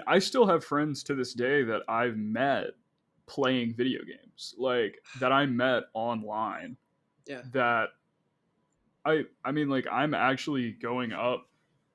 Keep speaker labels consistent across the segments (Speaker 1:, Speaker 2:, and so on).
Speaker 1: I still have friends to this day that I've met playing video games, like that I met online.
Speaker 2: Yeah.
Speaker 1: That I mean, like I'm actually going up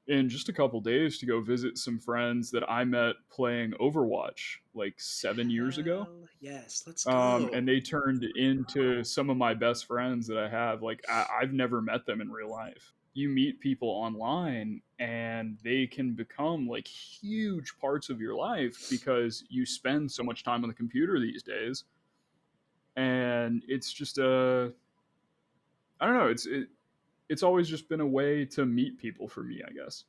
Speaker 1: in just a couple days to go visit some friends that I met playing Overwatch like 7 years ago.
Speaker 2: Hell yes, let's go.
Speaker 1: And they turned into some of my best friends that I have. Like I've never met them in real life. You meet people online, and they can become like huge parts of your life because you spend so much time on the computer these days. And it's just I don't know. It's always just been a way to meet people for me, I guess.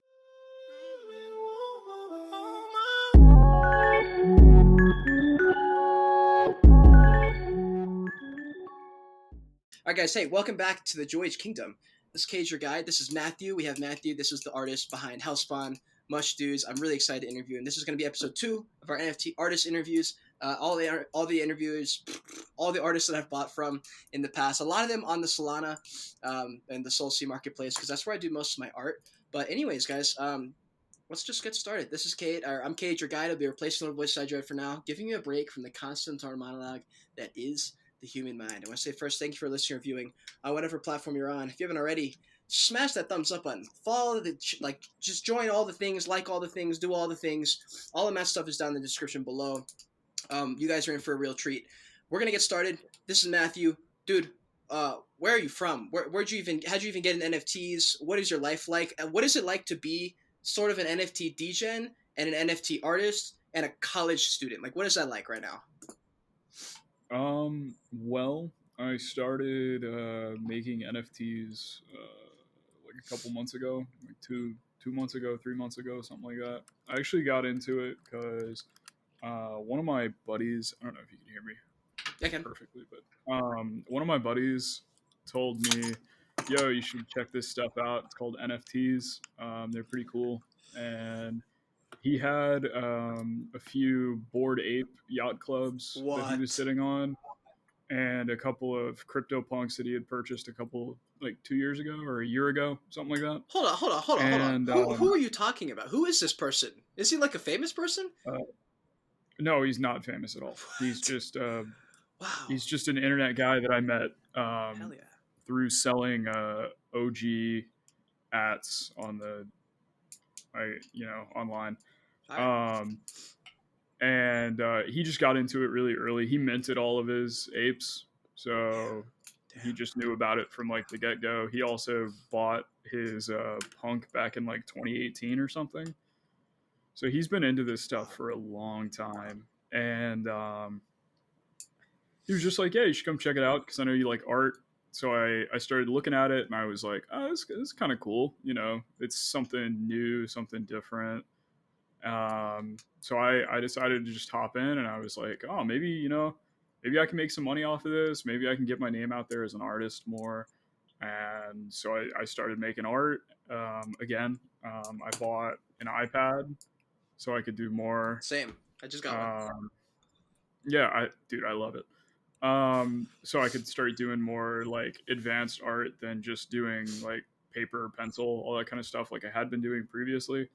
Speaker 2: All right, guys. Hey, welcome back to the Joyage Kingdom. This is Cade, your guide. This is Matthew. We have Matthew. This is the artist behind HellsPawn, Mush Dudes. I'm really excited to interview him. This is going to be episode 2 of our NFT Artist Interviews. All the interviewers, all the artists that I've bought from in the past. A lot of them on the Solana and the Solsea marketplace because that's where I do most of my art. But anyways, guys, let's just get started. This is Cade. I'm Cade, your guide. I'll be replacing the voice I dread for now, giving you a break from the constant internal monologue that is the human mind. I want to say first, thank you for listening or viewing on whatever platform you're on. If you haven't already, smash that thumbs up button. Follow just join all the things, like all the things, do all the things. All of that stuff is down in the description below. You guys are in for a real treat. We're gonna get started. This is Matthew, dude. Where are you from? How'd you even get in NFTs? What is your life like? What is it like to be sort of an NFT degen and an NFT artist and a college student? Like, what is that like right now?
Speaker 1: Well, I started making NFTs like a couple months ago, like 2 months ago, 3 months ago, something like that. I actually got into it because one of my buddies, I don't know if you can hear me
Speaker 2: I can.
Speaker 1: perfectly, but one of my buddies told me, yo, you should check this stuff out. It's called NFTs. They're pretty cool. And he had a few Bored Ape yacht clubs that he was
Speaker 2: What?
Speaker 1: sitting on, and a couple of CryptoPunks that he had purchased a couple, like 2 years ago or a year ago, something like that.
Speaker 2: Hold on.
Speaker 1: And
Speaker 2: Who are you talking about? Who is this person? Is he like a famous person?
Speaker 1: no, he's not famous at all. He's
Speaker 2: What?
Speaker 1: just
Speaker 2: Wow.
Speaker 1: he's just an internet guy that I met
Speaker 2: Hell yeah.
Speaker 1: through selling OG ats on online.
Speaker 2: All right.
Speaker 1: And he just got into it really early. He minted all of his apes, so
Speaker 2: Damn.
Speaker 1: he just knew about it from like the get-go. He also bought his punk back in like 2018 or something, so he's been into this stuff for a long time. And he was just like, yeah, you should come check it out because I know you like art. So I started looking at it, and I was like, oh, this is kind of cool. It's something new, something different. So I decided to just hop in, and I was like, oh, maybe I can make some money off of this. Maybe I can get my name out there as an artist more. And so I started making art again. I bought an iPad so I could do more.
Speaker 2: Same. I just got one.
Speaker 1: Yeah, I love it. So I could start doing more like advanced art than just doing like paper, pencil, all that kind of stuff like I had been doing previously.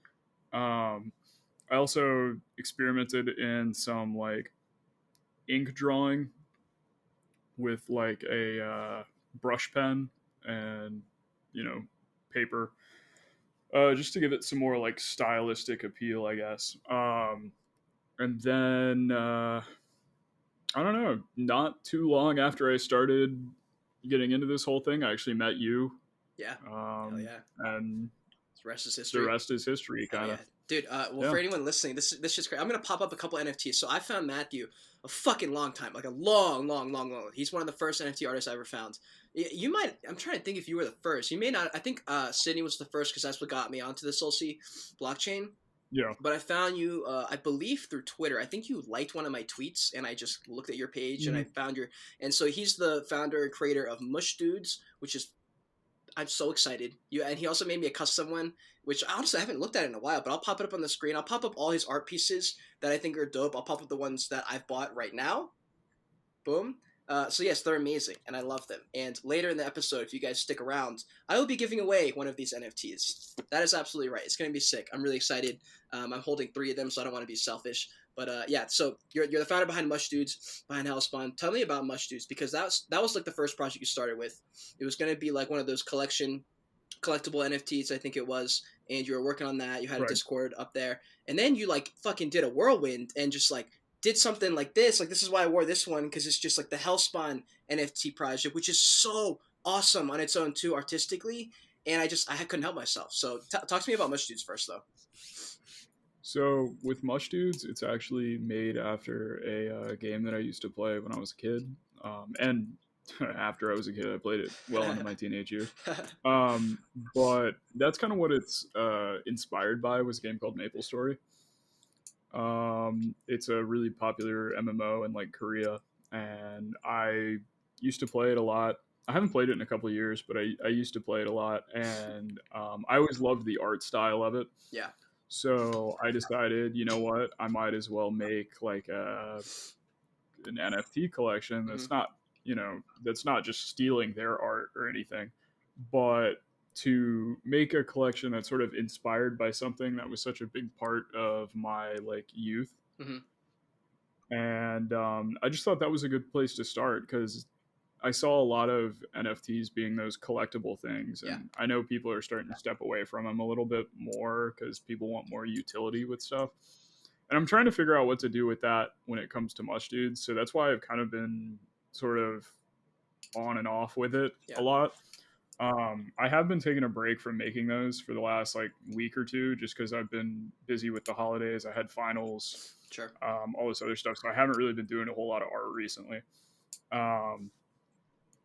Speaker 1: I also experimented in some like ink drawing with like a brush pen and paper, just to give it some more like stylistic appeal, I guess. And then I don't know, not too long after I started getting into this whole thing, I actually met you.
Speaker 2: Yeah. Hell yeah.
Speaker 1: And
Speaker 2: The rest is history.
Speaker 1: the rest is history, kind of.
Speaker 2: Yeah. Dude, for anyone listening, this shit's crazy. I'm gonna pop up a couple NFTs. So I found Matthew a fucking long time, like a long. He's one of the first NFT artists I ever found. You might. I'm trying to think if you were the first. You may not. I think Sydney was the first because that's what got me onto the Solsea blockchain.
Speaker 1: Yeah.
Speaker 2: But I found you, I believe, through Twitter. I think you liked one of my tweets, and I just looked at your page, and I found your. And so he's the founder and creator of Mush Dudes, which is. I'm so excited. And he also made me a custom one, which honestly I haven't looked at in a while, but I'll pop it up on the screen. I'll pop up all his art pieces that I think are dope. I'll pop up the ones that I've bought right now. Boom. So yes, they're amazing, and I love them. And later in the episode, if you guys stick around, I will be giving away one of these NFTs. That is absolutely right. It's gonna be sick. I'm really excited. I'm holding 3 of them, so I don't want to be selfish. But yeah, so you're the founder behind Mush Dudes, behind HellsPawn. Tell me about Mush Dudes, because that was like the first project you started with. It was gonna be like one of those collectible NFTs, I think it was, and you were working on that. You had a
Speaker 1: Right.
Speaker 2: Discord up there, and then you like fucking did a whirlwind and just like did something like this. Like, this is why I wore this one, because it's just like the HellsPawn NFT project, which is so awesome on its own too, artistically. And I couldn't help myself. So talk to me about Mush Dudes first, though.
Speaker 1: So with Mush Dudes, it's actually made after a game that I used to play when I was a kid, and after I was a kid, I played it well into my teenage years. Um, but that's kind of what it's inspired by, was a game called Maple Story. It's a really popular MMO in like Korea, and I used to play it a lot. I haven't played it in a couple of years, but I used to play it a lot, and I always loved the art style of it.
Speaker 2: Yeah.
Speaker 1: So I decided, you know what, I might as well make like an NFT collection
Speaker 2: Hmm.
Speaker 1: that's not just stealing their art or anything, but to make a collection that's sort of inspired by something that was such a big part of my like youth.
Speaker 2: Hmm.
Speaker 1: And I just thought that was a good place to start, because I saw a lot of NFTs being those collectible things,
Speaker 2: Yeah.
Speaker 1: and I know people are starting to step away from them a little bit more because people want more utility with stuff. And I'm trying to figure out what to do with that when it comes to Mush Dudes. So that's why I've kind of been sort of on and off with it
Speaker 2: Yeah.
Speaker 1: a lot. I have been taking a break from making those for the last like week or two, just because I've been busy with the holidays. I had finals,
Speaker 2: Sure.
Speaker 1: all this other stuff. So I haven't really been doing a whole lot of art recently. Um,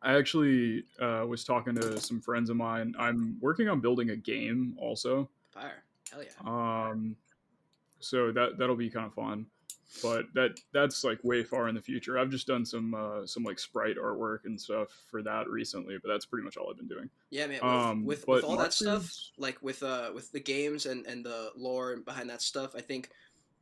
Speaker 1: I actually was talking to some friends of mine. I'm working on building a game also.
Speaker 2: Fire. Hell yeah.
Speaker 1: So that'll be kind of fun. But that's like way far in the future. I've just done some like sprite artwork and stuff for that recently, but that's pretty much all I've been doing.
Speaker 2: Yeah, man. With
Speaker 1: But
Speaker 2: all that
Speaker 1: Mush
Speaker 2: stuff,
Speaker 1: Dudes,
Speaker 2: like with the games and the lore behind that stuff, I think,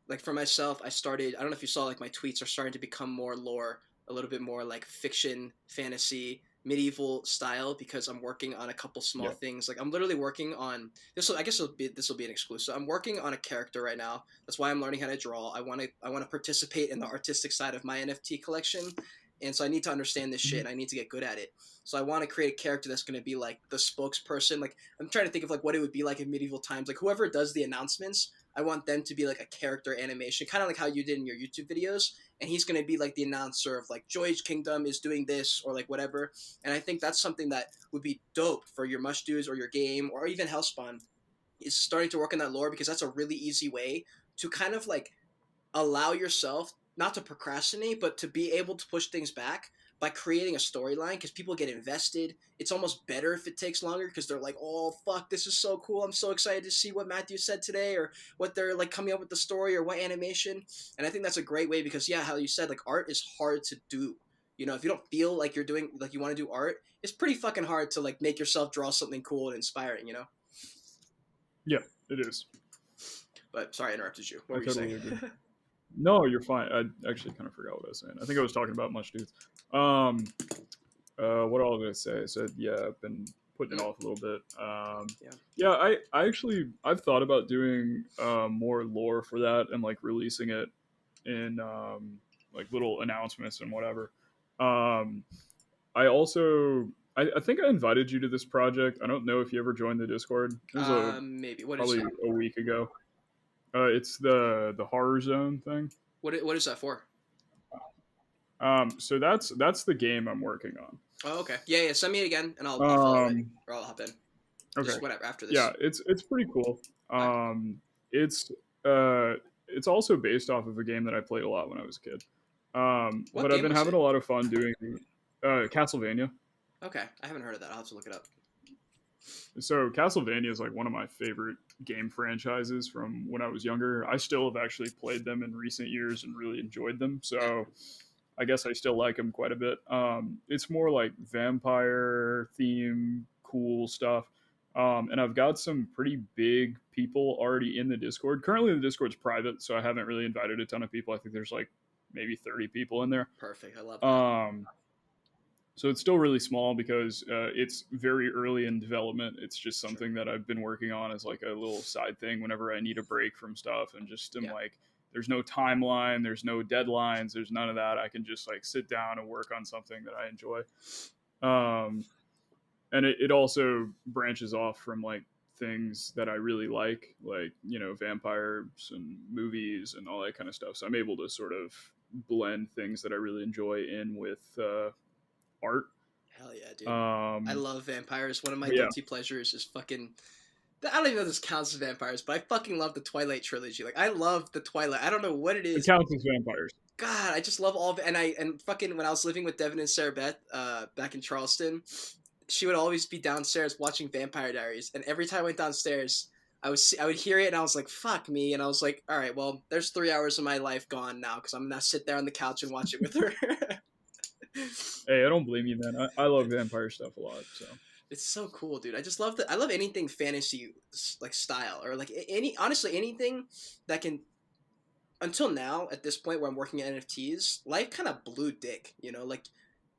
Speaker 2: like for myself, I started. I don't know if you saw, like, my tweets are starting to become more lore, a little bit more like fiction, fantasy, medieval style, because I'm working on a couple small
Speaker 1: yeah.
Speaker 2: things. Like, I'm literally working on this. I guess this will be an exclusive. I'm working on a character right now. That's why I'm learning how to draw. I want to participate in the artistic side of my NFT collection, and so I need to understand this shit, and I need to get good at it. So I want to create a character that's going to be like the spokesperson. Like, I'm trying to think of like what it would be like in medieval times. Like, whoever does the announcements, I want them to be like a character animation, kind of like how you did in your YouTube videos. And he's going to be like the announcer of like Joyage Kingdom is doing this or like whatever. And I think that's something that would be dope for your Mush Dudes or your game or even HellsPawn, is starting to work on that lore, because that's a really easy way to kind of like allow yourself not to procrastinate, but to be able to push things back by creating a storyline, because people get invested. It's almost better if it takes longer, because they're like, oh, fuck, this is so cool. I'm so excited to see what Matthew said today, or what they're like coming up with the story, or what animation. And I think that's a great way, because, yeah, how you said, like, art is hard to do. You know, if you don't feel like you're doing, like, you want to do art, it's pretty fucking hard to, like, make yourself draw something cool and inspiring, you know?
Speaker 1: Yeah, it is.
Speaker 2: But sorry, I interrupted you. What
Speaker 1: I
Speaker 2: were you saying?
Speaker 1: totally agree. No, you're fine. I actually kind of forgot what I was saying. I think I was talking about Mush Dudes. Um, what all did I say? I said, yeah, I've been putting it off a little bit.
Speaker 2: Yeah.
Speaker 1: Yeah, I actually I've thought about doing more lore for that and like releasing it in like little announcements and whatever. Um, I think I invited you to this project. I don't know if you ever joined the Discord. It was
Speaker 2: Maybe. What is
Speaker 1: probably
Speaker 2: it?
Speaker 1: a week ago. It's the horror zone thing.
Speaker 2: What is that for?
Speaker 1: So that's the game I'm working on.
Speaker 2: Oh, okay. Yeah, yeah. Send me it again, and I'll follow it, or I'll hop in.
Speaker 1: Okay.
Speaker 2: Just whatever after
Speaker 1: Yeah,
Speaker 2: this.
Speaker 1: it's pretty cool.
Speaker 2: All right.
Speaker 1: It's it's also based off of a game that I played a lot when I was a kid.
Speaker 2: What
Speaker 1: But I've
Speaker 2: game
Speaker 1: been
Speaker 2: was
Speaker 1: having
Speaker 2: it?
Speaker 1: a lot of fun doing Castlevania.
Speaker 2: Okay, I haven't heard of that. I'll have to look it up.
Speaker 1: So Castlevania is like one of my favorite game franchises from when I was younger. I still have actually played them in recent years and really enjoyed them.
Speaker 2: Yeah.
Speaker 1: So I guess I still like them quite a bit. It's more like vampire theme, cool stuff. And I've got some pretty big people already in the Discord. Currently, the Discord's private, so I haven't really invited a ton of people. I think there's like maybe 30 people in there.
Speaker 2: Perfect. I love that.
Speaker 1: So it's still really small because it's very early in development. It's just
Speaker 2: Sure.
Speaker 1: something that I've been working on as like a little side thing whenever I need a break from stuff, and just am
Speaker 2: Yeah.
Speaker 1: like, there's no timeline, there's no deadlines, there's none of that. I can just like sit down and work on something that I enjoy. Um, and it also branches off from like things that I really like, you know, vampires and movies and all that kind of stuff. So I'm able to sort of blend things that I really enjoy in with art.
Speaker 2: Hell yeah, dude. I
Speaker 1: Um,
Speaker 2: love vampires. One of my
Speaker 1: but yeah,
Speaker 2: guilty pleasures is fucking. I don't even know if this counts as vampires, but I fucking love the Twilight trilogy. Like I love the Twilight. I don't know what it
Speaker 1: it
Speaker 2: is.
Speaker 1: counts as vampires.
Speaker 2: God, I just love and fucking when I was living with Devin and Sarah Beth, back in Charleston, she would always be downstairs watching Vampire Diaries, and every time I went downstairs, I would hear it, and I was like, "Fuck me," and I was like, "All right, well, there's 3 hours of my life gone now because I'm gonna sit there on the couch and watch it with her."
Speaker 1: Hey, I don't blame you, man. I love vampire stuff a lot. So
Speaker 2: It's so cool, dude. I just love I love anything fantasy like style or like any honestly anything that can until now at this point where I'm working at NFTs, life kind of blew dick, you know, like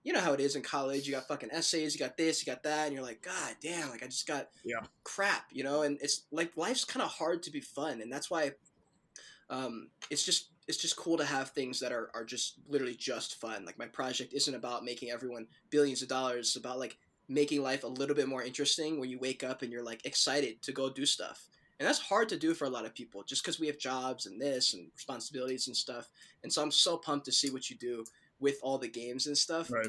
Speaker 2: you know how it is in college, you got fucking essays, you got this, you got that, and you're like, God damn, like I just got
Speaker 1: yeah,
Speaker 2: crap, you know, and it's like life's kind of hard to be fun, and that's why it's just cool to have things that are just literally just fun. Like my project isn't about making everyone billions of dollars, it's about like making life a little bit more interesting when you wake up and you're like excited to go do stuff. And that's hard to do for a lot of people just because we have jobs and this and responsibilities and stuff. And so I'm so pumped to see what you do with all the games and stuff.
Speaker 1: right.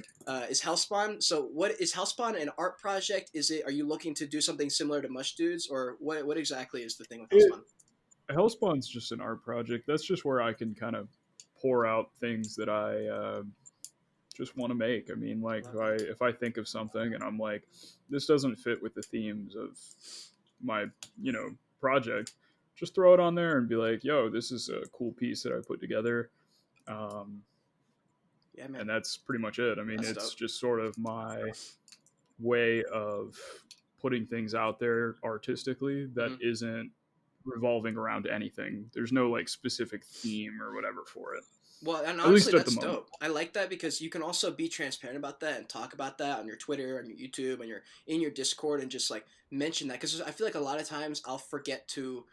Speaker 2: Is HellsPawn? So what is HellsPawn an art project? Is it? Are you looking to do something similar to Mush Dudes, or what exactly is the thing with
Speaker 1: It
Speaker 2: HellsPawn?
Speaker 1: HellsPawn's just an art project. That's just where I can kind of pour out things that I just want to make. I mean, like
Speaker 2: Love that.
Speaker 1: if I think of something and I'm like, this doesn't fit with the themes of my, you know, project, just throw it on there and be like, yo, this is a cool piece that I put together. Um,
Speaker 2: Yeah, man,
Speaker 1: and that's pretty much it. I mean,
Speaker 2: that's
Speaker 1: it's
Speaker 2: dope.
Speaker 1: just sort of my way of putting things out there artistically that
Speaker 2: Mm-hmm.
Speaker 1: isn't revolving around anything. There's no like specific theme or whatever for it,
Speaker 2: Well, and
Speaker 1: at
Speaker 2: honestly,
Speaker 1: least at the
Speaker 2: that's
Speaker 1: moment.
Speaker 2: dope. I like that because you can also be transparent about that and talk about that on your Twitter, on your YouTube, and your in your Discord, and just like mention that because I feel like a lot of times I'll forget to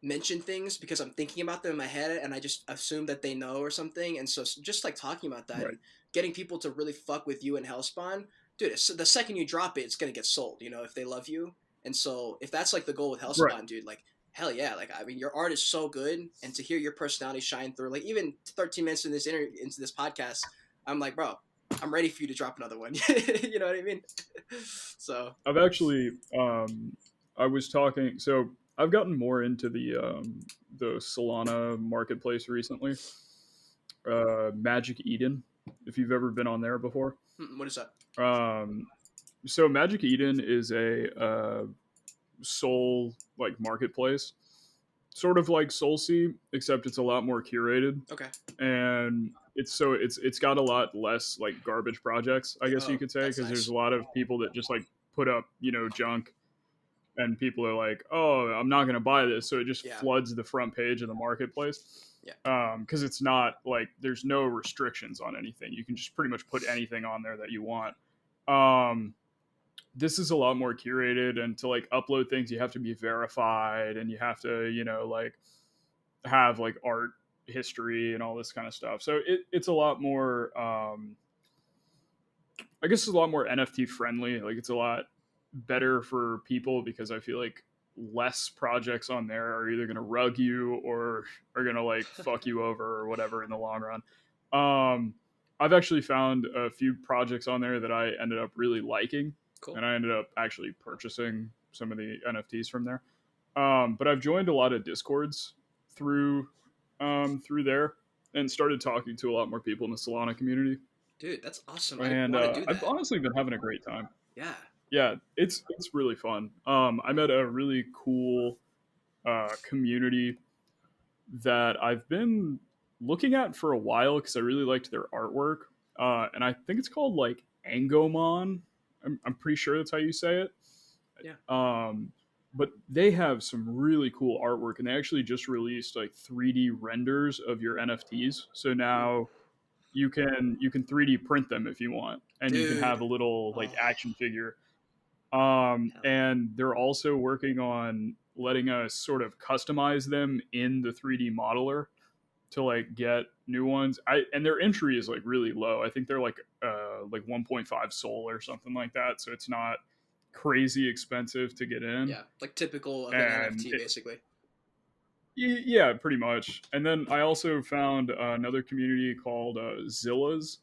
Speaker 2: mention things because I'm thinking about them in my head and I just assume that they know or something. And so just like talking about that
Speaker 1: Right.
Speaker 2: and getting people to really fuck with you and HellsPawn, dude, the second you drop it, it's gonna get sold. You know, if they love you. And so if that's like the goal with
Speaker 1: Right.
Speaker 2: HellsPawn, dude, like hell yeah, like I mean, your art is so good, and to hear your personality shine through, like even 13 minutes in into this podcast, I'm like, bro, I'm ready for you to drop another one. You know what I mean? So
Speaker 1: I've actually, I was talking, so I've gotten more into the Solana marketplace recently. Magic Eden, if you've ever been on there before.
Speaker 2: what is that?
Speaker 1: Um, so Magic Eden is a soul like marketplace, sort of like SoulSea, except it's a lot more curated,
Speaker 2: Okay.
Speaker 1: and it's got a lot less like garbage projects, I guess you
Speaker 2: Oh,
Speaker 1: could say,
Speaker 2: that's
Speaker 1: because there's
Speaker 2: nice.
Speaker 1: a lot of people that just like put up, you know, junk, and people are like, oh, I'm not going to buy this, so it just
Speaker 2: Yeah.
Speaker 1: floods the front page of the marketplace.
Speaker 2: Yeah.
Speaker 1: Because it's not like there's no restrictions on anything. You can just pretty much put anything on there that you want. Um, this is a lot more curated, and to like upload things, you have to be verified, and you have to, you know, like have like art history and all this kind of stuff. So it's a lot more. I guess it's a lot more NFT friendly. Like it's a lot better for people because I feel like less projects on there are either going to rug you or are going to like fuck you over or whatever in the long run. Um, I've actually found a few projects on there that I ended up really liking,
Speaker 2: Cool.
Speaker 1: and I ended up actually purchasing some of the NFTs from there. But I've joined a lot of discords through through there and started talking to a lot more people in the Solana community.
Speaker 2: Dude, that's awesome. I
Speaker 1: And
Speaker 2: want to do
Speaker 1: I've
Speaker 2: that.
Speaker 1: honestly been having a great time.
Speaker 2: Yeah.
Speaker 1: Yeah, it's really fun. I met a really cool community that I've been looking at for a while because I really liked their artwork. And I think it's called like Angomon. I'm pretty sure that's how you say it.
Speaker 2: Yeah.
Speaker 1: But they have some really cool artwork, and they actually just released like 3D renders of your NFTs. So now you can 3D print them if you want, and you can
Speaker 2: Dude.
Speaker 1: have a little like
Speaker 2: Oh.
Speaker 1: action figure.
Speaker 2: Hell.
Speaker 1: And they're also working on letting us sort of customize them in the 3D modeler to like get new ones. And their entry is like really low. I think they're like 1.5 Sol or something like that. So it's not crazy expensive to get in.
Speaker 2: Yeah, like typical of an
Speaker 1: And
Speaker 2: NFT, basically.
Speaker 1: yeah, pretty much. And then I also found another community called Zillas,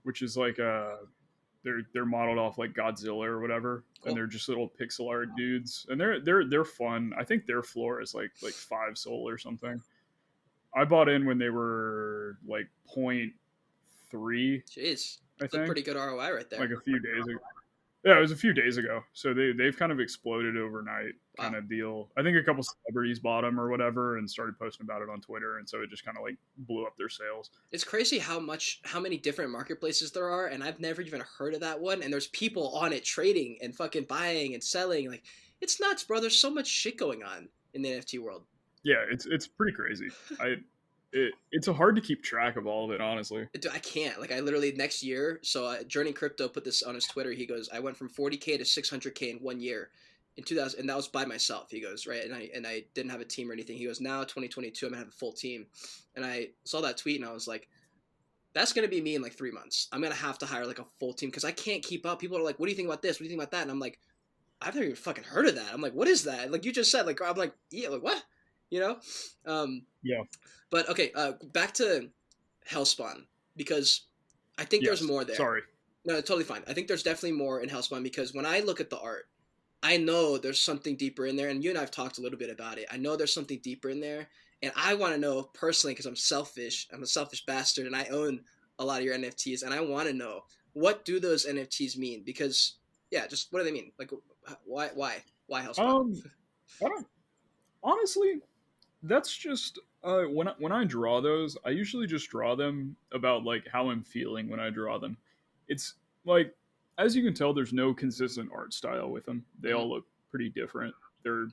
Speaker 1: which is like they're modeled off like Godzilla or whatever,
Speaker 2: Cool.
Speaker 1: and they're just little pixel art dudes, and they're fun. I think their floor is like 5 Sol or something. I bought in when they were like 0.3.
Speaker 2: Jeez,
Speaker 1: I
Speaker 2: that's a
Speaker 1: think
Speaker 2: pretty good ROI right there.
Speaker 1: like a few days ago. Yeah, it was a few days ago. So they've kind of exploded overnight, kind
Speaker 2: Wow.
Speaker 1: of deal. I think a couple celebrities bought them or whatever and started posting about it on Twitter, and so it just kind of like blew up their sales.
Speaker 2: It's crazy how many different marketplaces there are, and I've never even heard of that one. And there's people on it trading and fucking buying and selling. Like, it's nuts, bro. There's so much shit going on in the NFT world.
Speaker 1: Yeah, it's pretty crazy. It's hard to keep track of all of it, honestly.
Speaker 2: Dude, I can't. Like, I literally next year. So Journey Crypto put this on his Twitter. He goes, I went from 40K to 600K in 1 year, in 2000, and that was by myself. He goes, right, and I didn't have a team or anything. He goes, now 2022, I'm gonna have a full team, and I saw that tweet and I was like, that's gonna be me in like 3 months. I'm gonna have to hire like a full team because I can't keep up. People are like, what do you think about this? What do you think about that? And I'm like, I've never even fucking heard of that. I'm like, what is that? Like you just said, like I'm like, yeah, like what? You know?
Speaker 1: Yeah.
Speaker 2: But okay, back to HellsPawn, because I think there's more there.
Speaker 1: Sorry.
Speaker 2: No, totally fine. I think there's definitely more in HellsPawn because when I look at the art, I know there's something deeper in there, and you and I have talked a little bit about it. I know there's something deeper in there, and I want to know personally because I'm selfish. I'm a selfish bastard, and I own a lot of your NFTs, and I want to know, what do those NFTs mean? Because yeah, just what do they mean? Like, why HellsPawn?
Speaker 1: I don't honestly. That's just when I draw those, I usually just draw them about like how I'm feeling when I draw them. It's like, as you can tell, there's no consistent art style with them. They all look pretty different. They're,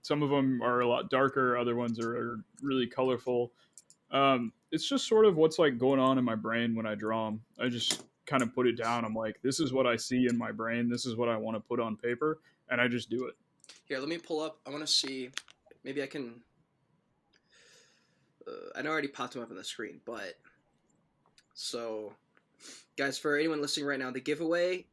Speaker 1: some of them are a lot darker, other ones are really colorful. It's just sort of what's like going on in my brain when I draw them. I just kind of put it down. I'm like, this is what I see in my brain. This is what I want to put on paper, and I just do it.
Speaker 2: Here, let me pull up. I want to see. Maybe I can. I know I already popped them up on the screen, but so, guys, for anyone listening right now, the giveaway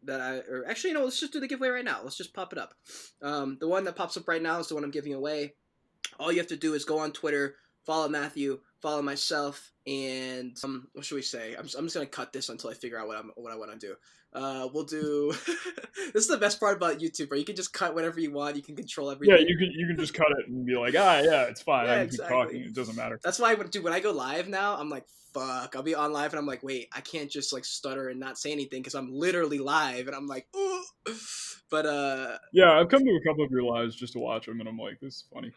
Speaker 2: let's just do the giveaway right now. Let's just pop it up. The one that pops up right now is the one I'm giving away. All you have to do is go on Twitter, follow Matthew, follow myself, and what should we say? I'm just gonna cut this until I figure out what I want to do. We'll do. This is the best part about YouTube, where you can just cut whatever you want. You can control everything.
Speaker 1: Yeah, you can just cut it and be like, yeah, it's fine.
Speaker 2: Yeah,
Speaker 1: I can
Speaker 2: exactly.
Speaker 1: keep talking. It doesn't matter.
Speaker 2: That's why when I go live now, I'm like, fuck. I'll be on live and I'm like, wait, I can't just like stutter and not say anything because I'm literally live, and I'm like, ooh. But
Speaker 1: yeah, I've come to a couple of your lives just to watch them, and I'm like, this is funny.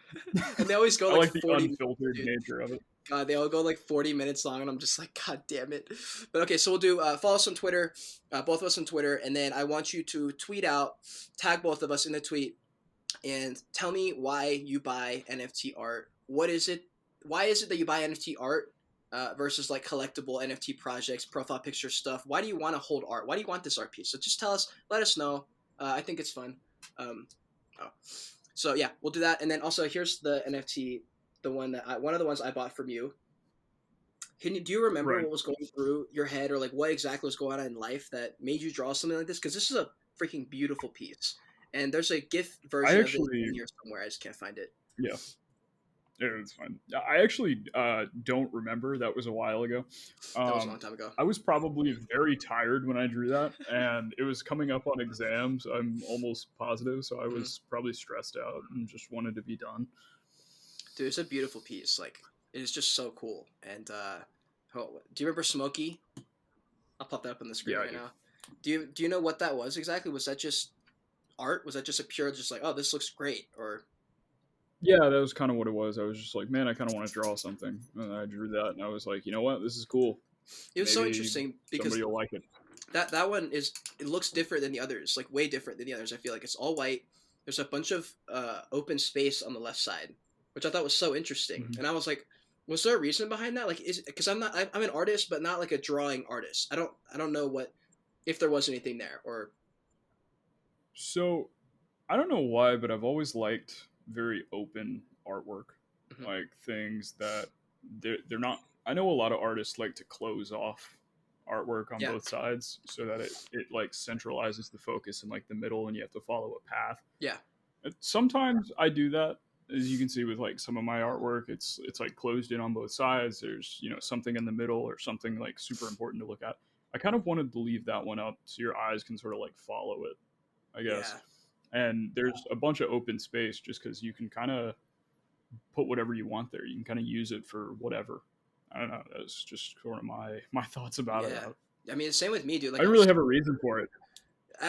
Speaker 2: And they always go
Speaker 1: I like the
Speaker 2: 40
Speaker 1: unfiltered
Speaker 2: minutes,
Speaker 1: nature of it.
Speaker 2: God, they all go like 40 minutes long, and I'm just like, God damn it. But okay, so we'll do follow us on Twitter, both of us on Twitter, and then I want you to tweet out, tag both of us in the tweet, and tell me why you buy NFT art. What is it? Why is it that you buy NFT art versus like collectible NFT projects, profile picture stuff? Why do you want to hold art? Why do you want this art piece? So just tell us, let us know. I think it's fun. So yeah, we'll do that, and then also here's the NFT. One of the ones I bought from you. Do you remember what was going through your head, or like what exactly was going on in life that made you draw something like this? Because this is a freaking beautiful piece, and there's a GIF version of it in here somewhere. I just can't find it.
Speaker 1: Yeah, it's fine. I actually don't remember. That was a while ago.
Speaker 2: That was a long time ago.
Speaker 1: I was probably very tired when I drew that, and it was coming up on exams. I'm almost positive, so I was probably stressed out and just wanted to be done.
Speaker 2: Dude, it's a beautiful piece. Like, it is just so cool. And do you remember Smokey? I'll pop that up on the screen now. Do you know what that was exactly? Was that just art? Was that just a pure, just like, oh, this looks great? Or
Speaker 1: yeah, that was kind of what it was. I was just like, man, I kind of want to draw something, and I drew that, and I was like, you know what, this is cool.
Speaker 2: It was so interesting because
Speaker 1: somebody will like it.
Speaker 2: That one it looks different than the others, like way different than the others. I feel like it's all white. There's a bunch of open space on the left side, which I thought was so interesting. And I was like, Was there a reason behind that? Like, is because I'm an artist, but not like a drawing artist. I don't know what if there was anything there or.
Speaker 1: So I don't know why, but I've always liked very open artwork,
Speaker 2: Mhm.
Speaker 1: like things that they're not. I know a lot of artists like to close off artwork on
Speaker 2: Yeah,
Speaker 1: both sides so that it like centralizes the focus in like the middle, and you have to follow a path.
Speaker 2: yeah,
Speaker 1: Sometimes I do that. As you can see with like some of my artwork, it's like closed in on both sides. There's something in the middle or something like super important to look at. I kind of wanted to leave that one up so your eyes can sort of like follow it, I guess.
Speaker 2: yeah,
Speaker 1: And there's a bunch of open space just because you can kind of put whatever you want there. You can kind of use it for whatever. I don't know. That's just sort of my thoughts about it.
Speaker 2: yeah. I mean, same with me, dude.
Speaker 1: I
Speaker 2: Like,
Speaker 1: didn't really have a reason for it.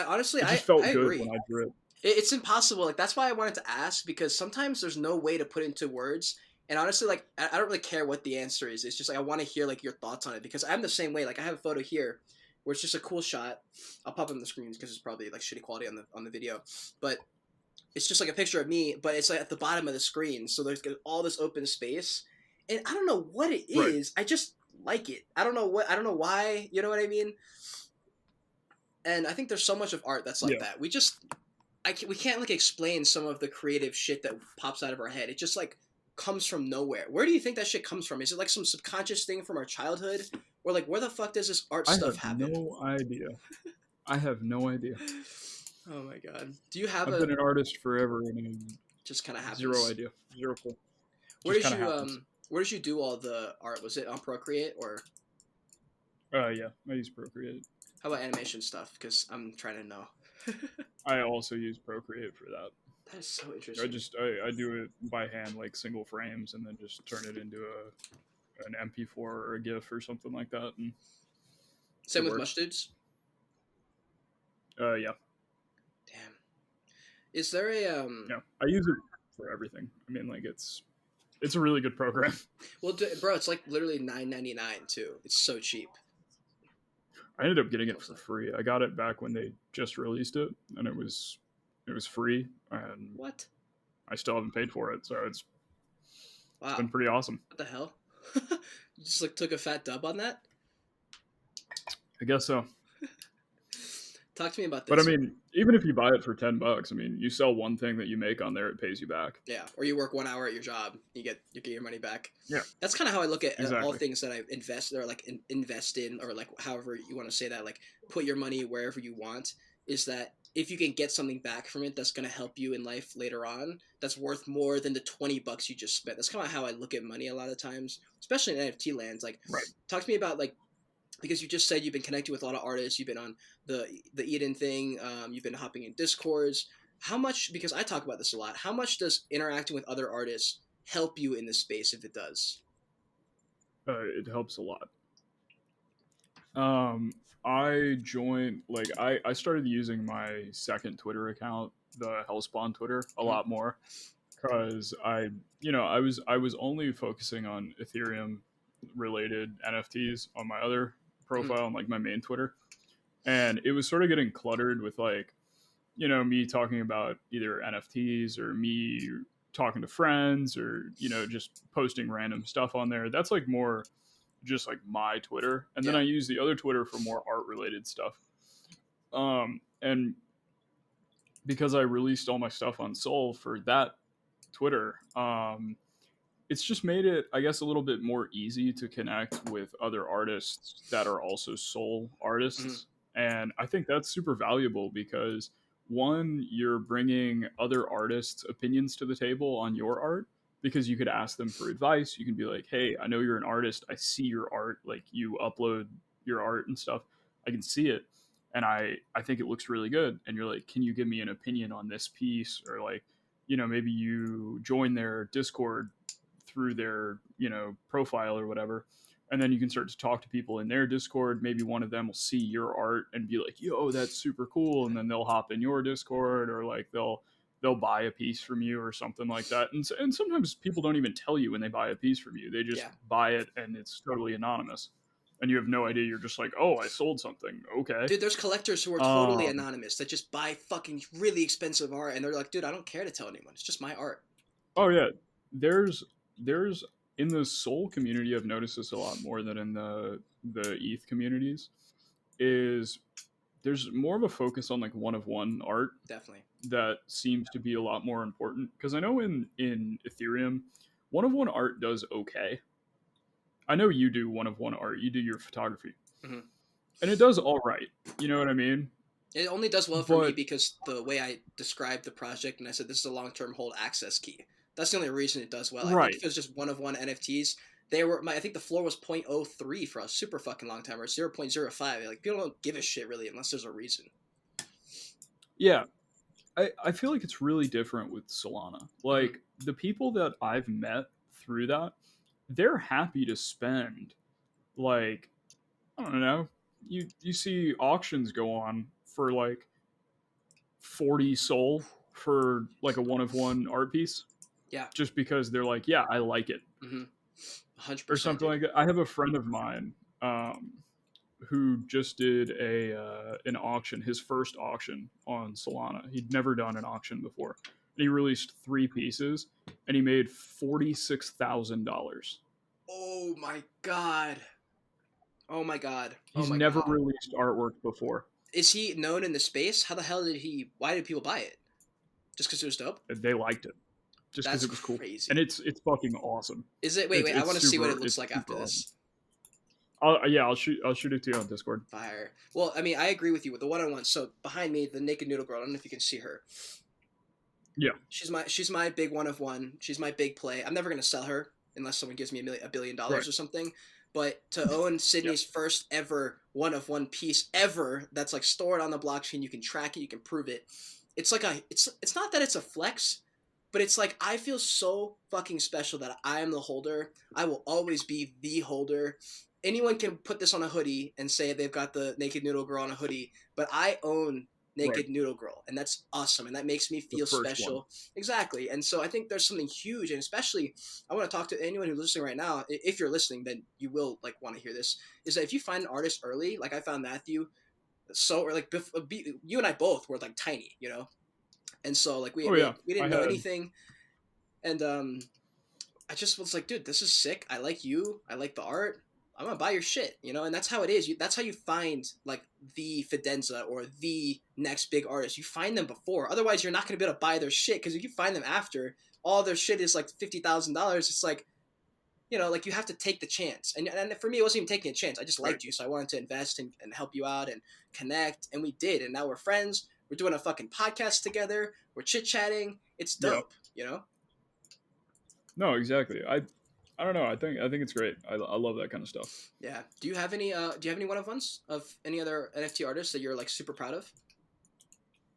Speaker 2: honestly,
Speaker 1: It just
Speaker 2: I
Speaker 1: felt good when
Speaker 2: agree.
Speaker 1: I drew it.
Speaker 2: It's impossible. Like, that's why I wanted to ask because sometimes there's no way to put into words. And honestly, like, I don't really care what the answer is. It's just like I want to hear like your thoughts on it because I'm the same way. Like, I have a photo here where it's just a cool shot. I'll pop it on the screens because it's probably like shitty quality on the video, but it's just like a picture of me, but it's like at the bottom of the screen. So there's all this open space, and I don't know what it
Speaker 1: Right.
Speaker 2: is. I just like it. I don't know why. You know what I mean? And I think there's so much of art that's like
Speaker 1: Yeah.
Speaker 2: that. We can't like explain some of the creative shit that pops out of our head. It just like comes from nowhere. Where do you think that shit comes from? Is it like some subconscious thing from our childhood, or like where the fuck does this art
Speaker 1: I
Speaker 2: stuff
Speaker 1: have
Speaker 2: happen?
Speaker 1: no idea. I have no idea.
Speaker 2: Oh my god. Do you have
Speaker 1: I've been an artist forever and
Speaker 2: just kind of happens?
Speaker 1: zero idea. Zero clue.
Speaker 2: Where
Speaker 1: Just
Speaker 2: did
Speaker 1: kind of
Speaker 2: you
Speaker 1: happens.
Speaker 2: where did you do all the art? Was it on Procreate or
Speaker 1: Yeah, I use Procreate.
Speaker 2: how about animation stuff? Because I'm trying to know.
Speaker 1: I also use Procreate for that.
Speaker 2: That is so
Speaker 1: I
Speaker 2: interesting.
Speaker 1: just I do it by hand, like single frames, and then just turn it into an MP4 or a GIF or something like that. And
Speaker 2: Same
Speaker 1: it
Speaker 2: with
Speaker 1: works.
Speaker 2: Mush Dudes.
Speaker 1: Yeah,
Speaker 2: Damn. Is there a
Speaker 1: yeah. I use it for everything. I mean, like it's a really good program.
Speaker 2: Well, bro, it's like literally $9.99 too. It's so cheap.
Speaker 1: I ended up getting it for free. I got it back when they just released it, and it was free, and
Speaker 2: What?
Speaker 1: I still haven't paid for it, so it's
Speaker 2: Wow.
Speaker 1: been pretty awesome.
Speaker 2: What the hell? You just like took a fat dub on that?
Speaker 1: I guess so.
Speaker 2: Talk to me about this.
Speaker 1: But I mean, even if you buy it for $10, I mean, you sell one thing that you make on there, it pays you back.
Speaker 2: Yeah, or you work 1 hour at your job, you get your money back.
Speaker 1: Yeah,
Speaker 2: that's kind of how I look at
Speaker 1: exactly.
Speaker 2: all things that I invest or like invest in, or like however you want to say that. Like put your money wherever you want. Is that if you can get something back from it that's going to help you in life later on, that's worth more than the $20 you just spent. That's kind of how I look at money a lot of times, especially in NFT lands. Like,
Speaker 1: right.
Speaker 2: Talk to me about like. Because you just said you've been connecting with a lot of artists, you've been on the Eden thing, you've been hopping in Discords. How much? Because I talk about this a lot. How much does interacting with other artists help you in this space, if it does?
Speaker 1: It helps a lot. I joined I started using my second Twitter account, the HellsPawn Twitter, a lot more because I was only focusing on Ethereum related NFTs on my other profile on like my main Twitter, and it was sort of getting cluttered with like me talking about either NFTs or me talking to friends or just posting random stuff on there. That's like more just like my Twitter, and then I use the other Twitter for more art related stuff. And because I released all my stuff on Soul for that Twitter, it's just made it, I guess, a little bit more easy to connect with other artists that are also Soul artists. And I think that's super valuable because one, you're bringing other artists' opinions to the table on your art, because you could ask them for advice. You can be like, hey, I know you're an artist. I see your art. Like you upload your art and stuff. I can see it. And I think it looks really good. And you're like, can you give me an opinion on this piece? Or like, maybe you join their Discord through their, profile or whatever. And then you can start to talk to people in their Discord. Maybe one of them will see your art and be like, yo, that's super cool. And then they'll hop in your Discord, or like they'll buy a piece from you or something like that. And sometimes people don't even tell you when they buy a piece from you. They just buy it and it's totally anonymous. And you have no idea. You're just like, oh, I sold something. Okay.
Speaker 2: Dude, there's collectors who are totally anonymous that just buy fucking really expensive art, and they're like, dude, I don't care to tell anyone. It's just my art.
Speaker 1: Oh, yeah. There's in the Soul community, I've noticed this a lot more than in the ETH communities. Is there's more of a focus on like one of one art
Speaker 2: Definitely.
Speaker 1: that seems to be a lot more important, because I know in Ethereum, one of one art does okay. I know you do one of one art. You do your photography,
Speaker 2: Mm-hmm.
Speaker 1: and it does all right. You know what I mean?
Speaker 2: It only does well for me
Speaker 1: But
Speaker 2: because the way I described the project and I said this is a long-term hold access key. That's the only reason it does well. I think
Speaker 1: right,
Speaker 2: if it was just one of one NFTs, they were I think the floor was 0.03 for a super fucking long time, or 0.05. Like people don't give a shit really unless there's a reason.
Speaker 1: yeah. I feel like it's really different with Solana. Like the people that I've met through that, they're happy to spend like, I don't know. You see auctions go on for like 40 Sol for like a one of one art piece,
Speaker 2: Yeah.
Speaker 1: just because they're like, yeah, I like it,
Speaker 2: 100%,
Speaker 1: or something
Speaker 2: dude.
Speaker 1: like that. I have a friend of mine who just did an auction, his first auction on Solana. He'd never done an auction before, and he released 3 pieces, and he made $46,000.
Speaker 2: Oh my god. Oh my god. Oh
Speaker 1: He's
Speaker 2: my
Speaker 1: never
Speaker 2: god.
Speaker 1: released artwork before.
Speaker 2: Is he known in the space? How the hell did he? Why did people buy it? Just because it was dope?
Speaker 1: They liked it, just because
Speaker 2: That's
Speaker 1: it was cool,
Speaker 2: crazy.
Speaker 1: and it's fucking awesome.
Speaker 2: Is it? Wait. I want to see what it looks
Speaker 1: it's
Speaker 2: like after
Speaker 1: super
Speaker 2: this.
Speaker 1: awesome. I'll shoot it to you on Discord.
Speaker 2: Fire. Well, I mean, I agree with you with the one-on-one. So behind me, the naked noodle girl. I don't know if you can see her.
Speaker 1: Yeah,
Speaker 2: She's my big one of one. She's my big play. I'm never gonna sell her unless someone gives me $1 billion
Speaker 1: right.
Speaker 2: or something. But to own Sydney's
Speaker 1: Yep.
Speaker 2: first ever one of one piece ever that's like stored on the blockchain, you can track it, you can prove it. It's like it's not that it's a flex, but it's like I feel so fucking special that I am the holder. I will always be the holder. Anyone can put this on a hoodie and say they've got the naked noodle girl on a hoodie, but I own naked
Speaker 1: Right.
Speaker 2: noodle girl, and that's awesome, and that makes me
Speaker 1: The
Speaker 2: feel
Speaker 1: first
Speaker 2: special.
Speaker 1: one.
Speaker 2: Exactly. And so I think there's something huge, and especially I want to talk to anyone who's listening right now. If you're listening, then you will like want to hear this. Is that if you find an artist early, like I found Matthew, so or like you and I both were like tiny, you know, and so like
Speaker 1: Oh yeah,
Speaker 2: we
Speaker 1: I
Speaker 2: didn't know
Speaker 1: had.
Speaker 2: anything, and I just was like, dude, this is sick. I like you. I like the art. I'm gonna buy your shit, you know, and that's how it is. That's how you find like the Fidenza or the next big artist. You find them before, otherwise you're not gonna be able to buy their shit. Because if you find them after, all their shit is like $50,000. It's like, you know, like you have to take the chance. And for me, it wasn't even taking a chance. I just liked you, so I wanted to invest and help you out and connect, and we did. And now we're friends. We're doing a fucking podcast together. We're chit chatting. It's
Speaker 1: Yeah.
Speaker 2: dope, you know.
Speaker 1: No, exactly. I don't know. I think it's great. I love that kind of stuff.
Speaker 2: Yeah. Do you have any one of ones of any other NFT artists that you're like super proud of?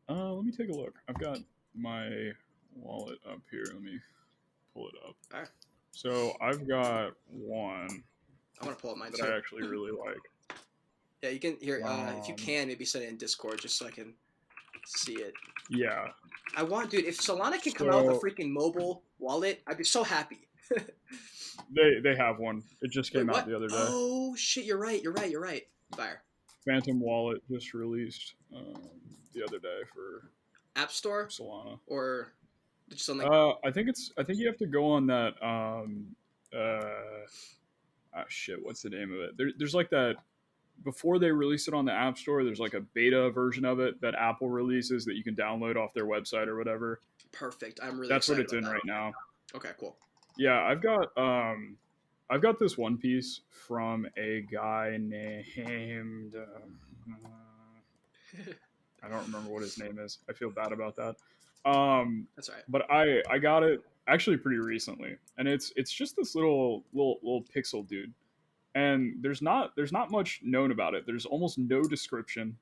Speaker 1: Let me take a look. I've got my wallet up here. Let me pull it up.
Speaker 2: All right.
Speaker 1: So I've got one
Speaker 2: I want to pull up mine
Speaker 1: that
Speaker 2: too.
Speaker 1: I actually really like.
Speaker 2: Yeah, you can here. If you can, maybe send it in Discord just so I can see it.
Speaker 1: Yeah.
Speaker 2: I want, dude. If Solana can come out with a freaking mobile wallet, I'd be so happy.
Speaker 1: They have one. It just came
Speaker 2: Wait,
Speaker 1: out the other day.
Speaker 2: Oh shit! You're right. Fire.
Speaker 1: Phantom Wallet just released the other day for
Speaker 2: App Store
Speaker 1: Solana.
Speaker 2: or just something.
Speaker 1: I think you have to go on that. Shit. What's the name of it? There's like that. Before they release it on the App Store, there's like a beta version of it that Apple releases that you can download off their website or whatever.
Speaker 2: Perfect. I'm really.
Speaker 1: That's what it's in
Speaker 2: that.
Speaker 1: right now.
Speaker 2: Okay, cool.
Speaker 1: Yeah, I've got this one piece from a guy named I don't remember what his name is. I feel bad about that.
Speaker 2: That's all right.
Speaker 1: But I got it actually pretty recently, and it's just this little pixel dude, and there's not much known about it. There's almost no description,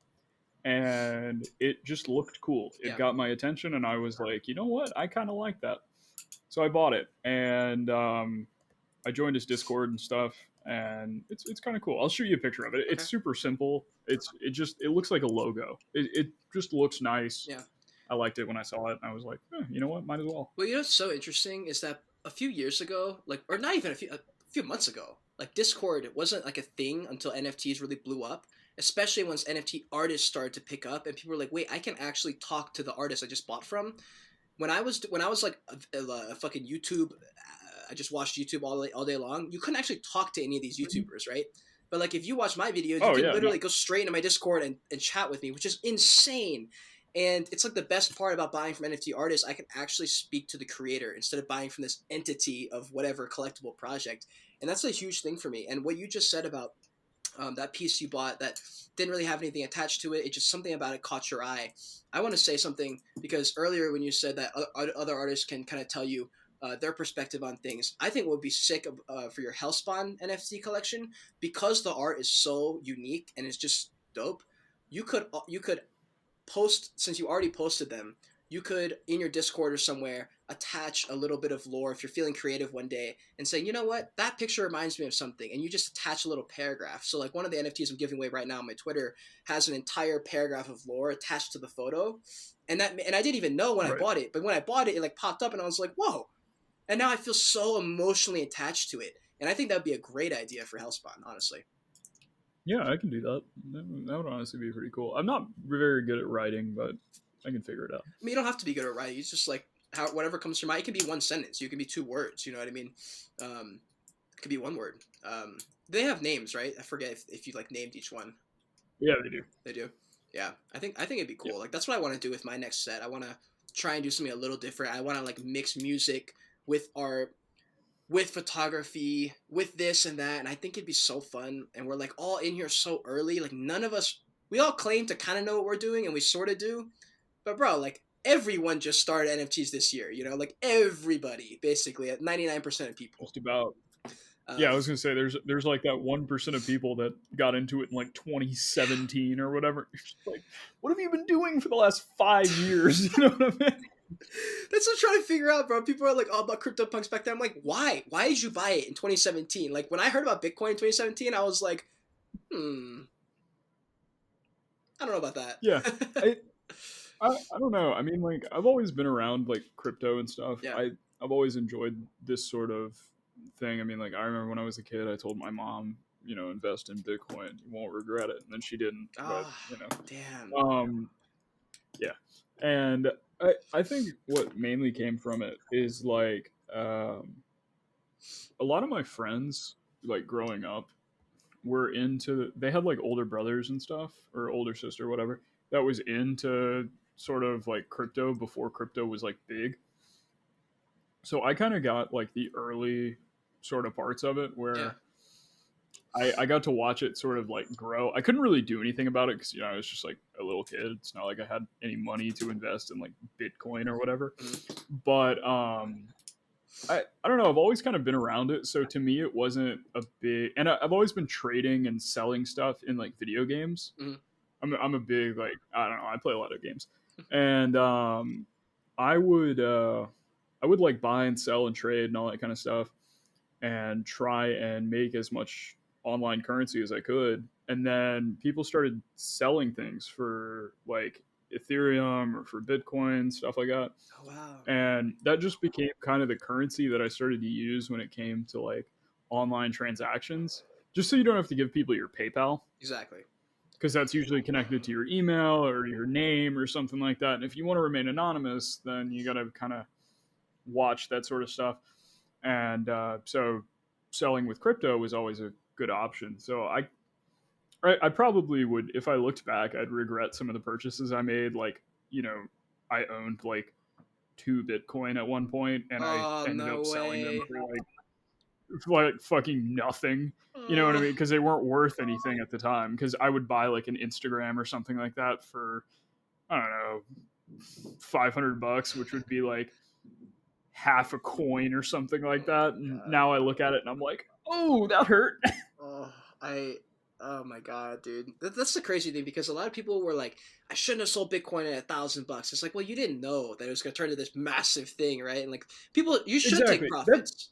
Speaker 1: and it just looked cool. It got my attention, and I was like, you know what, I kind of like that. So I bought it, and I joined his Discord and stuff, and it's kind of cool. I'll shoot you a picture of it. Okay. It's super simple. It looks like a logo. It just looks nice.
Speaker 2: Yeah.
Speaker 1: I liked it when I saw it, and I was like, you know what, might as well.
Speaker 2: Well, you know what's so interesting is that a few years ago, like, or not even a few months ago, like Discord wasn't like a thing until NFTs really blew up. Especially once NFT artists started to pick up, and people were like, "Wait, I can actually talk to the artist I just bought from." When I was like a fucking YouTube I just watched YouTube all day long, you couldn't actually talk to any of these YouTubers, right? But like if you watch my videos, you can literally go straight into my Discord and chat with me, which is insane. And it's like the best part about buying from NFT artists. I can actually speak to the creator instead of buying from this entity of whatever collectible project. And that's a huge thing for me. And what you just said about that piece you bought that didn't really have anything attached to it, it's just something about it caught your eye. I want to say something because earlier when you said that other artists can kind of tell you their perspective on things, I think what would be sick for your HellsPawn NFT collection, because the art is so unique and it's just dope. You could post, since you already posted them, you could in your Discord or somewhere attach a little bit of lore if you're feeling creative one day and saying, you know what, that picture reminds me of something, and you just attach a little paragraph. So like one of the NFTs I'm giving away right now on my Twitter has an entire paragraph of lore attached to the photo, and I didn't even know when I bought it, but when I bought it, it like popped up and I was like, whoa, and now I feel so emotionally attached to it, and I think that would be a great idea for HellsPawn, honestly.
Speaker 1: Yeah, I can do that. That would honestly be pretty cool. I'm not very good at writing, but I can figure it out.
Speaker 2: I mean, you don't have to be good at writing. It's just like whatever comes to your mind. It can be one sentence. You can be 2 words. You know what I mean? It could be 1 word. They have names, right? I forget if you like named each one.
Speaker 1: Yeah, they do.
Speaker 2: They do. Yeah, I think it'd be cool. Yeah. Like that's what I want to do with my next set. I want to try and do something a little different. I want to like mix music with art, with photography, with this and that, and I think it'd be so fun. And we're like all in here so early. Like none of us, we all claim to kind of know what we're doing, and we sort of do. But bro, like everyone just started NFTs this year, you know, like everybody basically, at 99% of people.
Speaker 1: Just about. Yeah, I was gonna say there's like that 1% of people that got into it in like 2017 or whatever. You're just like, what have you been doing for the last 5 years? You know what I mean?
Speaker 2: That's what I'm trying to figure out, bro. People are like all about CryptoPunks back then. I'm like, why? Why did you buy it in 2017? Like when I heard about Bitcoin in 2017, I was like, I don't know about that.
Speaker 1: Yeah. I don't know. I mean, like I've always been around like crypto and stuff.
Speaker 2: Yeah.
Speaker 1: I've always enjoyed this sort of thing. I mean, like I remember when I was a kid, I told my mom, you know, invest in Bitcoin, you won't regret it, and then she didn't. But you know,
Speaker 2: damn.
Speaker 1: Yeah, and I think what mainly came from it is like a lot of my friends, like growing up, were into. They had like older brothers and stuff, or older sister, whatever, that was into sort of like crypto before crypto was like big. So I kind of got like the early sort of parts of it where I got to watch it sort of like grow. I couldn't really do anything about it because, you know, I was just like a little kid. It's not like I had any money to invest in like Bitcoin or whatever. But I don't know. I've always kind of been around it. So to me, it wasn't a big, and I've always been trading and selling stuff in like video games. I'm a big, like, I don't know. I play a lot of games, and I would like buy and sell and trade and all that kind of stuff and try and make as much online currency as I could. And then people started selling things for like Ethereum or for Bitcoin, stuff like that.
Speaker 2: Oh, wow.
Speaker 1: And that just became kind of the currency that I started to use when it came to like online transactions, just so you don't have to give people your PayPal.
Speaker 2: Exactly.
Speaker 1: Because that's usually connected to your email or your name or something like that. And if you want to remain anonymous, then you got to kind of watch that sort of stuff. And so selling with crypto was always a good option. So I probably would, if I looked back, I'd regret some of the purchases I made. Like, you know, I owned like 2 Bitcoin at one point, and I ended up selling them for like fucking nothing. You know what I mean? Because they weren't worth anything at the time. Because I would buy like an Instagram or something like that for, I don't know, $500, which would be like half a coin or something like that. And now I look at it and I'm like, oh, that hurt.
Speaker 2: Oh my god, dude. That's the crazy thing, because a lot of people were like, I shouldn't have sold Bitcoin at $1,000. It's like, well, you didn't know that it was going to turn into this massive thing, right? And like, people, you should take profits.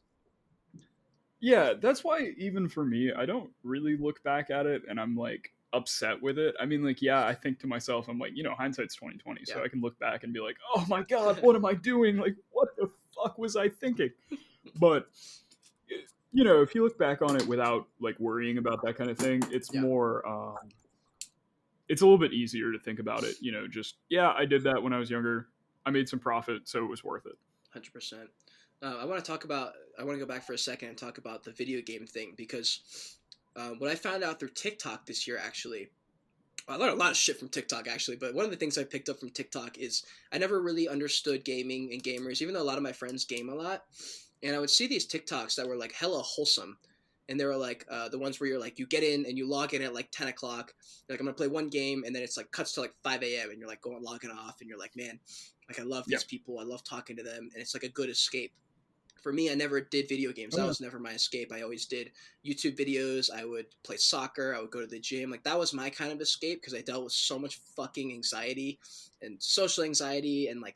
Speaker 1: That's why even for me, I don't really look back at it and I'm like upset with it. I mean, like, yeah, I think to myself, I'm like, you know, hindsight's 20/20, so I can look back and be like, oh my god, what am I doing? Like, what the fuck was I thinking? But you know, if you look back on it without like worrying about that kind of thing, it's more it's a little bit easier to think about it, you know, just I did that when I was younger, I made some profit, so it was worth it.
Speaker 2: 100%. I want to go back for a second and talk about the video game thing because what I found out through TikTok this year, actually, I learned a lot of shit from TikTok, actually, but one of the things I picked up from TikTok is I never really understood gaming and gamers, even though a lot of my friends game a lot. And I would see these TikToks that were like hella wholesome. And they were like the ones where you're like, you get in and you log in at like 10 o'clock. You're like, I'm going to play one game. And then it's like cuts to like 5 a.m. And you're like going logging off. And you're like, man, like I love
Speaker 1: Yeah.
Speaker 2: these people. I love talking to them. And it's like a good escape. For me, I never did video games.
Speaker 1: Oh,
Speaker 2: That
Speaker 1: yeah.
Speaker 2: was never my escape. I always did YouTube videos. I would play soccer. I would go to the gym. Like that was my kind of escape because I dealt with so much fucking anxiety and social anxiety and like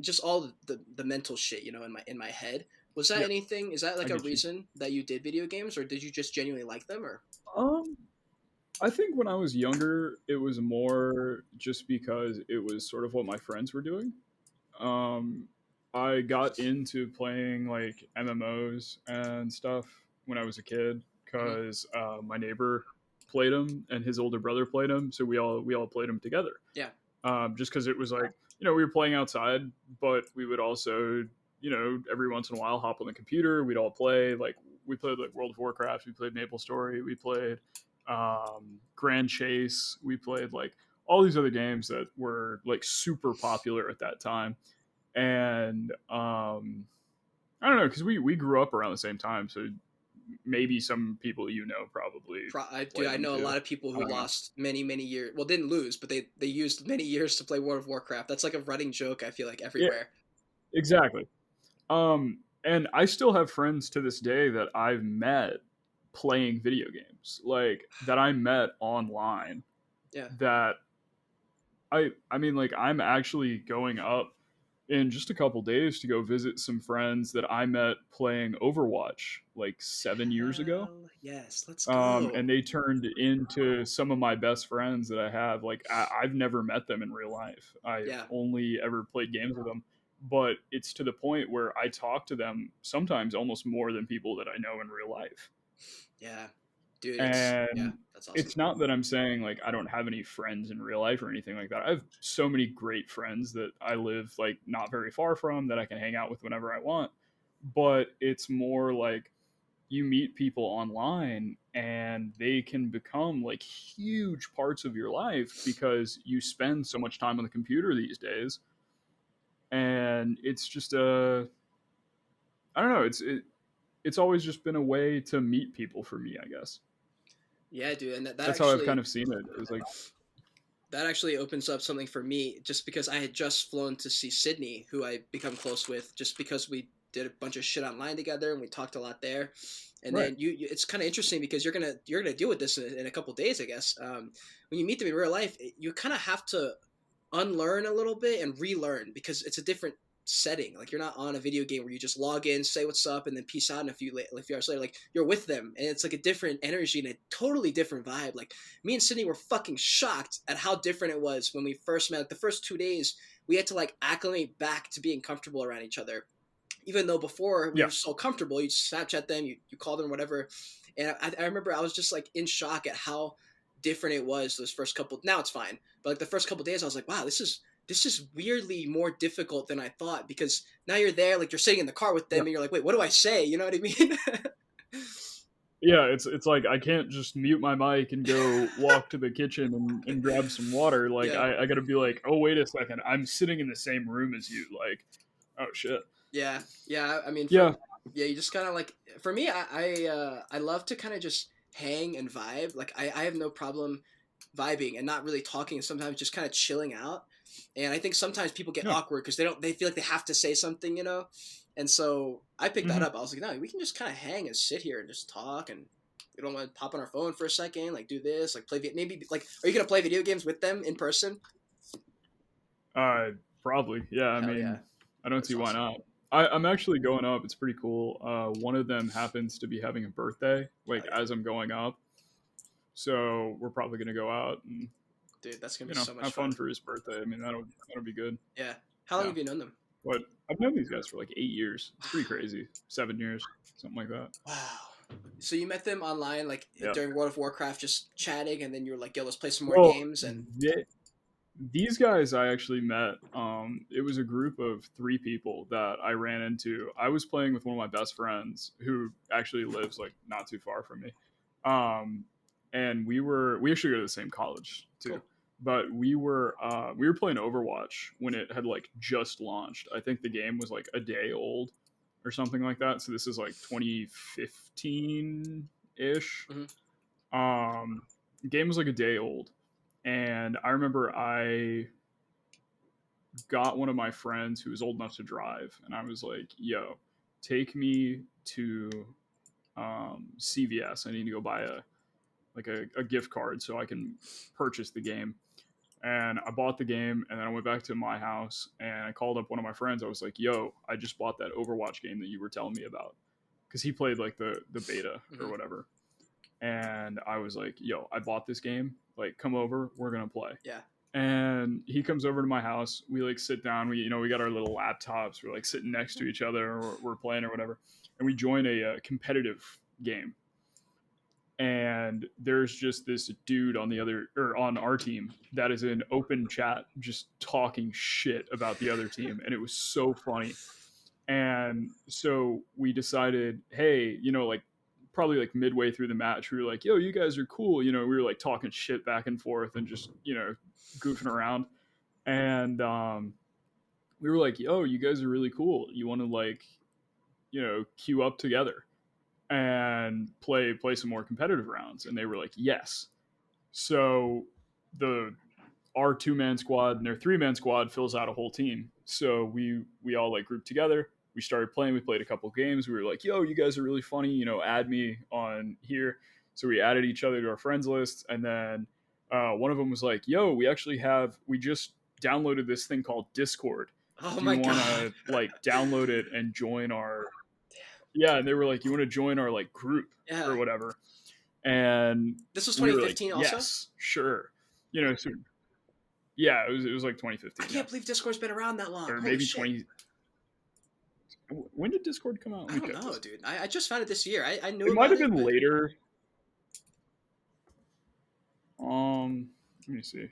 Speaker 2: just all the mental shit, you know, in my head. Was that
Speaker 1: Yeah,
Speaker 2: anything? Is that
Speaker 1: I
Speaker 2: like a
Speaker 1: get you.
Speaker 2: reason that you did video games, or did you just genuinely like them? Or
Speaker 1: Um, I think when I was younger, it was more just because it was sort of what my friends were doing. Um, I got into playing like MMOs and stuff when I was a kid
Speaker 2: Mhm.
Speaker 1: because my neighbor played them and his older brother played them, so we all played them together.
Speaker 2: Yeah,
Speaker 1: Just because it was like we were playing outside, but we would also every once in a while hop on the computer. We'd all play like we played like World of Warcraft, we played Maple Story, we played Grand Chase, we played like all these other games that were like super popular at that time. And I don't know because we grew up around the same time, so maybe some people probably
Speaker 2: dude,
Speaker 1: played
Speaker 2: I
Speaker 1: them
Speaker 2: know a
Speaker 1: too.
Speaker 2: lot of people
Speaker 1: I
Speaker 2: who
Speaker 1: don't know.
Speaker 2: lost many years. Well, didn't lose, but they used many years to play World of Warcraft. That's like a running joke. I feel like
Speaker 1: Yeah,
Speaker 2: everywhere.
Speaker 1: exactly. And I still have friends to this day that I've met playing video games, like that I met online.
Speaker 2: Yeah.
Speaker 1: That I mean, like I'm actually going up in just a couple days to go visit some friends that I met playing Overwatch like 7 years ago.
Speaker 2: Hell yes, let's go.
Speaker 1: And they turned into some of my best friends that I have. Like I've never met them in real life. I've
Speaker 2: Yeah,
Speaker 1: only ever played games with them, but it's to the point where I talk to them sometimes almost more than people that I know in real life.
Speaker 2: yeah, dude. Yeah,
Speaker 1: And
Speaker 2: that's awesome.
Speaker 1: it's not that I'm saying like I don't have any friends in real life or anything like that. I have so many great friends that I live like not very far from that I can hang out with whenever I want. But it's more like you meet people online and they can become like huge parts of your life because you spend so much time on the computer these days. And it's just I don't know, it's always just been a way to meet people for me, I guess.
Speaker 2: Yeah, dude, and
Speaker 1: That's how I've kind of seen it. It's like,
Speaker 2: that actually opens up something for me just because I had just flown to see Sydney, who I become close with, just because we did a bunch of shit online together and we talked a lot there. And
Speaker 1: right.
Speaker 2: then it's kind of interesting because you're gonna deal with this in a couple days, I guess. When you meet them in real life, you kind of have to unlearn a little bit and relearn because it's a different setting. Like you're not on a video game where you just log in, say what's up, and then peace out. And a few hours later, like you're with them, and it's like a different energy and a totally different vibe. Like me and Sydney were fucking shocked at how different it was when we first met. Like the first 2 days, we had to like acclimate back to being comfortable around each other. Even though before we
Speaker 1: Yeah.
Speaker 2: were so comfortable, you Snapchat them, you call them, whatever. And I remember I was just like in shock at how different it was those first couple. Now it's fine, but like the first couple days, I was like, wow, this is weirdly more difficult than I thought because now you're there, like you're sitting in the car with them,
Speaker 1: Yeah.
Speaker 2: and you're like, wait, what do I say? You know what I mean?
Speaker 1: Yeah, it's like I can't just mute my mic and go walk to the kitchen and grab some water. Like
Speaker 2: Yeah,
Speaker 1: I gotta be like, oh wait a second, I'm sitting in the same room as you. Like, oh shit.
Speaker 2: yeah. I mean,
Speaker 1: Yeah.
Speaker 2: yeah, you just kind of like for me, I love to kind of just hang and vibe. Like I have no problem vibing and not really talking, and sometimes just kind of chilling out. And I think sometimes people get
Speaker 1: Yeah.
Speaker 2: awkward because they feel like they have to say something, you know. And so I picked that
Speaker 1: Hmm.
Speaker 2: up. I was like, no, we can just kind of hang and sit here and just talk, and we don't want to pop on our phone for a second, like do this, like maybe like, are you gonna play video games with them in person?
Speaker 1: Uh, Probably. Yeah. I
Speaker 2: Hell yeah,
Speaker 1: mean, I don't
Speaker 2: that's
Speaker 1: see why
Speaker 2: awesome.
Speaker 1: not. I'm actually going up. It's pretty cool. One of them happens to be having a birthday, like
Speaker 2: Hell yeah,
Speaker 1: as I'm going up. So we're probably gonna go out and
Speaker 2: dude, that's gonna be so much
Speaker 1: have
Speaker 2: fun.
Speaker 1: fun for his birthday. I mean, that'll be good.
Speaker 2: Yeah. How long
Speaker 1: Yeah.
Speaker 2: have you known them?
Speaker 1: But I've known these guys for like 8 years. It's pretty crazy. 7 years, something like that.
Speaker 2: Wow. So you met them online, like
Speaker 1: Yeah.
Speaker 2: during World of Warcraft, just chatting, and then you were like, "Yo, let's play some more
Speaker 1: Well,
Speaker 2: games." And
Speaker 1: they, These guys I actually met. It was a group of 3 people that I ran into. I was playing with one of my best friends who actually lives like not too far from me. Um, and we actually go to the same college too.
Speaker 2: Cool.
Speaker 1: But we were playing Overwatch when it had like just launched. I think the game was like a day old or something like that. So this is like 2015 ish.
Speaker 2: Hmm.
Speaker 1: The game was like a day old, and I remember I got one of my friends who was old enough to drive, and I was like, "Yo, take me to CVS. I need to go buy a gift card so I can purchase the game." And I bought the game, and then I went back to my house, and I called up one of my friends. I was like, "Yo, I just bought that Overwatch game that you were telling me about," because he played like the beta or
Speaker 2: Hmm.
Speaker 1: whatever. And I was like, "Yo, I bought this game. Like, come over. We're gonna play."
Speaker 2: Yeah.
Speaker 1: And he comes over to my house. We like sit down. We got our little laptops. We're like sitting next to each other, or we're playing or whatever. And we join a competitive game. And there's just this dude on the other or on our team that is in open chat just talking shit about the other team, and it was so funny. And so we decided, hey, like probably like midway through the match, we were like, yo, you guys are cool. We were like talking shit back and forth and just, goofing around. And we were like, yo, you guys are really cool. You want to like, queue up together and play some more competitive rounds? And they were like, yes. So the our 2-man squad and their 3-man squad fills out a whole team. So we all like grouped together. We started playing. We played a couple games. We were like, "Yo, you guys are really funny. Add me on here." So we added each other to our friends list, and then one of them was like, "Yo, we just downloaded this thing called Discord.
Speaker 2: Oh
Speaker 1: Do
Speaker 2: my
Speaker 1: you want
Speaker 2: god.
Speaker 1: to like download it and join our?" Yeah, and they were like, "You want to join our like group
Speaker 2: Yeah.
Speaker 1: or whatever?" And
Speaker 2: This was
Speaker 1: we were like,
Speaker 2: 2015 also?
Speaker 1: "Yes, sure." So yeah, it was like
Speaker 2: I
Speaker 1: 2015, yeah,
Speaker 2: can't believe Discord's been around that long.
Speaker 1: or
Speaker 2: Holy
Speaker 1: maybe
Speaker 2: shit.
Speaker 1: 20. When did Discord come out? Let
Speaker 2: I
Speaker 1: me
Speaker 2: don't
Speaker 1: check
Speaker 2: know,
Speaker 1: this.
Speaker 2: dude. I just found it this year. I knew
Speaker 1: It might
Speaker 2: about
Speaker 1: have
Speaker 2: it,
Speaker 1: been
Speaker 2: but
Speaker 1: later. Let me see.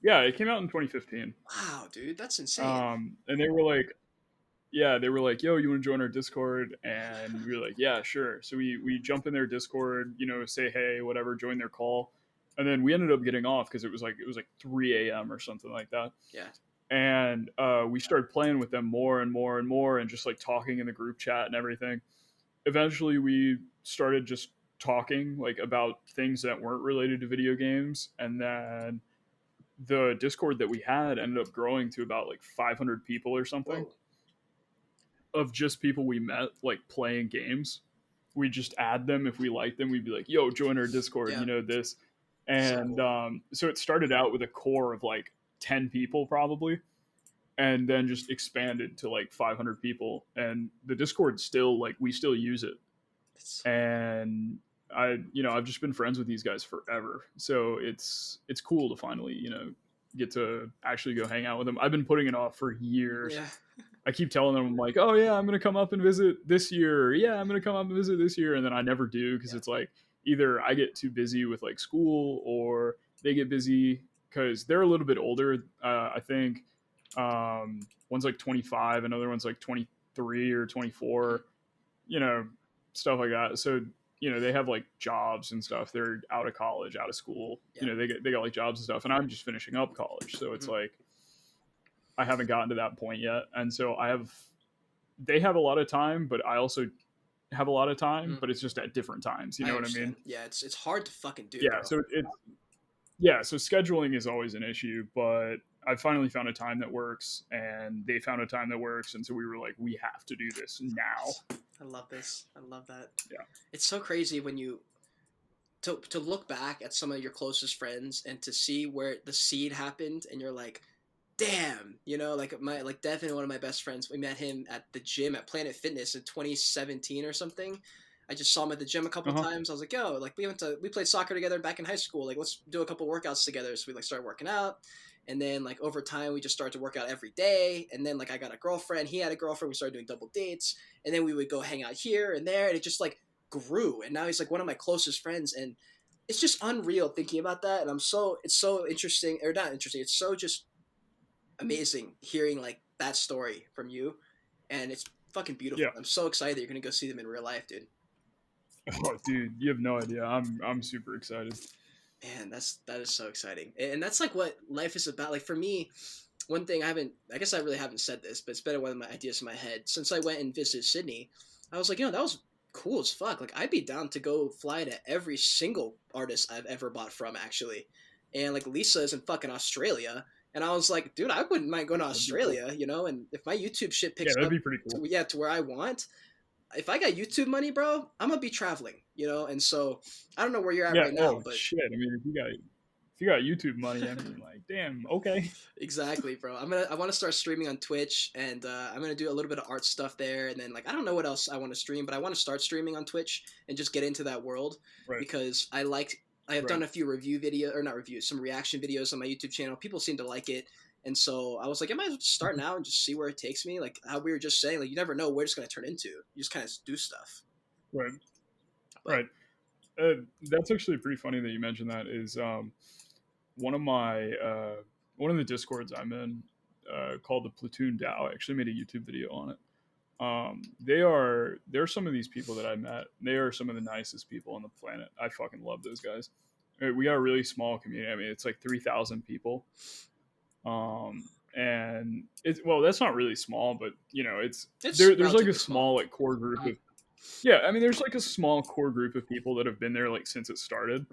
Speaker 1: Yeah, it came out in 2015.
Speaker 2: wow, dude, that's insane.
Speaker 1: And they were like, yeah, they were like, yo, you want to join our Discord? And we were like, yeah, sure. So we jump in their Discord, say hey, whatever, join their call, and then we ended up getting off because it was like 3 a.m. or something like that.
Speaker 2: Yeah.
Speaker 1: And we started playing with them more and more and more, and just like talking in the group chat and everything. Eventually, we started just talking like about things that weren't related to video games, and then the Discord that we had ended up growing to about like 500 people or something,
Speaker 2: Whoa.
Speaker 1: of just people we met like playing games. We just add them if we like them. We'd be like, "Yo, join our Discord,"
Speaker 2: Yeah.
Speaker 1: this.
Speaker 2: So
Speaker 1: And
Speaker 2: cool.
Speaker 1: so it started out with a core of like 10 people probably, and then just expanded to like 500 people. And the Discord still, like, we still use it.
Speaker 2: It's,
Speaker 1: And I've just been friends with these guys forever. So it's cool to finally, get to actually go hang out with them. I've been putting it off for years.
Speaker 2: yeah.
Speaker 1: I keep telling them, I'm like, oh yeah, I'm gonna come up and visit this year. Or, yeah, I'm gonna come up and visit this year, and then I never do because
Speaker 2: Yeah.
Speaker 1: it's like either I get too busy with like school, or they get busy because they're a little bit older. I think one's like 25, another one's like 23 or 24. You know, stuff like that. So they have like jobs and stuff. They're out of college, out of school.
Speaker 2: Yeah.
Speaker 1: They got like jobs and stuff, and I'm just finishing up college. So it's
Speaker 2: Mhm.
Speaker 1: like I haven't gotten to that point yet, and so they have a lot of time, but I also have a lot of time,
Speaker 2: Mhm.
Speaker 1: but it's just at different times. You
Speaker 2: I
Speaker 1: know what I mean?
Speaker 2: understand. Yeah, it's hard to fucking do,
Speaker 1: Yeah.
Speaker 2: bro.
Speaker 1: So so scheduling is always an issue, but I finally found a time that works, and they found a time that works, and so we were like, we have to do this now.
Speaker 2: I love this. I love that.
Speaker 1: Yeah.
Speaker 2: It's so crazy when you to look back at some of your closest friends and to see where the seed happened, and you're like, damn, like Devin, one of my best friends, we met him at the gym at Planet Fitness in 2017 or something. I just saw him at the gym a couple
Speaker 1: Uh huh.
Speaker 2: times. I was like, yo, like we played soccer together back in high school. Like, let's do a couple workouts together. So we like started working out, and then like over time we just started to work out every day. And then like I got a girlfriend, he had a girlfriend. We started doing double dates, and then we would go hang out here and there, and it just like grew. And now he's like one of my closest friends, and it's just unreal thinking about that, and it's so interesting, or not interesting. It's so just amazing hearing like that story from you, and it's fucking beautiful.
Speaker 1: Yeah.
Speaker 2: I'm so excited that you're gonna go see them in real life, dude.
Speaker 1: Oh, dude, you have no idea. I'm super excited.
Speaker 2: Man, that is so exciting, and that's like what life is about. Like for me, one thing I guess I really haven't said this, but it's been one of my ideas in my head since I went and visited Sydney. I was like, that was cool as fuck. Like I'd be down to go fly to every single artist I've ever bought from, actually. And like Lisa is in fucking Australia, and I was like, dude, I wouldn't mind going to
Speaker 1: That'd be cool.
Speaker 2: Australia, And if my YouTube shit
Speaker 1: Yeah,
Speaker 2: picks
Speaker 1: that'd
Speaker 2: up,
Speaker 1: be pretty cool.
Speaker 2: to where I want, if I got YouTube money, bro, I'm gonna be traveling, And so I don't know where you're at
Speaker 1: Yeah.
Speaker 2: right now,
Speaker 1: Oh
Speaker 2: but
Speaker 1: shit. I mean, if you got YouTube money, I mean, like, damn. Okay.
Speaker 2: exactly, bro. I want to start streaming on Twitch, and I'm gonna do a little bit of art stuff there, and then like I don't know what else I want to stream, but I want to start streaming on Twitch and just get into that world
Speaker 1: Right.
Speaker 2: because I have done a few some reaction videos on my YouTube channel. People seem to like it. And so I was like, I might as well just start now and just see where it takes me. Like how we were just saying, like you never know where it's going to turn into. You just kind of do stuff.
Speaker 1: Right. Right. That's actually pretty funny that you mentioned that. Is one of the discords I'm in called the Platoon DAO. I actually made a YouTube video on it. They're some of these people that I met. They are some of the nicest people on the planet. I fucking love those guys. We got a really small community. I mean, it's like 3,000 people. And that's not really small, but there's like a small like core group of, I mean, there's like a small core group of people that have been there like since it started.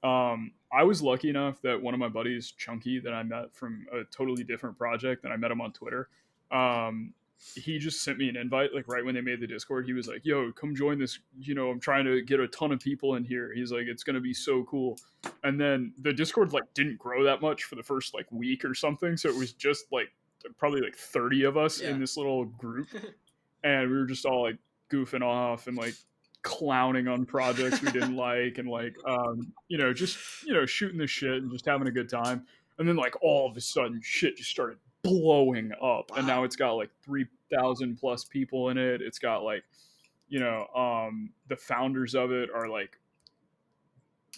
Speaker 1: I was lucky enough that one of my buddies, Chunky, that I met from a totally different project, and I met him on Twitter. He just sent me an invite like right when they made the Discord. He was like, yo, come join this, I'm trying to get a ton of people in here. He's like, it's gonna be so cool. And then the Discord like didn't grow that much for the first like week or something, so it was just like probably like 30 of us in this little group. And we were just all like goofing off and like clowning on projects we didn't like, and like just shooting the shit and just having a good time. And then like all of a sudden shit just started blowing up. Wow. And now it's got like 3,000 plus people in it. It's got like the founders of it are like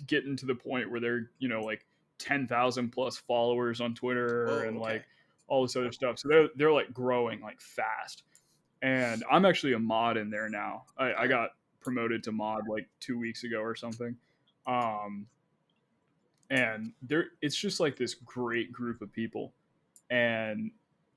Speaker 1: getting to the point where they're like 10,000 plus followers on Twitter. And like all this other stuff. So they're like growing like fast. And I'm actually a mod in there now. I got promoted to mod like 2 weeks ago or something. And it's just like this great group of people. And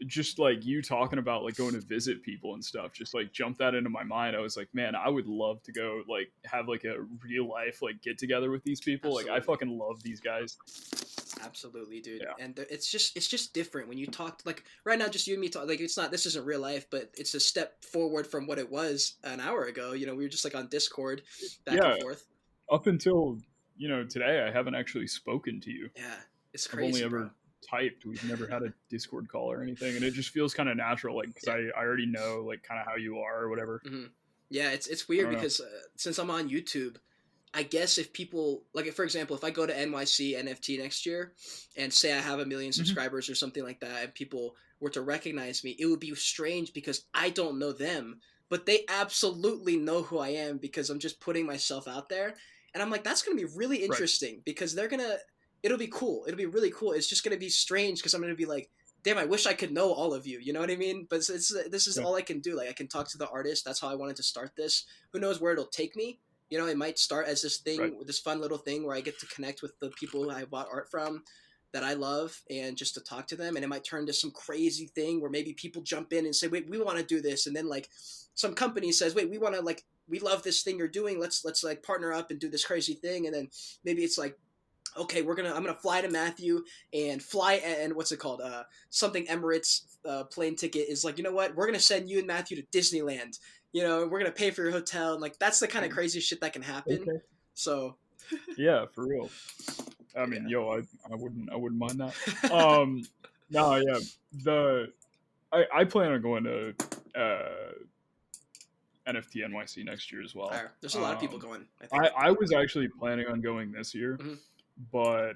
Speaker 1: just like you talking about like going to visit people and stuff, just like jumped that into my mind. I was like, man, I would love to go like have like a real life like get together with these people. Absolutely. Like I fucking love these guys.
Speaker 2: Absolutely, dude. Yeah. And it's just different when you talk, like right now, just you and me talk, like this isn't real life, but it's a step forward from what it was an hour ago. We were just like on Discord back and forth.
Speaker 1: Up until, today, I haven't actually spoken to you.
Speaker 2: Yeah. It's crazy.
Speaker 1: I've only ever typed. We've never had a Discord call or anything. And it just feels kind of natural. Like, cause I already know like kind of how you are or whatever.
Speaker 2: Mm-hmm. Yeah. It's weird because since I'm on YouTube, I guess if people, like, for example, if I go to NYC NFT next year and say I have 1 million subscribers or something like that, and people were to recognize me, it would be strange because I don't know them, but they absolutely know who I am because I'm just putting myself out there. And I'm like, that's going to be really interesting because it'll be cool. It'll be really cool. It's just going to be strange because I'm going to be like, damn, I wish I could know all of you. You know what I mean? But this is all I can do. Like, I can talk to the artist. That's how I wanted to start this. Who knows where it'll take me? It might start as this thing, this fun little thing where I get to connect with the people who I bought art from that I love and just to talk to them. And it might turn to some crazy thing where maybe people jump in and say, wait, we want to do this. And then like some company says, wait, we want to like, we love this thing you're doing. Let's like partner up and do this crazy thing. And then maybe it's like, okay, I'm going to fly to Matthew and what's it called? Something Emirates plane ticket is like, you know what? We're going to send you and Matthew to Disneyland. We're going to pay for your hotel. And like, that's the kind of crazy shit that can happen. Okay. So.
Speaker 1: Yeah, for real. I mean, I wouldn't mind that. No, yeah. I plan on going to NFT NYC next year as well.
Speaker 2: There's a lot of people going.
Speaker 1: I was actually planning on going this year, but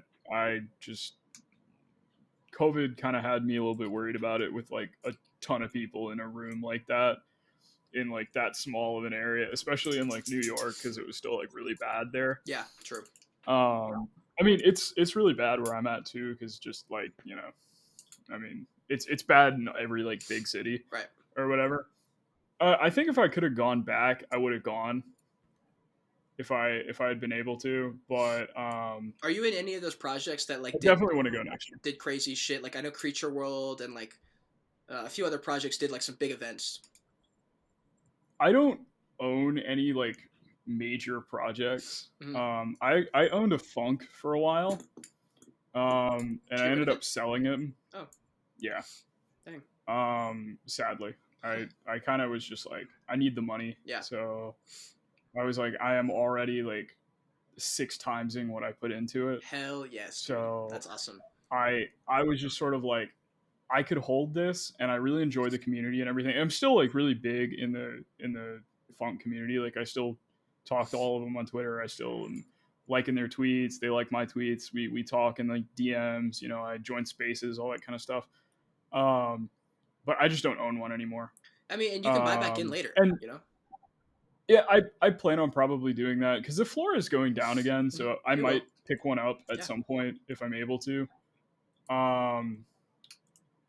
Speaker 1: COVID kind of had me a little bit worried about it with like a ton of people in a room like that. In like that small of an area, especially in like New York, because it was still like really bad there.
Speaker 2: Yeah, true.
Speaker 1: I mean, it's really bad where I'm at too, because just like, I mean, it's bad in every like big city
Speaker 2: Right.
Speaker 1: or whatever. I think if I could have gone back, I would have gone if I had been able to. But
Speaker 2: Are you in any of those projects that
Speaker 1: I
Speaker 2: like
Speaker 1: definitely want to go next year.
Speaker 2: did crazy shit? Like I know Creature World and like a few other projects did like some big events.
Speaker 1: I don't own any like major projects.
Speaker 2: Mm-hmm.
Speaker 1: I owned a Funk for a while, and
Speaker 2: Did you
Speaker 1: I
Speaker 2: get rid
Speaker 1: ended
Speaker 2: of
Speaker 1: up
Speaker 2: it?
Speaker 1: selling him.
Speaker 2: Oh,
Speaker 1: Yeah.
Speaker 2: dang.
Speaker 1: Sadly, I kind of was just like, I need the money,
Speaker 2: Yeah.
Speaker 1: so I was like, I am already like 6 timesing what I put into it.
Speaker 2: Hell yes, dude.
Speaker 1: So
Speaker 2: That's awesome.
Speaker 1: I was just sort of like, I could hold this, and I really enjoy the community and everything. I'm still like really big in the funk community. Like I still talk to all of them on Twitter. I still am liking their tweets. They like my tweets. We talk in like DMs. I join spaces, all that kind of stuff. But I just don't own one anymore.
Speaker 2: I mean, and you can buy back in later,
Speaker 1: And
Speaker 2: you know?
Speaker 1: yeah, I plan on probably doing that because the floor is going down again. So I
Speaker 2: You
Speaker 1: might
Speaker 2: will.
Speaker 1: pick one up at
Speaker 2: Yeah.
Speaker 1: some point if I'm able to.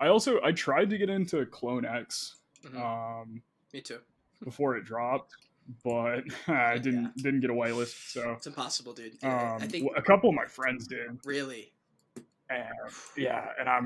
Speaker 1: I tried to get into Clone X
Speaker 2: Me too.
Speaker 1: before it dropped, but I didn't get a whitelist. So
Speaker 2: It's impossible, dude. I think
Speaker 1: a couple of my friends did.
Speaker 2: really.
Speaker 1: And and I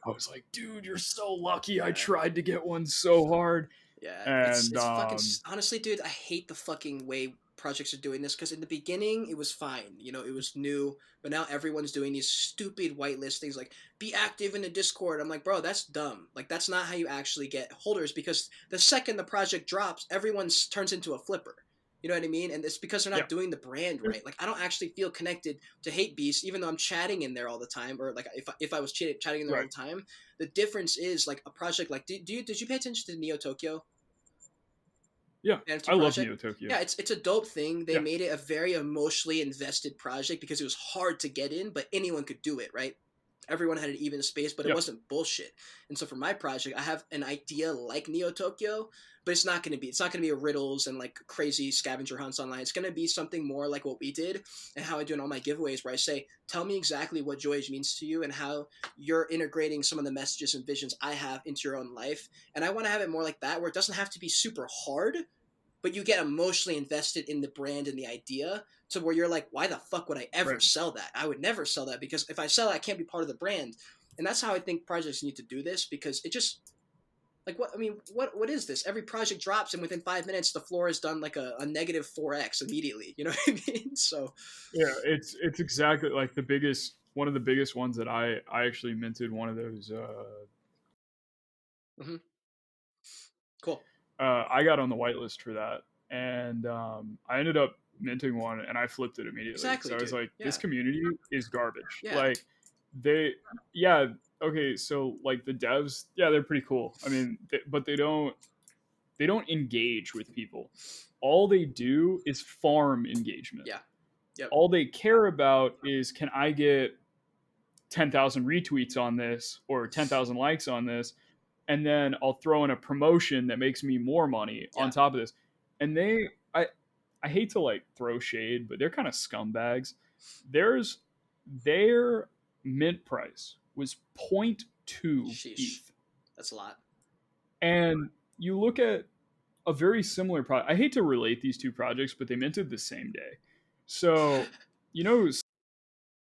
Speaker 1: was like, dude, you're so lucky. I tried to get one so hard.
Speaker 2: Yeah,
Speaker 1: And
Speaker 2: it's fucking honestly, dude. I hate the fucking way projects are doing this because in the beginning it was fine, it was new, but now everyone's doing these stupid whitelist things like be active in the Discord. I'm like, bro, that's dumb. Like that's not how you actually get holders because the second the project drops, everyone turns into a flipper. You know what I mean? And it's because they're not doing the brand right. Like I don't actually feel connected to Hate Beast, even though I'm chatting in there all the time, or like if I was chatting in there all the time. The difference is like a project like did you pay attention to Neo Tokyo?
Speaker 1: Yeah,
Speaker 2: NFT
Speaker 1: I love
Speaker 2: project?
Speaker 1: Neo Tokyo.
Speaker 2: Yeah, it's a dope thing. They made it a very emotionally invested project because it was hard to get in, but anyone could do it, right? Everyone had an even space, but it wasn't bullshit. And so for my project, I have an idea like Neo Tokyo, but it's not gonna be a riddles and like crazy scavenger hunts online. It's gonna be something more like what we did and how I do in all my giveaways, where I say, tell me exactly what Joyage means to you and how you're integrating some of the messages and visions I have into your own life. And I want to have it more like that, where it doesn't have to be super hard, but you get emotionally invested in the brand and the idea to where you're like, why the fuck would I ever sell that? I would never sell that because if I sell it, I can't be part of the brand. And that's how I think projects need to do this because it just like what is this? Every project drops and within 5 minutes the floor is done like a negative 4x immediately. You know what I mean? So
Speaker 1: yeah, it's exactly like one of the biggest ones that I actually minted one of those.
Speaker 2: Cool.
Speaker 1: I got on the whitelist for that, and I ended up minting one, and I flipped it immediately.
Speaker 2: Exactly.
Speaker 1: So I was like, this community is garbage.
Speaker 2: Yeah.
Speaker 1: Like okay, so like the devs, they're pretty cool. I mean, but they don't engage with people. All they do is farm engagement.
Speaker 2: Yeah. Yep.
Speaker 1: All they care about is, can I get 10,000 retweets on this or 10,000 likes on this, and then I'll throw in a promotion that makes me more money on top of this. And I hate to like throw shade, but they're kind of scumbags. Their mint price was 0.2 ETH.
Speaker 2: That's a lot.
Speaker 1: And you look at a very similar project. I hate to relate these two projects, but they minted the same day. So,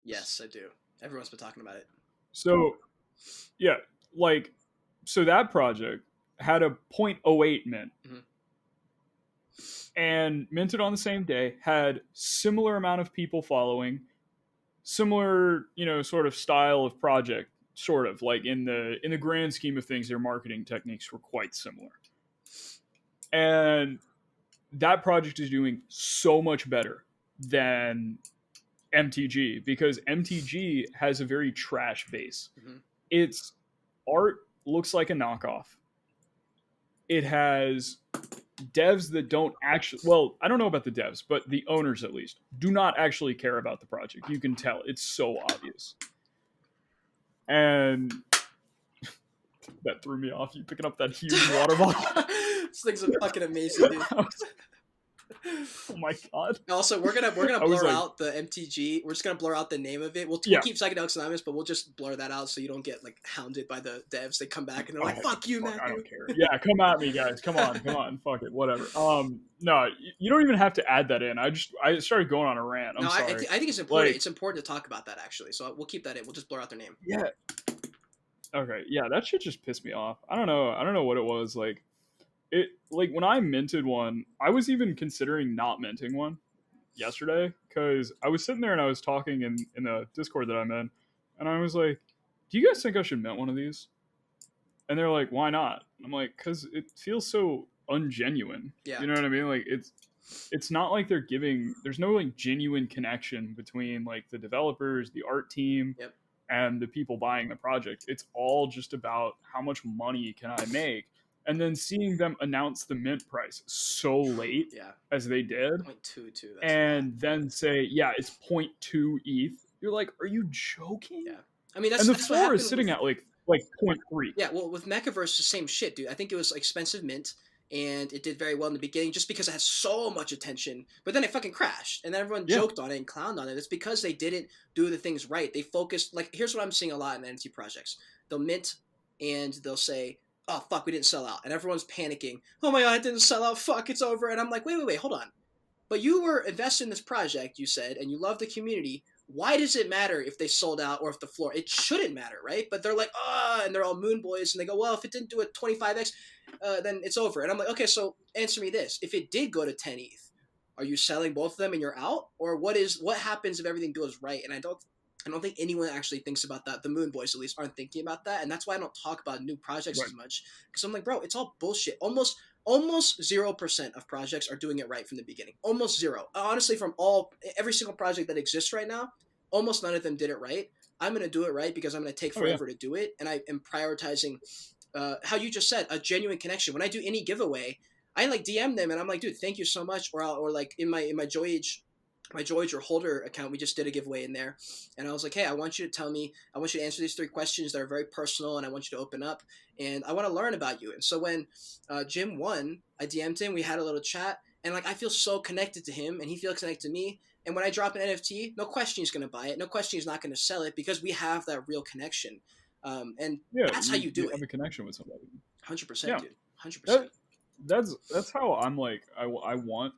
Speaker 2: Yes, I do. Everyone's been talking about it.
Speaker 1: So, yeah, like, so that project had a 0.08 mint. And minted on the same day, had similar amount of people following, similar, sort of style of project, sort of like in the grand scheme of things, their marketing techniques were quite similar. And that project is doing so much better than MTG because MTG has a very trash base. Its art looks like a knockoff. It has devs that don't actually, well, I don't know about the devs, but the owners at least do not actually care about the project. You can tell. It's so obvious. And that threw me off. You picking up that huge water bottle.
Speaker 2: This thing's fucking amazing, dude.
Speaker 1: Oh my god.
Speaker 2: Also, we're gonna
Speaker 1: I was
Speaker 2: blur
Speaker 1: like,
Speaker 2: out the MTG. We're just gonna blur out the name of it. We'll
Speaker 1: yeah.
Speaker 2: keep Psychedelics Anonymous, but we'll just blur that out so you don't get like hounded by the devs. They come back and they're like,
Speaker 1: Oh,
Speaker 2: "Fuck you,
Speaker 1: fuck, I
Speaker 2: Matthew."
Speaker 1: don't care. Yeah, come at me, guys. Come on, fuck it, whatever. No, you don't even have to add that in. I started going on a rant. I'm
Speaker 2: No,
Speaker 1: sorry.
Speaker 2: I think it's important.
Speaker 1: Like,
Speaker 2: It's important to talk about that actually. So we'll keep that in. We'll just blur out their name.
Speaker 1: yeah. Okay, yeah, that shit just pissed me off. I don't know what it was. Like, like when I minted one, I was even considering not minting one yesterday because I was sitting there and I was talking in the Discord that I'm in, and I was like, "Do you guys think I should mint one of these?" And they're like, "Why not?" I'm like, "Cause it feels so ungenuine."
Speaker 2: Yeah.
Speaker 1: You know what I mean? Like it's not like there's no like genuine connection between like the developers, the art team,
Speaker 2: Yep.
Speaker 1: and the people buying the project. It's all just about how much money can I make. And then seeing them announce the mint price so late as they did,
Speaker 2: 0.22,
Speaker 1: and then say, yeah, it's 0.2 ETH. You're like, are you joking?
Speaker 2: Yeah. I mean,
Speaker 1: and the floor is sitting at like 0.3.
Speaker 2: Yeah, well, with Mechaverse, the same shit, dude. I think it was expensive mint, and it did very well in the beginning just because it had so much attention. But then it fucking crashed, and then everyone joked on it and clowned on it. It's because they didn't do the things right. They focused, like, here's what I'm seeing a lot in NFT projects. They'll mint, and they'll say, oh, fuck, we didn't sell out. And everyone's panicking. Oh my god, it didn't sell out. Fuck, it's over. And I'm like, wait, hold on. But you were invested in this project, you said, and you love the community. Why does it matter if they sold out or if the floor? It shouldn't matter, right? But they're like, and they're all moon boys, and they go, well, if it didn't do a 25x, then it's over. And I'm like, okay, so answer me this: if it did go to 10 ETH, are you selling both of them and you're out, or what happens if everything goes right? And I don't think anyone actually thinks about that. The moon boys, at least, aren't thinking about that, and that's why I don't talk about new projects as much, because I'm like, bro, it's all bullshit. Almost 0% of projects are doing it right from the beginning. Almost zero. Honestly, from every single project that exists right now, almost none of them did it right. I'm going to do it right because I'm going to take forever to do it. And I am prioritizing, how you just said, a genuine connection. When I do any giveaway, I like DM them and I'm like, dude, thank you so much. Or like in my Joyage or Holder account, we just did a giveaway in there. And I was like, hey, I want you to answer these 3 questions that are very personal, and I want you to open up, and I want to learn about you. And so when Jim won, I DM'd him, we had a little chat, and like I feel so connected to him, and he feels connected to me. And when I drop an NFT, no question he's going to buy it. No question he's not going to sell it, because we have that real connection. And that's how you do it.
Speaker 1: Have a connection with somebody.
Speaker 2: 100%, dude. 100%.
Speaker 1: That's how I'm like, I want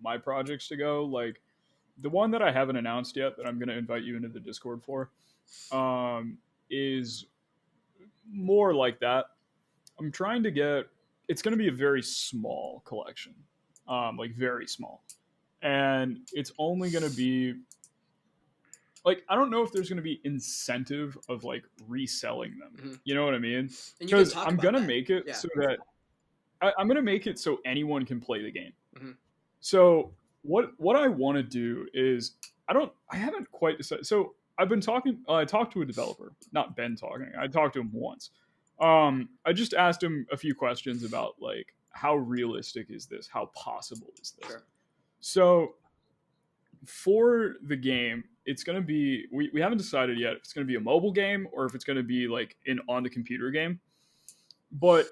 Speaker 1: my projects to go. Like, the one that I haven't announced yet that I'm going to invite you into the Discord for is more like that. I'm trying to get, it's going to be a very small collection, like very small. And it's only going to be, like, I don't know if there's going to be incentive of like reselling them. Mm-hmm. You know what I mean? Because I'm going to make it so that, I'm going to make it so anyone can play the game. Mm-hmm. So what I want to do is, I haven't quite decided. So I've been talking, I talked to a developer, not been talking. I talked to him once. I just asked him a few questions about like, how realistic is this? How possible is this? Sure. So for the game, it's going to be, we haven't decided yet if it's going to be a mobile game or if it's going to be like an on the computer game. But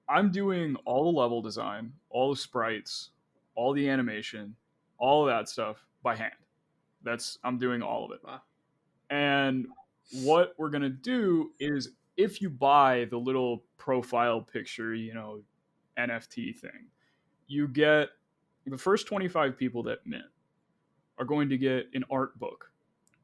Speaker 1: I'm doing all the level design, all the sprites, all the animation, all of that stuff by hand. I'm doing all of it. Wow. And what we're going to do is, if you buy the little profile picture, NFT thing, you get the first 25 people that mint are going to get an art book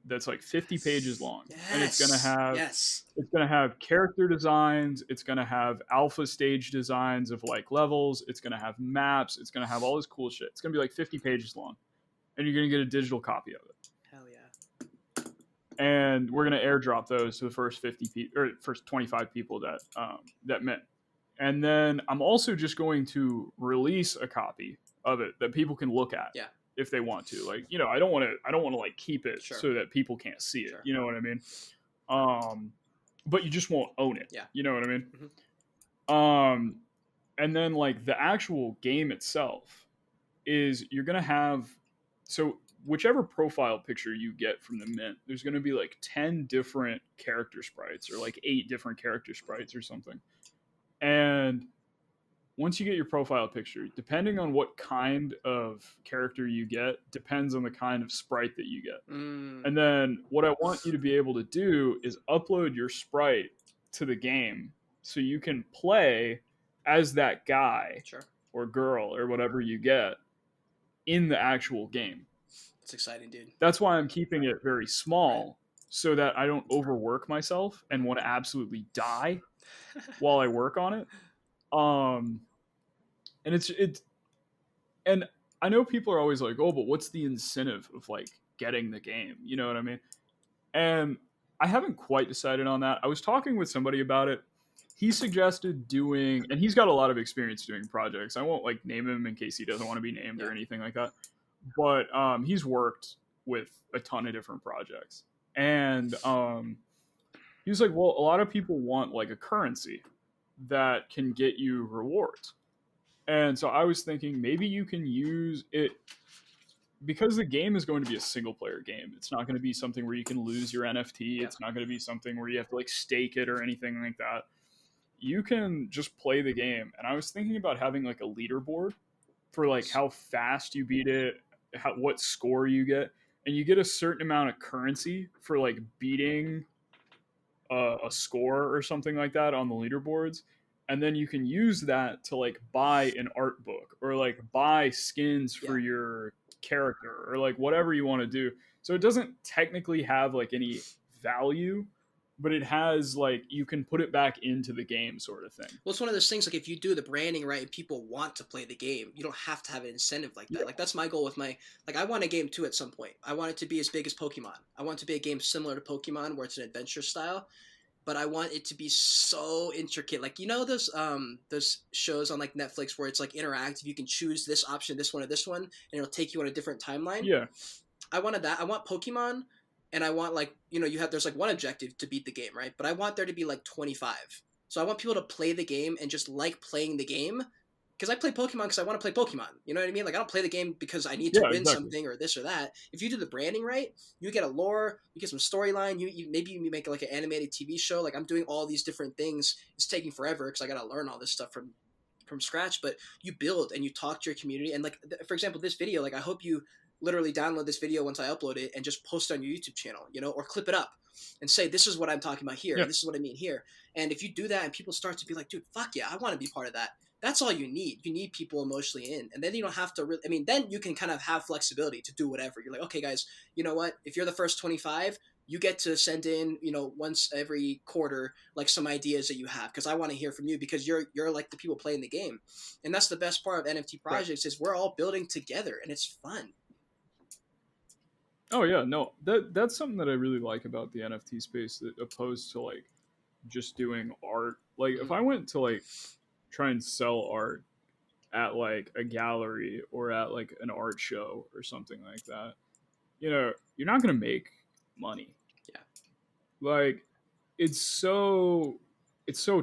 Speaker 1: that's like 50 pages long. Yes. And it's going to have character designs. It's going to have alpha stage designs of like levels. It's going to have maps. It's going to have all this cool shit. It's going to be like 50 pages long, and you're going to get a digital copy of it.
Speaker 2: Hell yeah.
Speaker 1: And we're going to airdrop those to the first 25 people that mint. And then I'm also just going to release a copy of it that people can look at. Yeah. If they want to, like, I don't want to like keep it so that people can't see it. Sure. You know what I mean? But you just won't own it. Yeah. You know what I mean? Mm-hmm. And then like the actual game itself is, you're going to have, so whichever profile picture you get from the mint, there's going to be like 10 different character sprites, or like 8 different character sprites or something. And once you get your profile picture, depending on what kind of character you get, depends on the kind of sprite that you get. And then what I want you to be able to do is upload your sprite to the game so you can play as that guy
Speaker 2: Sure.
Speaker 1: or girl or whatever you get in the actual game.
Speaker 2: It's exciting, dude.
Speaker 1: That's why I'm keeping it very small, so that I don't overwork myself and want to absolutely die while I work on it. And it's and I know people are always like, oh, but what's the incentive of like getting the game? You know what I mean? And I haven't quite decided on that. I was talking with somebody about it. He suggested doing, and he's got a lot of experience doing projects. I won't like name him in case he doesn't want to be named or anything like that. But he's worked with a ton of different projects. And he was like, well, a lot of people want like a currency that can get you rewards. And so I was thinking maybe you can use it, because the game is going to be a single player game. It's not going to be something where you can lose your NFT. It's not going to be something where you have to like stake it or anything like that. You can just play the game. And I was thinking about having like a leaderboard for like how fast you beat it, what score you get, and you get a certain amount of currency for like beating a score or something like that on the leaderboards. And then you can use that to like buy an art book or like buy skins for your character or like whatever you want to do. So it doesn't technically have like any value, but it has like, you can put it back into the game sort of thing.
Speaker 2: Well, it's one of those things, like if you do the branding right and people want to play the game, you don't have to have an incentive like that. Like that's my goal with I want a game too at some point. I want it to be as big as Pokemon. I want it to be a game similar to Pokemon where it's an adventure style, but I want it to be so intricate. Like, you know, those shows on like Netflix where it's like interactive. You can choose this option, this one, or this one, and it'll take you on a different timeline.
Speaker 1: Yeah.
Speaker 2: I wanted that. I want Pokemon, and I want like, you know, there's like one objective to beat the game, right? But I want there to be like 25. So I want people to play the game and just like playing the game. Because I play Pokemon because I want to play Pokemon. You know what I mean? Like, I don't play the game because I need to win something or this or that. If you do the branding right, you get a lore, you get some storyline, maybe you make like an animated TV show. Like, I'm doing all these different things. It's taking forever because I got to learn all this stuff from scratch. But you build and you talk to your community. And like, for example, this video, like, I hope you literally download this video once I upload it and just post it on your YouTube channel, you know, or clip it up and say, this is what I'm talking about here. And this is what I mean here. And if you do that and people start to be like, dude, fuck yeah, I want to be part of that. That's all you need. You need people emotionally in. And then you don't have to really, I mean, then you can kind of have flexibility to do whatever. You're like, okay, guys, you know what? If you're the first 25, you get to send in, you know, once every quarter, like some ideas that you have. Because I want to hear from you because you're like the people playing the game. And that's the best part of NFT projects is we're all building together and it's fun.
Speaker 1: Oh yeah, no, that's something that I really like about the NFT space, that opposed to like just doing art. Like if I went to like try and sell art at like a gallery or at like an art show or something like that, you know, you're not going to make money.
Speaker 2: Yeah.
Speaker 1: Like it's so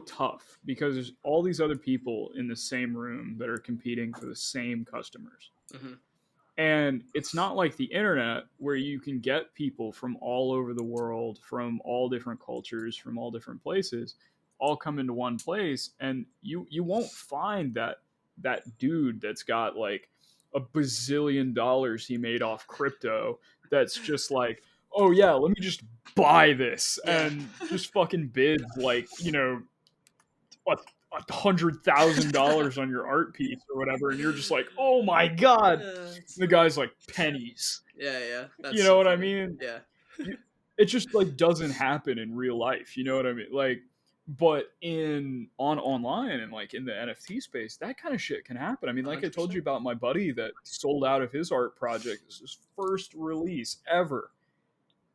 Speaker 1: tough because there's all these other people in the same room that are competing for the same customers.
Speaker 2: Mm-hmm.
Speaker 1: And it's not like the internet where you can get people from all over the world, from all different cultures, from all different places, all come into one place, and you won't find that dude that's got like a bazillion dollars he made off crypto that's just like, oh yeah, let me just buy this and just fucking bid like, you know, $100,000 on your art piece or whatever, and you're just like, oh my god. The guy's like pennies.
Speaker 2: Yeah.
Speaker 1: That's, you know what funny. I mean?
Speaker 2: Yeah.
Speaker 1: It just like doesn't happen in real life. You know what I mean? Like, but online and like in the NFT space, that kind of shit can happen. I mean, like 100%. I told you about my buddy that sold out of his art project. This is his first release ever.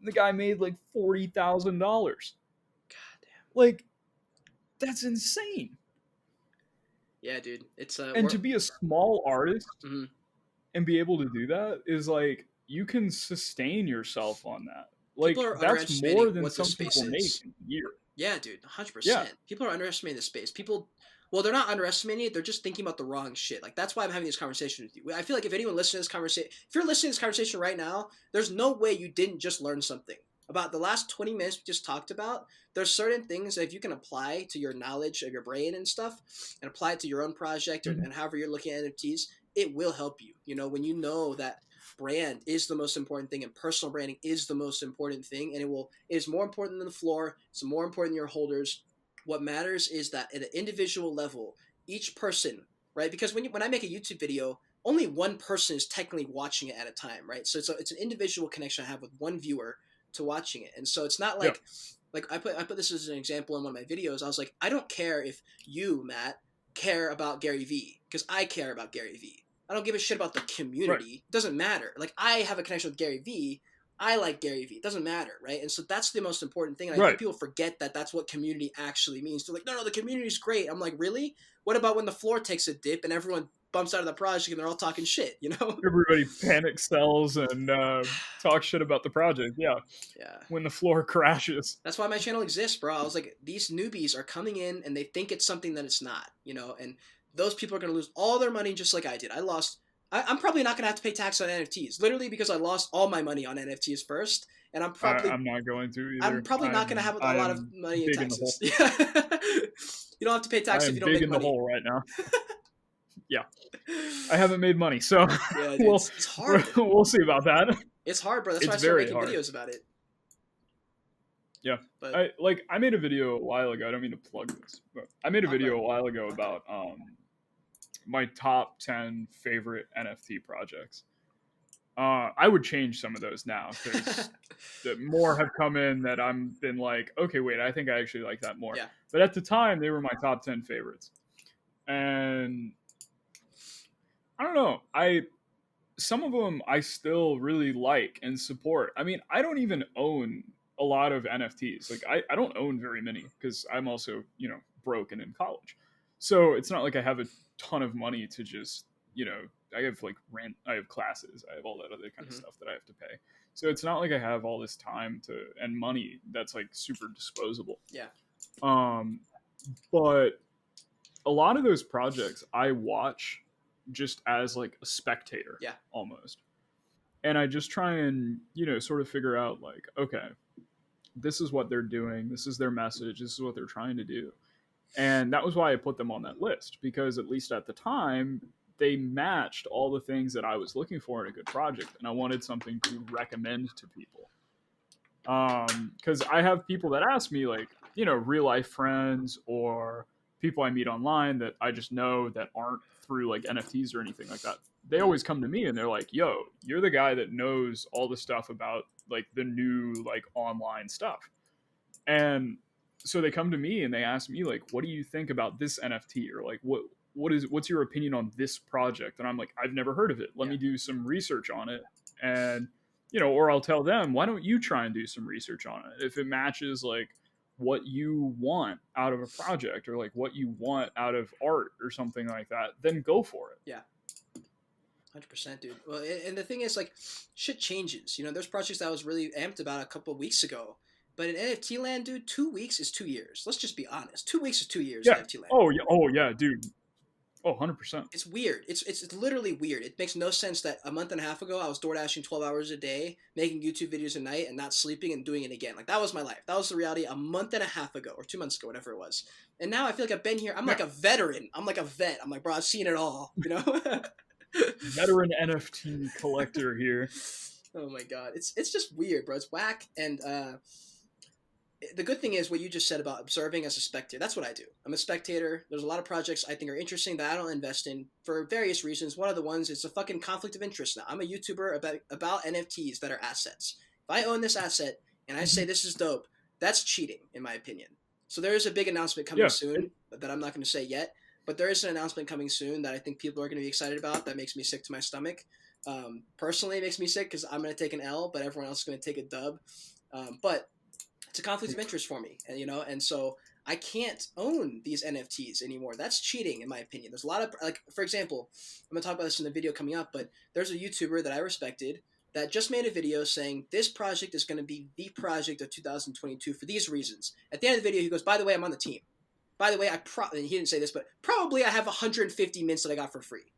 Speaker 1: The guy made like $40,000. God
Speaker 2: damn.
Speaker 1: Like, that's insane.
Speaker 2: Yeah, dude. It's
Speaker 1: and to be a small artist and be able to do that is like, you can sustain yourself on that. Like, that's more than some people make in a year.
Speaker 2: Yeah, dude, 100%. Yeah. People are underestimating the space. Well, they're not underestimating it. They're just thinking about the wrong shit. Like, that's why I'm having this conversation with you. I feel like if anyone listens to this conversation, if you're listening to this conversation right now, there's no way you didn't just learn something. about the last 20 minutes we just talked about, there's certain things that if you can apply to your knowledge of your brain and stuff and apply it to your own project
Speaker 1: Mhm.
Speaker 2: and however you're looking at NFTs, it will help you. When you know that brand is the most important thing and personal branding is the most important thing, and it is more important than the floor, it's more important than your holders. What matters is that at an individual level, each person, right? Because when I make a YouTube video, only one person is technically watching it at a time, right? So it's an individual connection I have with one viewer to watching it. And so it's not
Speaker 1: Yeah.
Speaker 2: like I put this as an example in one of my videos. I was like, I don't care if you, Matt, care about Gary Vee, because I care about Gary Vee. I don't give a shit about the community.
Speaker 1: Right.
Speaker 2: It doesn't matter. Like, I have a connection with Gary Vee. I like Gary Vee. It doesn't matter, right? And so that's the most important thing. And I
Speaker 1: Right.
Speaker 2: think people forget that that's what community actually means. They're like, no, the community's great. I'm like, really? What about when the floor takes a dip and everyone bumps out of the project and they're all talking shit,
Speaker 1: Everybody panic sells and talk shit about the project. Yeah.
Speaker 2: Yeah.
Speaker 1: When the floor crashes.
Speaker 2: That's why my channel exists, bro. I was like, these newbies are coming in and they think it's something that it's not, and those people are going to lose all their money just like I did. I'm probably not going to have to pay tax on NFTs, literally because I lost all my money on NFTs first. And I'm
Speaker 1: not going to either.
Speaker 2: I'm probably not going to have a lot of money in taxes. Yeah. You don't have to pay tax if you don't make money.
Speaker 1: I'm big in the hole right now. Yeah. I haven't made money, so
Speaker 2: yeah, dude, it's hard.
Speaker 1: We'll see about that.
Speaker 2: It's hard, bro. That's why I started making videos about it.
Speaker 1: Yeah. But I made a video a while ago. I don't mean to plug this, but I made a video a while ago about my top 10 favorite NFT projects. I would change some of those now because more have come in that I'm been like, okay, wait, I think I actually like that more.
Speaker 2: Yeah.
Speaker 1: But at the time, they were my top 10 favorites. And I don't know. Some of them I still really like and support. I mean, I don't even own a lot of NFTs. Like I don't own very many because I'm also, broke and in college. So it's not like I have a ton of money to just, I have like rent, I have classes, I have all that other kind of stuff that I have to pay. So it's not like I have all this time and money that's like super disposable.
Speaker 2: Yeah.
Speaker 1: But a lot of those projects I watch just as like a spectator.
Speaker 2: Yeah.
Speaker 1: Almost. And I just try and, sort of figure out like, okay, this is what they're doing. This is their message. This is what they're trying to do. And that was why I put them on that list, because at least at the time, they matched all the things that I was looking for in a good project. And I wanted something to recommend to people. Because I have people that ask me, like, real life friends or people I meet online that I just know that aren't through like NFTs or anything like that. They always come to me and they're like, yo, you're the guy that knows all the stuff about like the new like online stuff. And so they come to me and they ask me like, what do you think about this NFT? Or like, what's your opinion on this project? And I'm like, I've never heard of it. Let me do some research on it. And, or I'll tell them, why don't you try and do some research on it? If it matches like what you want out of a project or like what you want out of art or something like that, then go for it.
Speaker 2: Yeah. 100%, dude. Well, and the thing is, like, shit changes. There's projects that I was really amped about a couple of weeks ago. But in NFT land, dude, 2 weeks is 2 years. Let's just be honest. 2 weeks is 2 years in NFT land.
Speaker 1: Oh, yeah, dude. Oh, 100%.
Speaker 2: It's weird. It's literally weird. It makes no sense that a month and a half ago I was door dashing 12 hours a day, making YouTube videos at night and not sleeping and doing it again. Like, that was my life. That was the reality a month and a half ago or 2 months ago, whatever it was. And now I feel like I've been here. I'm like a veteran. I'm like a vet. I'm like, bro, I've seen it all,
Speaker 1: Veteran NFT collector here.
Speaker 2: Oh my god. It's just weird, bro. It's whack. And the good thing is what you just said about observing as a spectator. That's what I do. I'm a spectator. There's a lot of projects I think are interesting that I don't invest in for various reasons. One of the ones is a fucking conflict of interest now. I'm a YouTuber about NFTs that are assets. If I own this asset and I say this is dope, that's cheating, in my opinion. So there is a big announcement coming soon that I'm not going to say yet. But there is an announcement coming soon that I think people are going to be excited about that makes me sick to my stomach. Personally, it makes me sick because I'm going to take an L, but everyone else is going to take a dub. But it's a conflict of interest for me, and so I can't own these NFTs anymore. That's cheating, in my opinion. There's a lot of, like, for example, I'm going to talk about this in the video coming up, but there's a YouTuber that I respected that just made a video saying this project is going to be the project of 2022 for these reasons. At the end of the video, he goes, by the way, I'm on the team. By the way, he didn't say this, but probably I have 150 mints that I got for free.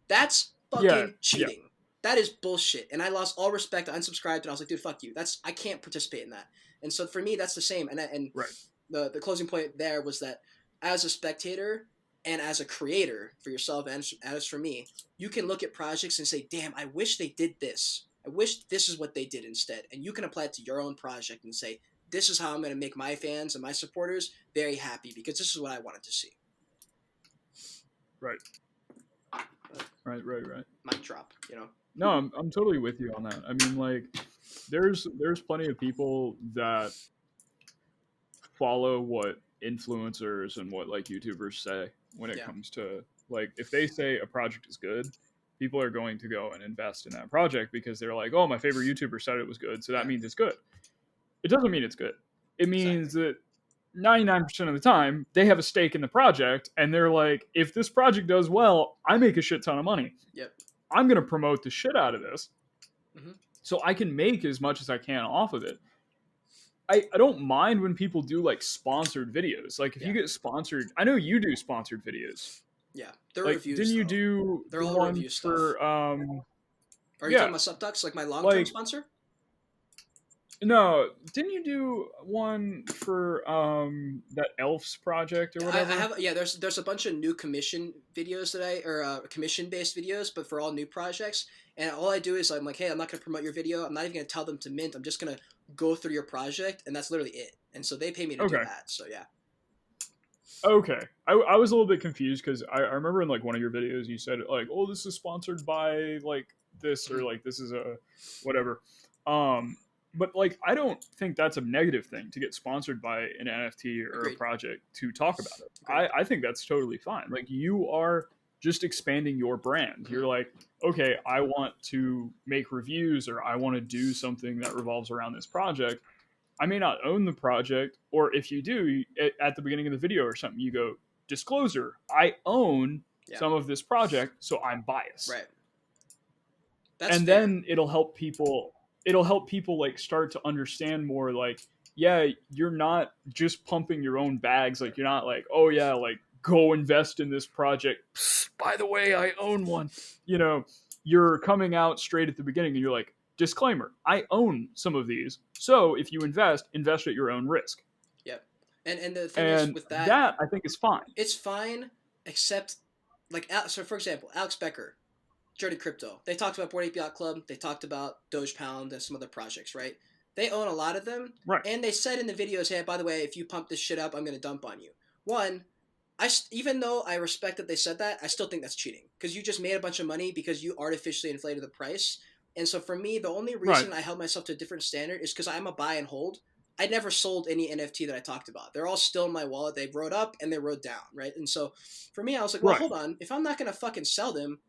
Speaker 2: That's fucking cheating. that is bullshit. And I lost all respect. I unsubscribed, and I was like, dude, fuck you. I can't participate in that. And so for me, that's the same. And
Speaker 1: Right.
Speaker 2: the closing point there was that as a spectator and as a creator for yourself and as for me, you can look at projects and say, damn, I wish they did this. I wish this is what they did instead. And you can apply it to your own project and say, this is how I'm going to make my fans and my supporters very happy because this is what I wanted to see.
Speaker 1: Right. Right.
Speaker 2: Mic drop, you know?
Speaker 1: No, I'm totally with you on that. I mean, like, there's plenty of people that follow what influencers and what like YouTubers say when it comes to, like, if they say a project is good, people are going to go and invest in that project because they're like, oh, my favorite YouTuber said it was good, so that means it's good. It doesn't mean it's good. It means that 99% of the time they have a stake in the project and they're like, if this project does well, I make a shit ton of money.
Speaker 2: Yep.
Speaker 1: I'm going to promote the shit out of this so I can make as much as I can off of it. I don't mind when people do like sponsored videos. Like if you get sponsored, I know you do sponsored videos.
Speaker 2: Yeah, they're
Speaker 1: like,
Speaker 2: reviews.
Speaker 1: Didn't you do
Speaker 2: they're all
Speaker 1: one
Speaker 2: review
Speaker 1: for
Speaker 2: stuff. Are you talking about Subducks, like my long-term sponsor?
Speaker 1: No, didn't you do one for that Elves project or whatever?
Speaker 2: I have. Yeah, there's a bunch of new commission videos commission-based videos, but for all new projects. And all I do is I'm like, hey, I'm not going to promote your video. I'm not even going to tell them to mint. I'm just going to go through your project, and that's literally it. And so they pay me to do that. So yeah.
Speaker 1: Okay, I was a little bit confused because I remember in like one of your videos you said like, oh, this is sponsored by like this or like this is a whatever. But like I don't think that's a negative thing to get sponsored by an NFT or a project to talk about it. I think that's totally fine. Like you are just expanding your brand. You're like, okay, I want to make reviews or I want to do something that revolves around this project. I may not own the project, or if you do, at the beginning of the video or something, you go, disclosure, I own some of this project, so I'm biased.
Speaker 2: Right.
Speaker 1: And fair. Then it'll help people like start to understand more like, yeah, you're not just pumping your own bags. Like you're not like, oh yeah, like go invest in this project. Psst, by the way, I own one. You know, you're coming out straight at the beginning and you're like, disclaimer, I own some of these. So if you invest at your own risk.
Speaker 2: Yep. And the thing is with
Speaker 1: that I think is fine.
Speaker 2: It's fine, except like, so for example, Alex Becker, Dirty Crypto. They talked about Bored Ape Yacht Club. They talked about Dogepound and some other projects, right? They own a lot of them.
Speaker 1: Right.
Speaker 2: And they said in the videos, hey, by the way, if you pump this shit up, I'm going to dump on you. One, even though I respect that they said that, I still think that's cheating. Because you just made a bunch of money because you artificially inflated the price. And so for me, the only reason I held myself to a different standard is because I'm a buy and hold. I never sold any NFT that I talked about. They're all still in my wallet. They wrote up and they wrote down, right? And so for me, I was like, well, hold on. If I'm not going to fucking sell them,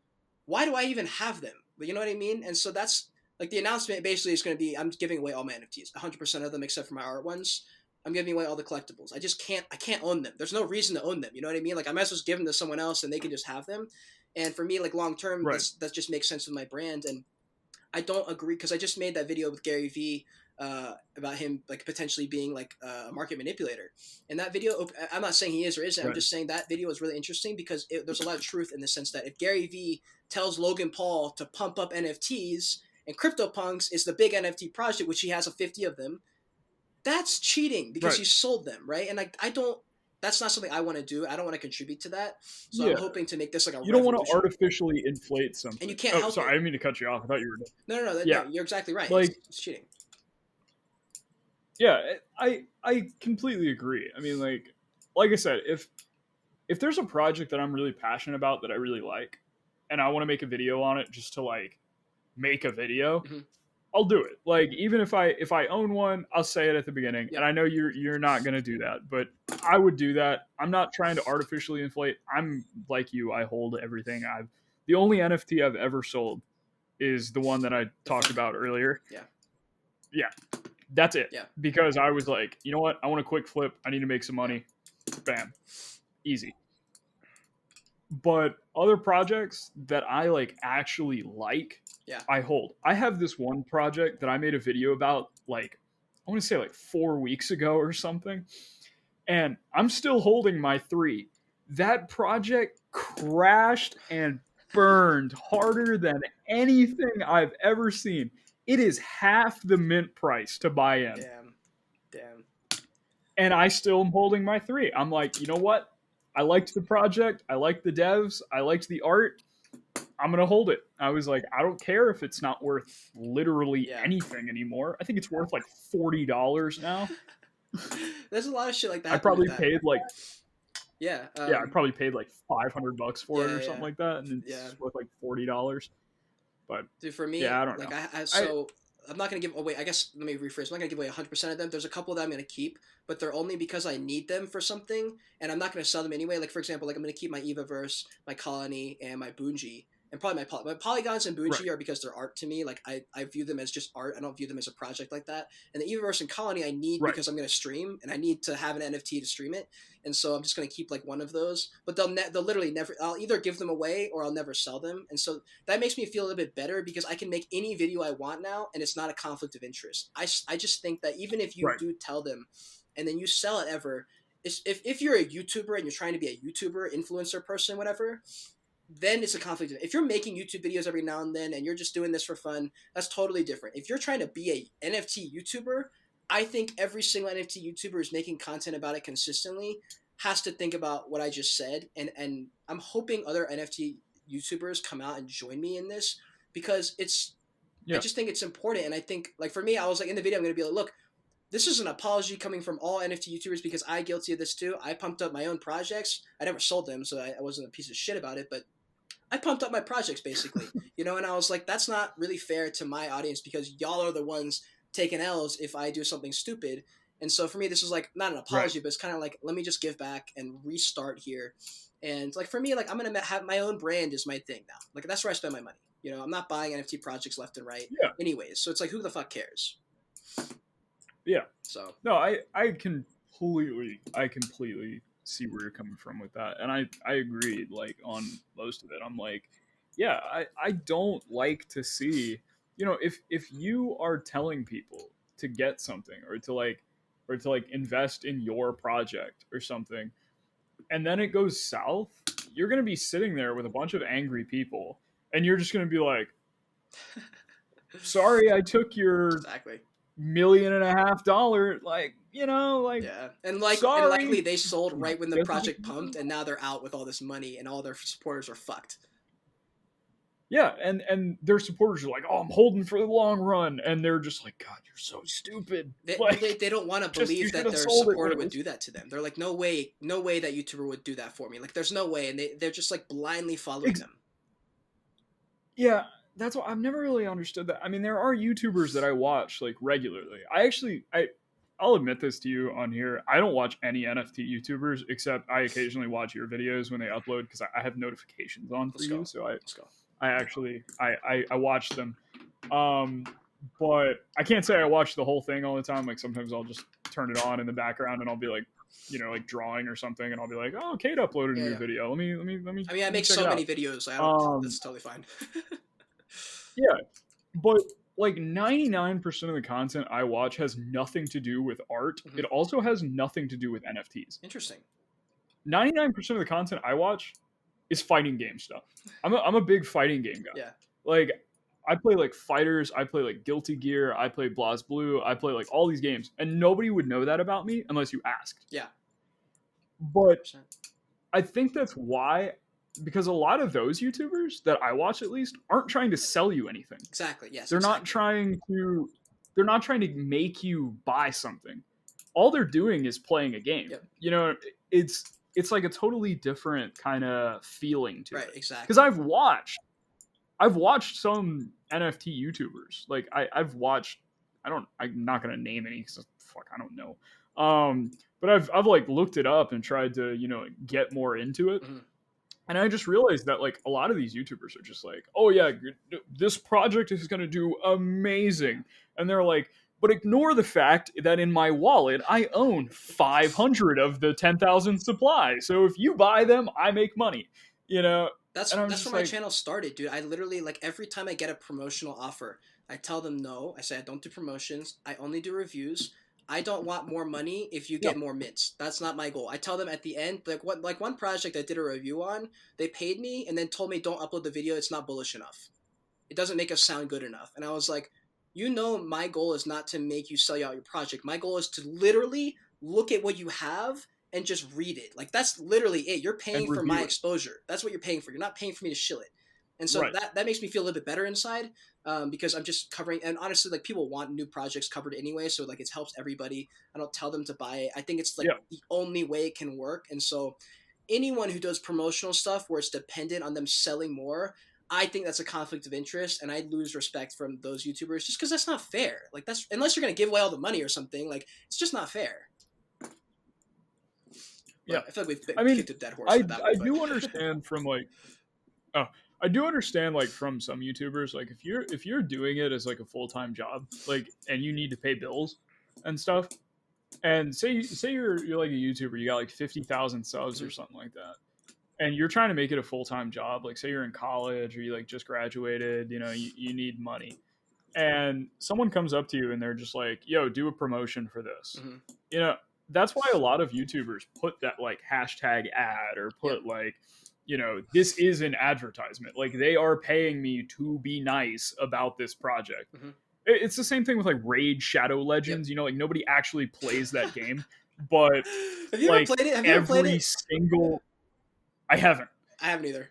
Speaker 2: why do I even have them? You know what I mean? And so that's like the announcement basically is going to be, I'm giving away all my NFTs, 100% of them except for my art ones. I'm giving away all the collectibles. I can't own them. There's no reason to own them. You know what I mean? Like I might as well just give them to someone else and they can just have them. And for me, like long term, that just makes sense with my brand. And I don't agree because I just made that video with Gary Vee about him like potentially being like a market manipulator. And that video, I'm not saying he is or isn't. I'm just saying that video is really interesting because there's a lot of truth in the sense that if Gary Vee tells Logan Paul to pump up NFTs and CryptoPunks is the big NFT project, which he has 50 of them, that's cheating because he sold them, right? And I don't. That's not something I want to do. I don't want to contribite to that. So I'm hoping to make this like a.
Speaker 1: You don't want to artificially inflate something,
Speaker 2: and you can't help.
Speaker 1: Sorry, I didn't mean to cut you off. I thought you were.
Speaker 2: No, you're exactly right.
Speaker 1: Like
Speaker 2: it's cheating.
Speaker 1: Yeah, I completely agree. I mean, like I said, if there's a project that I'm really passionate about that I really like, and I want to make a video on it just to like make a video. I'll do it. Like even if I own one, I'll say it at the beginning. And I know you're not gonna do that, but I would do that. I'm not trying to artificially inflate. I'm like you. I hold everything. The only NFT I've ever sold is the one that I talked about earlier. Yeah, that's it.
Speaker 2: Yeah,
Speaker 1: because I was like, you know what? I want a quick flip. I need to make some money. Bam, easy. But other projects that I like actually like. I hold. I have this one project that I made a video about like, I want to say like 4 weeks ago or something. And I'm still holding my 3. That project crashed and burned harder than anything I've ever seen. It is half the mint price to buy in.
Speaker 2: Damn.
Speaker 1: And I still am holding my 3. I'm like, you know what? I liked the project. I liked the devs. I liked the art. I'm going to hold it. I was like, I don't care if it's not worth literally anything anymore. I think it's worth like $40 now.
Speaker 2: There's a lot of shit like that.
Speaker 1: I probably paid like I probably paid like $500 for it or something like that, and it's worth like $40. But
Speaker 2: dude, for me,
Speaker 1: I don't know.
Speaker 2: I'm not gonna give away. I guess let me rephrase. I'm not gonna give away 100% of them. There's a couple that I'm gonna keep, but they're only because I need them for something, and I'm not gonna sell them anyway. Like for example, like I'm gonna keep my Evaverse, my Colony, and my Bungie. And probably my Polygons and Bungie are because they're art to me. Like I view them as just art. I don't view them as a project like that. And the Evaverse and Colony I need because I'm going to stream and I need to have an NFT to stream it. And so I'm just going to keep like one of those. But they'll literally never. I'll either give them away or I'll never sell them. And so that makes me feel a little bit better because I can make any video I want now, and it's not a conflict of interest. I just think that even if you do tell them, and then you sell it ever, if you're a YouTuber and you're trying to be a YouTuber, influencer person, whatever. Then it's a conflict. If you're making YouTube videos every now and then and you're just doing this for fun, that's totally different. If you're trying to be a NFT YouTuber, I think every single NFT YouTuber who's making content about it consistently has to think about what I just said. And I'm hoping other NFT YouTubers come out and join me in this because I just think it's important. And I think, like, for me, I was like, in the video, I'm going to be like, look, this is an apology coming from all NFT YouTubers because I'm guilty of this too. I pumped up my own projects. I never sold them, so I wasn't a piece of shit about it, but I pumped up my projects basically, and I was like, that's not really fair to my audience because y'all are the ones taking L's if I do something stupid. And so for me, this is like not an apology, but it's kind of like, let me just give back and restart here. And like for me, like I'm going to have my own brand is my thing now. Like that's where I spend my money. I'm not buying NFT projects left and right anyways. So it's like, who the fuck cares?
Speaker 1: Yeah.
Speaker 2: So
Speaker 1: no, I completely see where you're coming from with that, and I agreed like on most of it. I'm like, yeah, I don't like to see, if you are telling people to get something or to invest in your project or something, and then it goes south, you're gonna be sitting there with a bunch of angry people, and you're just gonna be like, sorry, I took your $1.5 million,
Speaker 2: and likely they sold right when the project pumped, and now they're out with all this money, and all their supporters are fucked.
Speaker 1: Yeah, and their supporters are like, oh, I'm holding for the long run, and they're just like, God, you're so stupid.
Speaker 2: They don't want to believe that their supporter would do that to them. They're like, no way that YouTuber would do that for me. Like, there's no way, and they're just like blindly following them.
Speaker 1: Yeah. That's what I've never really understood that. I mean, there are YouTubers that I watch like regularly. I'll admit this to you on here. I don't watch any NFT YouTubers except I occasionally watch your videos when they upload because I have notifications on for you. So I watch them. But I can't say I watch the whole thing all the time. Like sometimes I'll just turn it on in the background and I'll be like, like drawing or something, and I'll be like, oh, Cade uploaded a new video. Let me. I mean, I
Speaker 2: make so many videos. That's totally fine.
Speaker 1: Yeah, but like 99% of the content I watch has nothing to do with art. Mm-hmm. It also has nothing to do with NFTs.
Speaker 2: Interesting.
Speaker 1: 99% of the content I watch is fighting game stuff. I'm a big fighting game guy.
Speaker 2: Yeah.
Speaker 1: Like I play like fighters, I play like Guilty Gear, I play BlazBlue, I play like all these games, and nobody would know that about me unless you asked.
Speaker 2: Yeah.
Speaker 1: But 100%. I think that's why. Because a lot of those YouTubers that I watch, at least, aren't trying to sell you anything.
Speaker 2: Exactly. Yes.
Speaker 1: They're not trying to make you buy something. All they're doing is playing a game. Yep. It's like a totally different kind of feeling to it.
Speaker 2: Right. Exactly.
Speaker 1: Because I've watched some NFT YouTubers. Like I've watched. I'm not gonna name any because I don't know. But I've like looked it up and tried to get more into it. Mm-hmm. And I just realized that like a lot of these YouTubers are just like, oh yeah, this project is going to do amazing. And they're like, but ignore the fact that in my wallet, I own 500 of the 10,000 supply. So if you buy them, I make money,
Speaker 2: That's where my channel started, dude. I literally, like, every time I get a promotional offer, I tell them no. I say I don't do promotions. I only do reviews. I don't want more money if you get more mints. That's not my goal. I tell them at the end, like one project I did a review on, they paid me and then told me don't upload the video. It's not bullish enough. it doesn't make us sound good enough. And I was like, my goal is not to make you sell out your project. My goal is to literally look at what you have and just read it. Like, that's literally it. You're
Speaker 1: And
Speaker 2: paying for
Speaker 1: review
Speaker 2: my
Speaker 1: it.
Speaker 2: exposure. That's what you're paying for. You're not paying for me to shill it. And so
Speaker 1: Right.
Speaker 2: that makes me feel a little bit better inside, because I'm just covering. And honestly, like, people want new projects covered anyway, so like it helps everybody. I don't tell them to buy it. I think it's like
Speaker 1: Yeah.
Speaker 2: the only way it can work. And so anyone who does promotional stuff where it's dependent on them selling more, I think that's a conflict of interest, and I lose respect from those YouTubers just because that's not fair. Like, that's, unless you're gonna give away all the money or something, like, it's just not fair.
Speaker 1: Yeah.
Speaker 2: But I feel like we've
Speaker 1: I mean,
Speaker 2: kicked a dead horse with that one.
Speaker 1: I do understand from like, oh, I do understand like from some YouTubers, like if you're doing it as like a full-time job, like, and you need to pay bills and stuff, and say you're like a YouTuber, you got like 50,000 subs or something like that, and you're trying to make it a full-time job, like say you're in college or you like just graduated, you know, you need money, and someone comes up to you and they're just like, yo, do a promotion for this.
Speaker 2: Mm-hmm.
Speaker 1: You know, that's why a lot of YouTubers put that like hashtag ad or put like, you know, this is an advertisement. Like, they are paying me to be nice about this project.
Speaker 2: Mm-hmm.
Speaker 1: It's the same thing with like Raid Shadow Legends. You know, like nobody actually plays that game, but
Speaker 2: Have you
Speaker 1: like
Speaker 2: ever played it? Have you ever played
Speaker 1: every
Speaker 2: it?
Speaker 1: single, I haven't.
Speaker 2: I haven't either.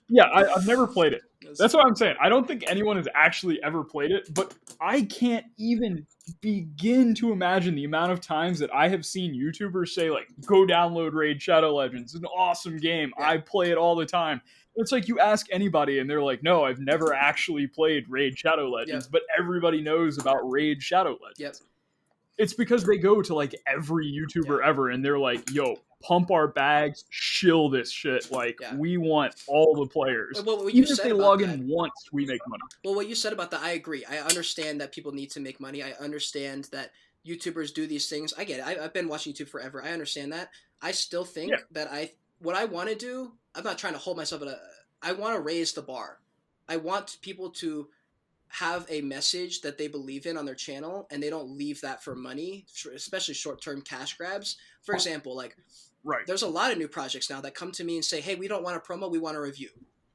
Speaker 1: Yeah, I've never played it. That's what I'm saying. I don't think anyone has actually ever played it, but I can't even begin to imagine the amount of times that I have seen YouTubers say, like, go download Raid Shadow Legends. It's an awesome game.
Speaker 2: Yeah.
Speaker 1: I play it all the time. It's like you ask anybody and they're like, no, I've never actually played Raid Shadow Legends, but everybody knows about Raid Shadow Legends. It's because they go to like every YouTuber ever and they're like, yo, pump our bags, shill this shit. Like, we want all the players.
Speaker 2: Well,
Speaker 1: even if they log in once, we make money.
Speaker 2: Well, what you said about that, I agree. I understand that people need to make money. I understand that YouTubers do these things. I get it. I've been watching YouTube forever. I understand that. I still think that what I want to do, I'm not trying to hold myself at I want to raise the bar. I want people to have a message that they believe in on their channel, and they don't leave that for money, especially short-term cash grabs. For example, like, there's a lot of new projects now that come to me and say, hey, we don't want a promo, we want a review.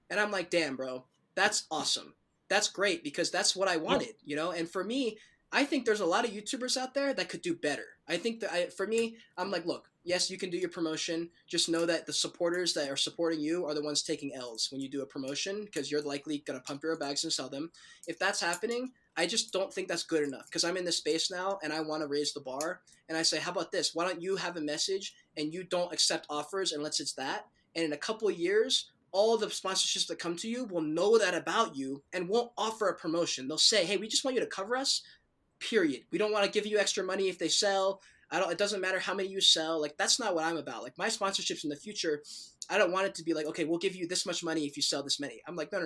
Speaker 2: And I'm like, damn, bro, that's awesome. That's great, because that's what I wanted, you know? And for me, I think there's a lot of YouTubers out there that could do better. I think that for me, I'm like, look, yes, you can do your promotion. Just know that the supporters that are supporting you are the ones taking L's when you do a promotion, because you're likely going to pump your bags and sell them. If that's happening, I just don't think that's good enough, because I'm in this space now and I want to raise the bar. And I say, how about this? Why don't you have a message and you don't accept offers unless it's that? And in a couple of years, all the sponsorships that come to you will know that about you and won't offer a promotion. They'll say, hey, we just want you to cover us, period. We don't want to give you extra money if they sell. It doesn't matter how many you sell. Like, that's not what I'm about. Like, my sponsorships in the future, I don't want it to be like, okay, we'll give you this much money if you sell this many. I'm like, no.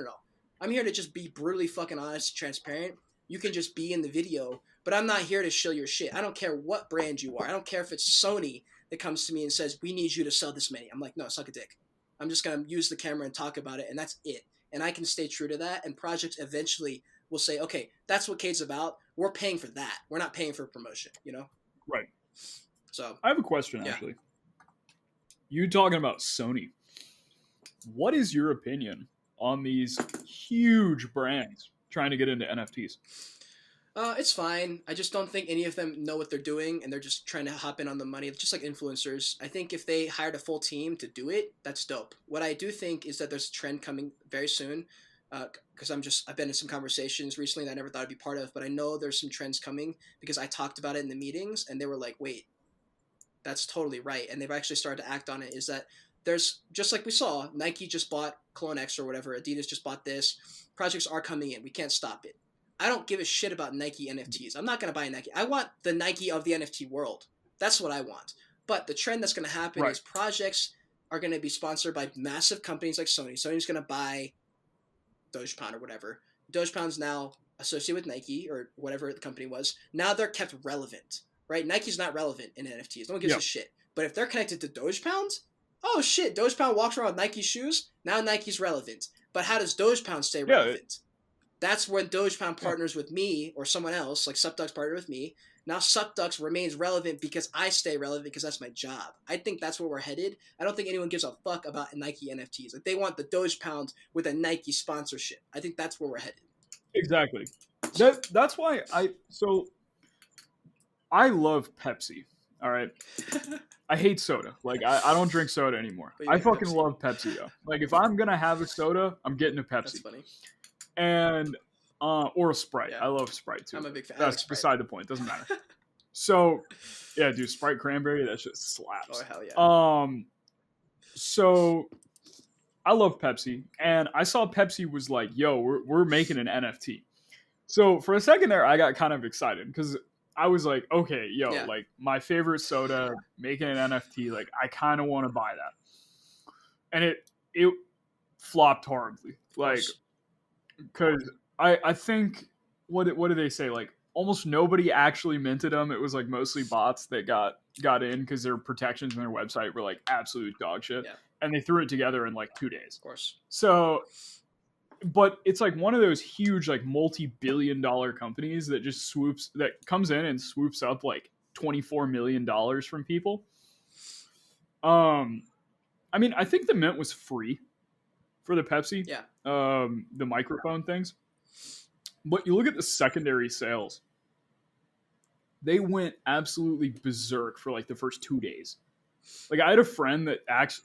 Speaker 2: I'm here to just be brutally fucking honest and transparent. You can just be in the video, but I'm not here to show your shit. I don't care what brand you are. I don't care if it's Sony that comes to me and says, we need you to sell this many. I'm like, no, suck a dick. I'm just going to use the camera and talk about it, and that's it. And I can stay true to that, and projects eventually will say, okay, that's what Cade's about. We're paying for that. We're not paying for promotion, you know?
Speaker 1: Right.
Speaker 2: So
Speaker 1: I have a question, actually. You talking about Sony. What is your opinion on these huge brands trying to get into NFTs?
Speaker 2: It's fine. I just don't think any of them know what they're doing, and they're just trying to hop in on the money. It's just like influencers. I think if they hired a full team to do it, that's dope. What I do think is that there's a trend coming very soon, because I've been in some conversations recently that I never thought I'd be part of, but I know there's some trends coming because I talked about it in the meetings, and they were like, wait, that's totally right. And they've actually started to act on it, is that there's, just like we saw, Nike just bought Clone X or whatever, Adidas just bought this. Projects are coming in. We can't stop it. I don't give a shit about Nike NFTs. I'm not going to buy a Nike. I want the Nike of the NFT world. That's what I want. But the trend that's going to happen is projects are going to be sponsored by massive companies like Sony. Sony's going to buy Dogecoin or whatever. Dogecoin's now associated with Nike or whatever the company was. Now they're kept relevant, right? Nike's not relevant in NFTs. No one gives a shit. But if they're connected to Dogecoin, oh shit, Dogecoin walks around with Nike shoes. Now Nike's relevant. But how does Dogecoin stay relevant? That's when Dogepound partners with me or someone else, like SupDucks partner with me. Now SupDucks remains relevant because I stay relevant because that's my job. I think that's where we're headed. I don't think anyone gives a fuck about Nike NFTs. Like, they want the Dogepound with a Nike sponsorship. I think that's where we're headed.
Speaker 1: Exactly.
Speaker 2: So,
Speaker 1: That's why I love Pepsi. All right. I hate soda. Like, I don't drink soda anymore.
Speaker 2: But you
Speaker 1: I
Speaker 2: like
Speaker 1: fucking
Speaker 2: Pepsi.
Speaker 1: love Pepsi though. Like, if I'm gonna have a soda, I'm getting a
Speaker 2: That's
Speaker 1: Pepsi.
Speaker 2: funny.
Speaker 1: And or a Sprite.
Speaker 2: Yeah.
Speaker 1: I love Sprite too.
Speaker 2: I'm a big fan.
Speaker 1: That's
Speaker 2: like
Speaker 1: beside the point. Doesn't matter. So, yeah, dude, Sprite cranberry, that shit slaps.
Speaker 2: Oh, hell yeah.
Speaker 1: So I love Pepsi, and I saw Pepsi was like, "Yo, we're making an NFT." So for a second there, I got kind of excited because I was like, "Okay, yo,
Speaker 2: Yeah.
Speaker 1: like my favorite soda, making an NFT, like I kind of want to buy that." And it flopped horribly, like because I think what did they say? Like almost nobody actually minted them. It was like mostly bots that got in because their protections on their website were like absolute dog shit.
Speaker 2: Yeah.
Speaker 1: And they threw it together in like 2 days.
Speaker 2: Of course.
Speaker 1: So, but it's like one of those huge like multi-billion-dollar companies that just comes in and swoops up like $24 million from people. I mean, I think the mint was free for the Pepsi.
Speaker 2: Yeah.
Speaker 1: The microphone things. But you look at the secondary sales. They went absolutely berserk for like the first 2 days. Like I had a friend that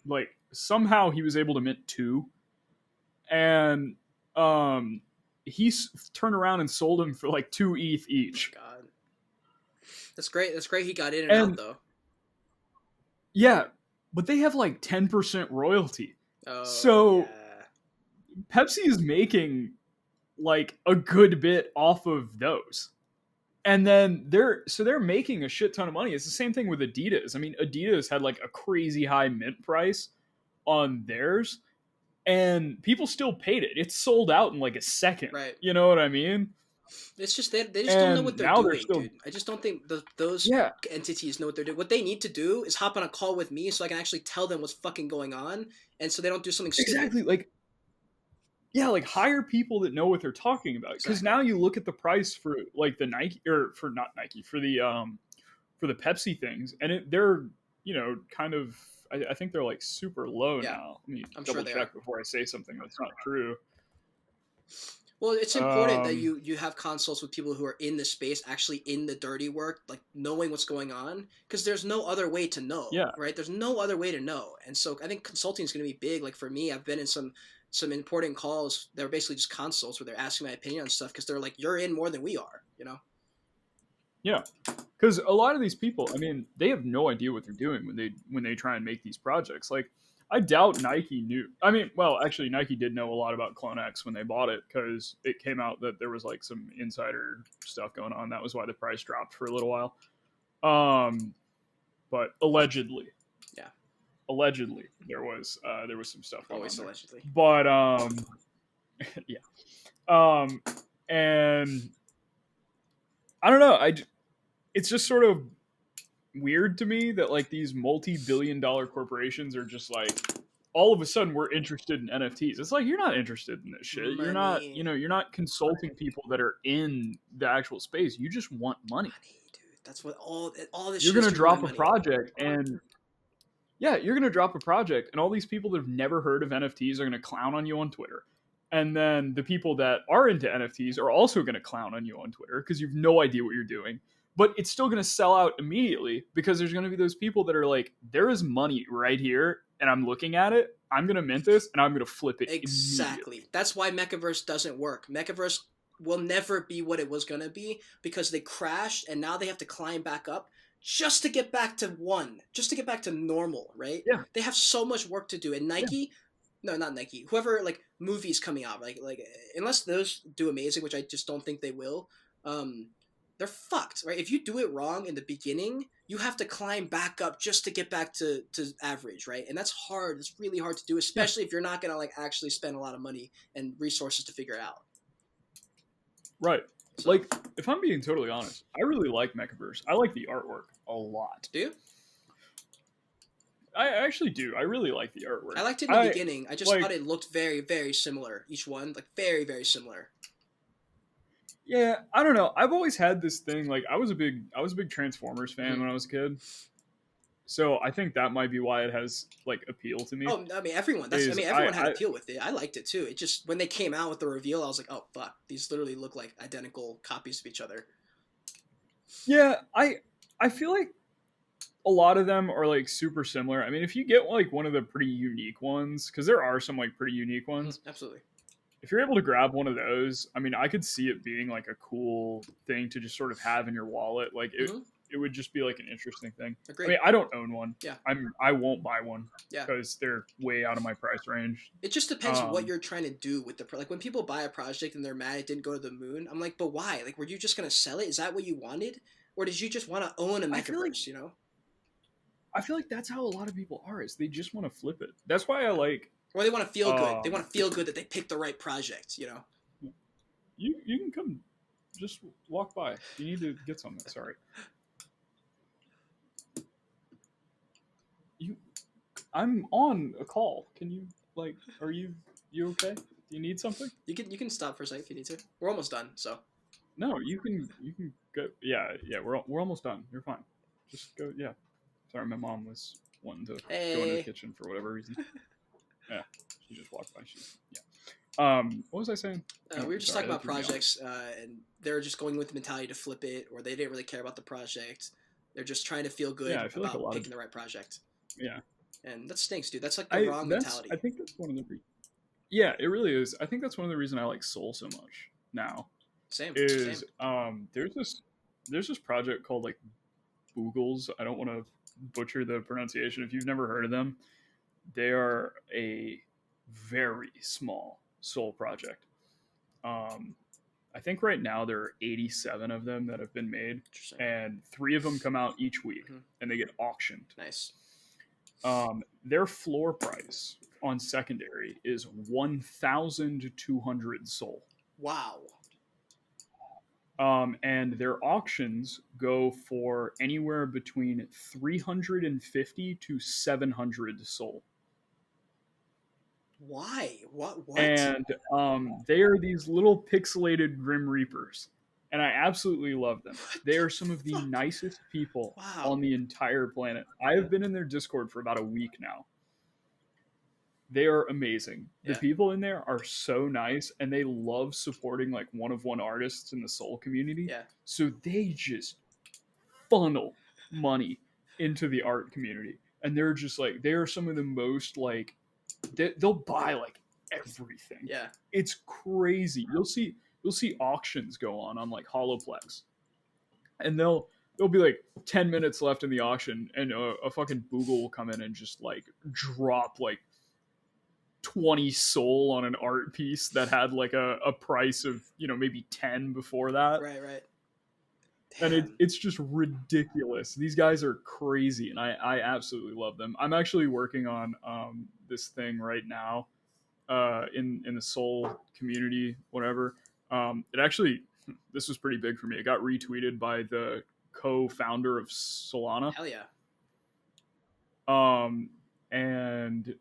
Speaker 1: like somehow he was able to mint 2, and he turned around and sold them for like 2 ETH each.
Speaker 2: Oh, God, that's great. That's great. He got in and out though.
Speaker 1: Yeah, but they have like 10% royalty.
Speaker 2: Oh,
Speaker 1: so
Speaker 2: yeah.
Speaker 1: Pepsi is making like a good bit off of those. And then they're making a shit ton of money. It's the same thing with Adidas. I mean, Adidas had like a crazy high mint price on theirs, and people still paid it. It's sold out in like a second.
Speaker 2: Right.
Speaker 1: You know what I mean?
Speaker 2: It's just they just don't know what they're doing, dude. I just don't think those entities know what they're doing. What they need to do is hop on a call with me so I can actually tell them what's fucking going on, and so they don't do something stupid.
Speaker 1: Exactly. Like hire people that know what they're talking about. Because now you look at the price for like the Nike for the Pepsi things, and they're kind of I think they're like super low now. Let me double check before I say something that's not true.
Speaker 2: Well, it's important that you have consults with people who are in the space, actually in the dirty work, like knowing what's going on, because there's no other way to know.
Speaker 1: Yeah.
Speaker 2: Right. There's no other way to know, and so I think consulting is going to be big. Like for me, I've been in some important calls that are basically just consults where they're asking my opinion on stuff because they're like, you're in more than we are,
Speaker 1: Yeah, because a lot of these people, I mean, they have no idea what they're doing when they try and make these projects. Like, I doubt Nike knew. I mean, well, actually, Nike did know a lot about CloneX when they bought it because it came out that there was like some insider stuff going on. That was why the price dropped for a little while. But allegedly. Allegedly, there was some stuff going
Speaker 2: Always
Speaker 1: on there.
Speaker 2: allegedly.
Speaker 1: But yeah. And I don't know. It's just sort of weird to me that like these multi-billion-dollar corporations are just like all of a sudden we're interested in NFTs. It's like you're not interested in this shit.
Speaker 2: Money.
Speaker 1: You're not consulting people that are in the actual space. You just want money.
Speaker 2: Dude. That's what all this.
Speaker 1: You're gonna drop a project and. Yeah, you're going to drop a project, and all these people that have never heard of NFTs are going to clown on you on Twitter. And then the people that are into NFTs are also going to clown on you on Twitter because you have no idea what you're doing. But it's still going to sell out immediately because there's going to be those people that are like, there is money right here, and I'm looking at it. I'm going to mint this, and I'm going to flip it
Speaker 2: Exactly. That's why Mechaverse doesn't work. Mechaverse will never be what it was going to be because they crashed, and now they have to climb back up. Just to get back to just to get back to normal, right?
Speaker 1: Yeah.
Speaker 2: They have so much work to do. And Nike, no, not Nike, whoever, like, movies coming out, like unless those do amazing, which I just don't think they will, they're fucked, right? If you do it wrong in the beginning, you have to climb back up just to get back to average, right? And that's hard. It's really hard to do, especially if you're not going to, like, actually spend a lot of money and resources to figure it out.
Speaker 1: Right. So, like, if I'm being totally honest, I really like Mechaverse. I like the artwork a lot.
Speaker 2: Do you?
Speaker 1: I actually do. I really like the artwork.
Speaker 2: I liked it in the beginning. I just thought it looked very, very similar. Each one, like, very, very similar.
Speaker 1: Yeah, I don't know. I've always had this thing. Like, I was a big Transformers fan when I was a kid. So I think that might be why it has like appeal to me.
Speaker 2: Oh, I mean, everyone. Everyone had appeal with it. I liked it too. It just when they came out with the reveal, I was like, oh fuck, these literally look like identical copies of each other.
Speaker 1: Yeah, I feel like a lot of them are like super similar. I mean, if you get like one of the pretty unique ones, because there are some like pretty unique ones.
Speaker 2: Absolutely.
Speaker 1: If you're able to grab one of those, I mean, I could see it being like a cool thing to just sort of have in your wallet. Like it would just be like an interesting thing.
Speaker 2: Agreed.
Speaker 1: I mean, I don't own one.
Speaker 2: Yeah.
Speaker 1: I won't buy one.
Speaker 2: Yeah.
Speaker 1: Because they're way out of my price range.
Speaker 2: It just depends what you're trying to do with the like when people buy a project and they're mad it didn't go to the moon. I'm like, but why? Like, were you just gonna sell it? Is that what you wanted, or did you just want to own a metaverse? You know.
Speaker 1: I feel like that's how a lot of people are. Is they just want to flip it. That's why I like.
Speaker 2: Or they want to feel good. They want to feel good that they picked the right project. You know.
Speaker 1: You can come, just walk by. You need to get something. Sorry. I'm on a call. Can you like? Are you okay? Do you need something?
Speaker 2: You can stop for a second if you need to. We're almost done. So.
Speaker 1: No, you can go. Yeah. We're almost done. You're fine. Just go. Yeah. Sorry, my mom was wanting to go into the kitchen for whatever reason. Yeah, she just walked by. What was I saying?
Speaker 2: We were just talking about projects, and they're just going with the mentality to flip it, or they didn't really care about the project. They're just trying to feel good about picking the right project.
Speaker 1: Yeah.
Speaker 2: And that stinks, dude. That's like the wrong mentality.
Speaker 1: I think that's one of the yeah, it really is. I think that's one of the reasons I like Soul so much now.
Speaker 2: Same.
Speaker 1: There's this project called like Boogles. I don't want to butcher the pronunciation. If you've never heard of them, they are a very small Soul project. I think right now there are 87 of them that have been made, and 3 of them come out each week, and they get auctioned.
Speaker 2: Nice.
Speaker 1: Their floor price on secondary is 1,200 Soul.
Speaker 2: Wow.
Speaker 1: And their auctions go for anywhere between 350 to 700 Soul.
Speaker 2: Why? What?
Speaker 1: And they are these little pixelated Grim Reapers. And I absolutely love them. They are some of the nicest people on the entire planet. I have been in their Discord for about a week now. They are amazing. The people in there are so nice, and they love supporting like one-of-one artists in the Soul community.
Speaker 2: Yeah.
Speaker 1: So they just funnel money into the art community. And they're just like, they are some of the most like, they'll buy like everything.
Speaker 2: Yeah. It's
Speaker 1: crazy. You'll see auctions go on like Holoplex, and they'll be like 10 minutes left in the auction, and a fucking Boogle will come in and just like drop like 20 Soul on an art piece that had like a price of, you know, maybe 10 before that.
Speaker 2: Right.
Speaker 1: Damn. And it's just ridiculous. These guys are crazy, and I absolutely love them. I'm actually working on this thing right now in the Soul community, whatever. It actually, this was pretty big for me. It got retweeted by the co-founder of Solana.
Speaker 2: Hell yeah.
Speaker 1: And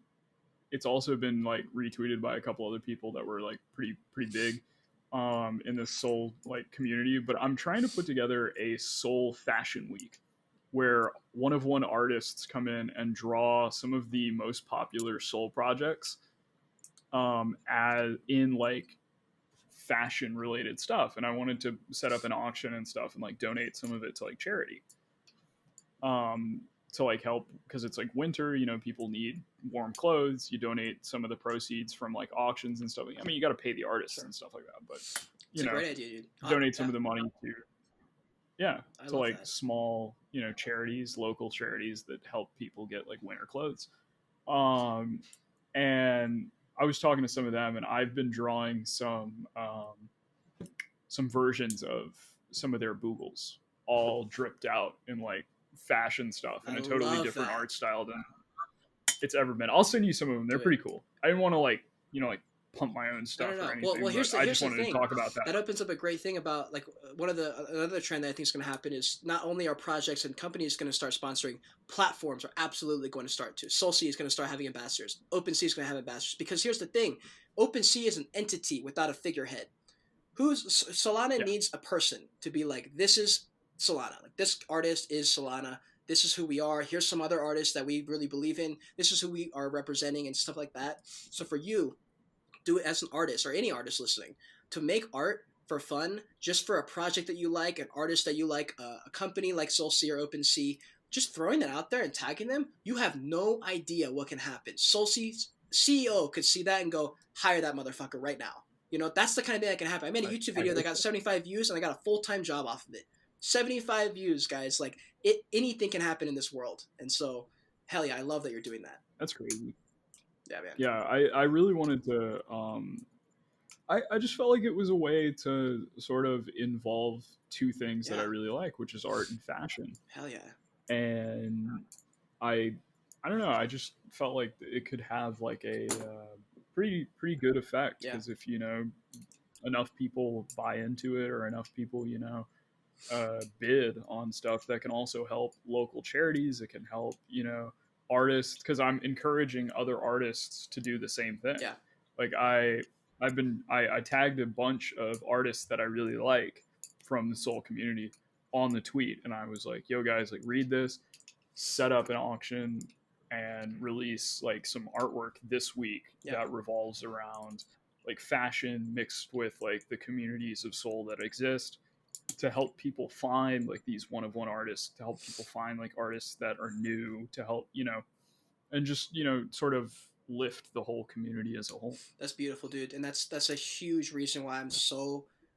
Speaker 1: it's also been like retweeted by a couple other people that were like pretty big in the Soul like community. But I'm trying to put together a Soul fashion week where one-of-one artists come in and draw some of the most popular Soul projects as in like fashion related stuff, and I wanted to set up an auction and stuff and like donate some of it to like charity to like help, because it's like winter, you know, people need warm clothes. You donate some of the proceeds from like auctions and stuff. I mean, you got to pay the artists and stuff like that, but you know,
Speaker 2: great idea, dude.
Speaker 1: Donate some of the money to like small, you know, charities, local charities that help people get like winter clothes. And I was talking to some of them, and I've been drawing some versions of some of their Boogles, all dripped out in like fashion stuff and a totally different art style than it's ever been. I'll send you some of them. They're pretty cool. I didn't want to like, you know, like pump my own stuff or anything.
Speaker 2: Well, here's
Speaker 1: I
Speaker 2: the
Speaker 1: just wanted to talk about that.
Speaker 2: That opens up a great thing about like another trend that I think is going to happen is not only are projects and companies going to start sponsoring, platforms are absolutely going to start to. SoulSea is going to start having ambassadors. OpenSea is going to have ambassadors, because here's the thing: OpenSea is an entity without a figurehead. Solana
Speaker 1: Yeah.
Speaker 2: needs a person to be like, this is Solana. Like, this artist is Solana. This is who we are. Here's some other artists that we really believe in. This is who we are representing and stuff like that. So for you, do it as an artist or any artist listening to make art for fun, just for a project that you like, an artist that you like, a company like SoulSea or OpenSea, just throwing that out there and tagging them, you have no idea what can happen. SoulSea's CEO could see that and go, hire that motherfucker right now. You know, that's the kind of thing that can happen. I made a YouTube video that got 75 views and I got a full-time job off of it. 75 views, guys. Like, anything can happen in this world. And so, hell yeah, I love that you're doing that.
Speaker 1: That's crazy.
Speaker 2: Yeah, man.
Speaker 1: Yeah, I really wanted to I just felt like it was a way to sort of involve two things that I really like, which is art and fashion.
Speaker 2: Hell yeah.
Speaker 1: And I don't know, I just felt like it could have like a pretty good effect, because if enough people buy into it, or enough people bid on stuff, that can also help local charities. It can help artists, because I'm encouraging other artists to do the same thing.
Speaker 2: Yeah.
Speaker 1: Like I tagged a bunch of artists that I really like from the Soul community on the tweet, and I was like, yo guys, like, read this, set up an auction and release like some artwork this week that revolves around like fashion mixed with like the communities of Soul that exist, to help people find like these one-of-one artists, to help people find like artists that are new, to help and just sort of lift the whole community as a whole.
Speaker 2: That's beautiful, dude. And that's a huge reason why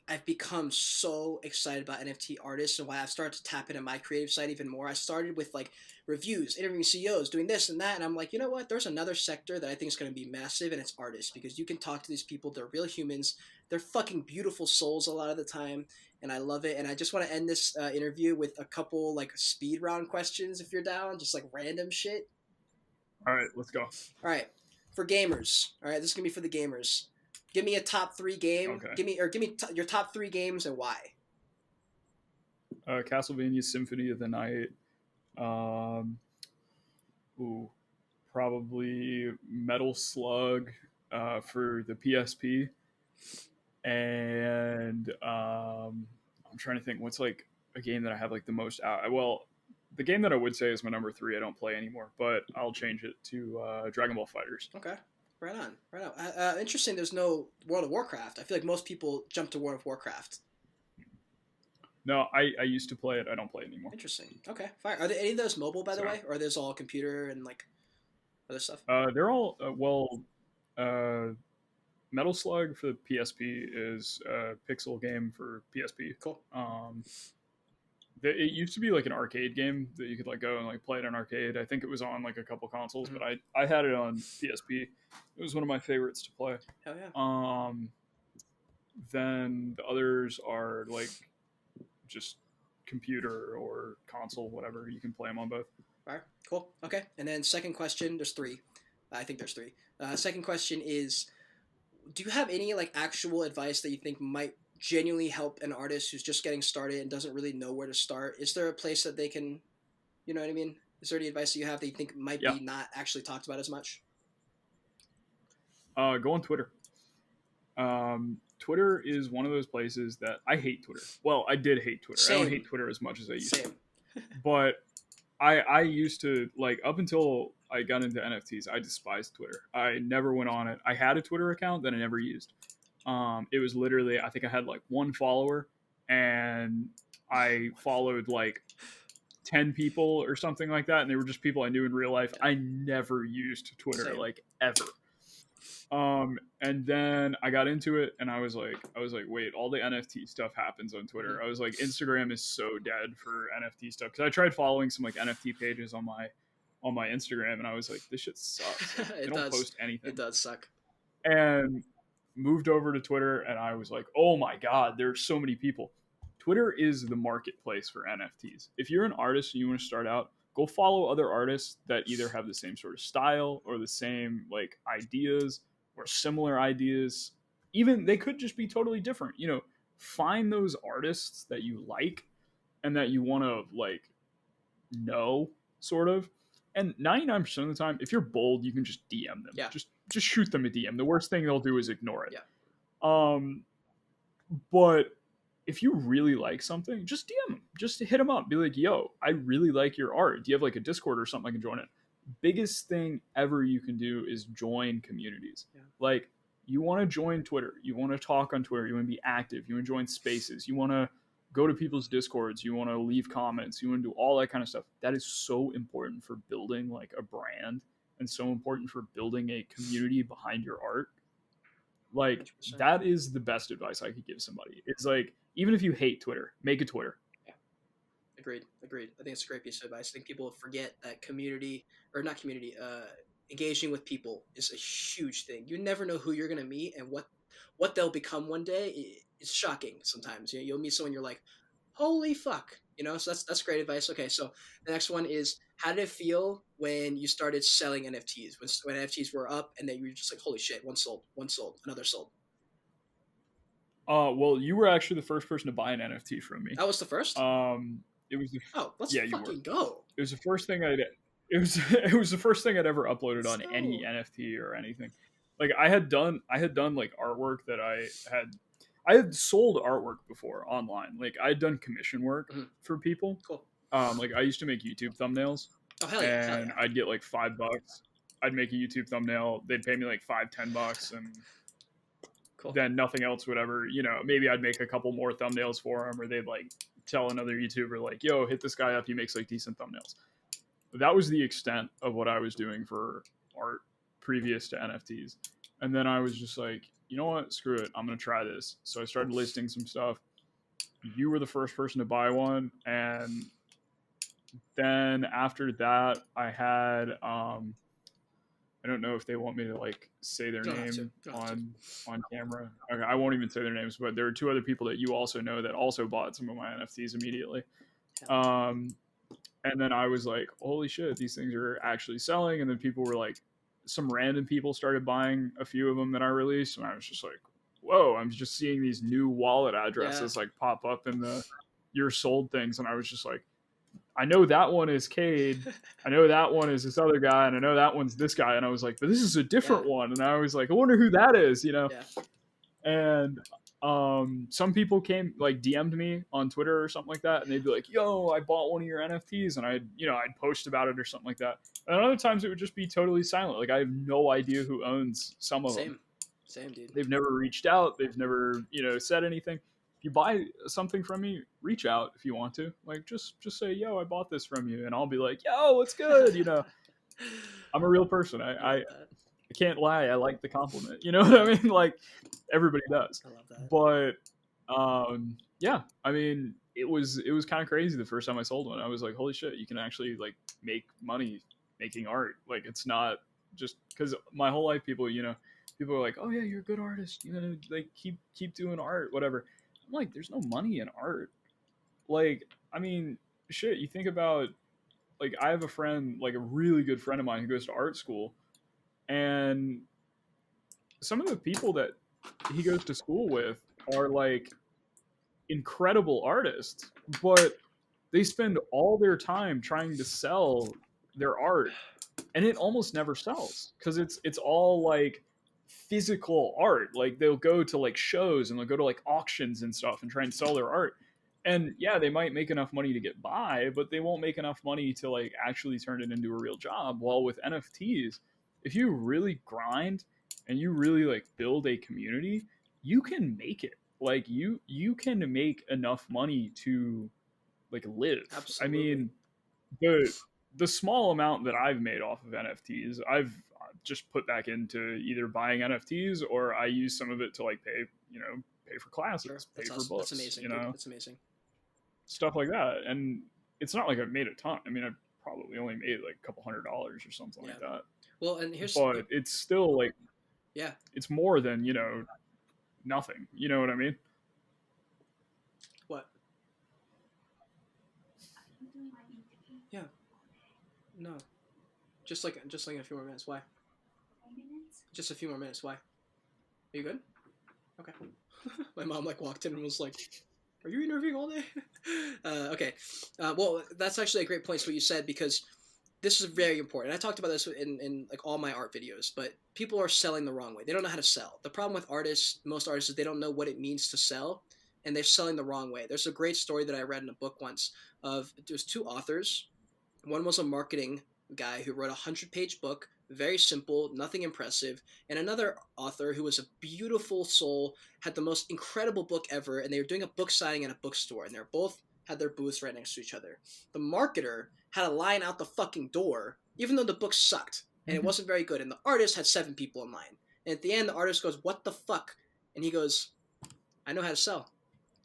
Speaker 2: I've become so excited about NFT artists, and why I've started to tap into my creative side even more. I started with like reviews, interviewing CEOs, doing this and that, and I'm like, you know what? There's another sector that I think is going to be massive, and it's artists, because you can talk to these people. They're real humans. They're fucking beautiful souls a lot of the time, and I love it. And I just want to end this interview with a couple like speed round questions, if you're down, just like random shit.
Speaker 1: All right, let's go.
Speaker 2: All right, for gamers. All right, this is gonna be for the gamers. Give me a top 3 game.
Speaker 1: Okay.
Speaker 2: Give me your top 3 games and why.
Speaker 1: Castlevania Symphony of the Night. Probably Metal Slug for the PSP. And I'm trying to think what's like a game that I have like the most out. Well, the game that I would say is my number 3, I don't play anymore, but I'll change it to Dragon Ball FighterZ.
Speaker 2: Okay. Right on. Interesting. There's no World of Warcraft. I feel like most people jump to World of Warcraft.
Speaker 1: No, I used to play it. I don't play it anymore.
Speaker 2: Interesting. Okay, fine. Are there any of those mobile, by the way, or are those all computer and like other stuff?
Speaker 1: They're all Metal Slug for the PSP is a pixel game for PSP.
Speaker 2: Cool.
Speaker 1: It used to be like an arcade game that you could like go and like play it in arcade. I think it was on like a couple consoles, but I had it on PSP. It was one of my favorites to play.
Speaker 2: Hell yeah.
Speaker 1: Then the others are like just computer or console, whatever. You can play them on both.
Speaker 2: All right, cool. Okay, and then second question. There's 3. I think there's 3. Second question is, do you have any like actual advice that you think might genuinely help an artist who's just getting started and doesn't really know where to start? Is there a place that they can, you know what I mean? Is there any advice that you have that you think might be not actually talked about as much?
Speaker 1: Go on Twitter. Twitter is one of those places that I hate Twitter. Well, I did hate Twitter.
Speaker 2: Same.
Speaker 1: I don't hate Twitter as much as I used to. But I used to, like, up until I got into NFTs, I despised Twitter. I never went on it. I had a Twitter account that I never used. It was literally, I think I had like 1 follower, and I followed like 10 people or something like that, and they were just people I knew in real life. I never used Twitter like ever. And then I got into it, and I was like, wait, all the NFT stuff happens on Twitter. I was like, Instagram is so dead for NFT stuff, because I tried following some like NFT pages on my Instagram, and I was like, this shit sucks. Like, they don't post anything.
Speaker 2: It does suck.
Speaker 1: And moved over to Twitter, and I was like, oh my god, there's so many people. Twitter is the marketplace for NFTs. If you're an artist and you want to start out, go follow other artists that either have the same sort of style or the same like ideas or similar ideas. Even they could just be totally different. Find those artists that you like and that you want to like know, sort of. And 99% of the time, if you're bold, you can just DM them.
Speaker 2: Yeah.
Speaker 1: Just shoot them a DM. The worst thing they'll do is ignore it.
Speaker 2: Yeah.
Speaker 1: But if you really like something, just DM them. Just hit them up. Be like, yo, I really like your art. Do you have like a Discord or something I can join in? Biggest thing ever you can do is join communities.
Speaker 2: Yeah.
Speaker 1: Like, you want to join Twitter. You want to talk on Twitter. You want to be active. You want to join spaces. You want to go to people's Discords. You want to leave comments. You want to do all that kind of stuff. That is so important for building like a brand and so important for building a community behind your art. Like
Speaker 2: 100%.
Speaker 1: that is the best advice I could give somebody. It's like, even if you hate Twitter, make a Twitter.
Speaker 2: Yeah. Agreed. I think it's a great piece of advice. I think people forget that community, or not community, engaging with people is a huge thing. You never know who you're going to meet and what they'll become one day. It's shocking sometimes. You'll meet someone, you're like, holy fuck. So that's great advice. Okay, so the next one is, how did it feel when you started selling NFTs? When NFTs were up and then you were just like, holy shit, one sold, another sold.
Speaker 1: Well, you were actually the first person to buy an NFT from me.
Speaker 2: That was the first?
Speaker 1: It was the
Speaker 2: let's
Speaker 1: yeah,
Speaker 2: fucking go.
Speaker 1: It was the first thing it was the first thing I'd ever uploaded on
Speaker 2: So...
Speaker 1: any NFT or anything. Like I had done like artwork that I had sold artwork before online. Like I had done commission work for people.
Speaker 2: Cool.
Speaker 1: Like I used to make YouTube thumbnails.
Speaker 2: Oh hell yeah!
Speaker 1: And I'd get like $5. I'd make a YouTube thumbnail. They'd pay me like $5-10, and
Speaker 2: cool.
Speaker 1: Then nothing else would ever. Maybe I'd make a couple more thumbnails for them, or they'd like tell another YouTuber like, "Yo, hit this guy up. He makes like decent thumbnails." That was the extent of what I was doing for art previous to NFTs. And then I was just like, you know what? Screw it. I'm going to try this. So I started listing some stuff. You were the first person to buy one. And then after that, I had, I don't know if they want me to like say their name on camera. Okay, I won't even say their names, but there were two other people that you also know that also bought some of my NFTs immediately. And then I was like, holy shit, these things are actually selling. And then people were like, some random people started buying a few of them that I released. And I was just like, whoa, I'm just seeing these new wallet addresses like pop up in the your sold things. And I was just like, I know that one is Cade. I know that one is this other guy. And I know that one's this guy. And I was like, but this is a different one. And I was like, I wonder who that is, And some people came like DM'd me on Twitter or something like that, and they'd be like, yo, I bought one of your NFTs, and I'd post about it or something like that. And other times it would just be totally silent. Like I have no idea who owns some of them.
Speaker 2: Same, dude.
Speaker 1: They've never reached out. They've never, said anything. If you buy something from me, reach out if you want to. Like just say, yo, I bought this from you, and I'll be like, yo, what's good? I'm a real person. I can't lie. I like the compliment. You know what I mean? Like everybody does.
Speaker 2: I love that.
Speaker 1: But yeah, I mean, it was kind of crazy the first time I sold one. I was like, holy shit, you can actually like make money making art. Like it's not just because my whole life people are like, oh yeah, you're a good artist. Like keep doing art, whatever. I'm like, there's no money in art. Like, I mean, shit. You think about like I have a friend, like a really good friend of mine who goes to art school. And some of the people that he goes to school with are like incredible artists, but they spend all their time trying to sell their art, and it almost never sells because it's all like physical art. Like they'll go to like shows and they'll go to like auctions and stuff and try and sell their art. And yeah, they might make enough money to get by, but they won't make enough money to like actually turn it into a real job. While with NFTs, if you really grind and you really like build a community, you can make it. Like you can make enough money to like live.
Speaker 2: Absolutely.
Speaker 1: I mean, the small amount that I've made off of NFTs, I've just put back into either buying NFTs, or I use some of it to like pay for classes, pay for books.
Speaker 2: That's amazing. That's amazing.
Speaker 1: Stuff like that. And it's not like I've made a ton. I mean, I probably only made like a couple $100 or something like that.
Speaker 2: Well, and
Speaker 1: but it's still like, it's more than, nothing. You know what I mean?
Speaker 2: What? Yeah. No. Just like a few more minutes. Why? Just a few more minutes. Why? Are you good? Okay. My mom like walked in and was like, are you interviewing all day? Okay. Well, that's actually a great point to what you said, because this is very important. I talked about this in like all my art videos, but people are selling the wrong way. They don't know how to sell. The problem with artists, most artists, is they don't know what it means to sell, and they're selling the wrong way. There's a great story that I read in a book once of there's two authors. One was a marketing guy who wrote a 100-page book, very simple, nothing impressive, and another author who was a beautiful soul, had the most incredible book ever, and they were doing a book signing at a bookstore, and they're both had their booths right next to each other. The marketer had a line out the fucking door, even though the book sucked and it wasn't very good, and the artist had 7 people in line. And at the end, the artist goes, "What the fuck?" And he goes, "I know how to sell.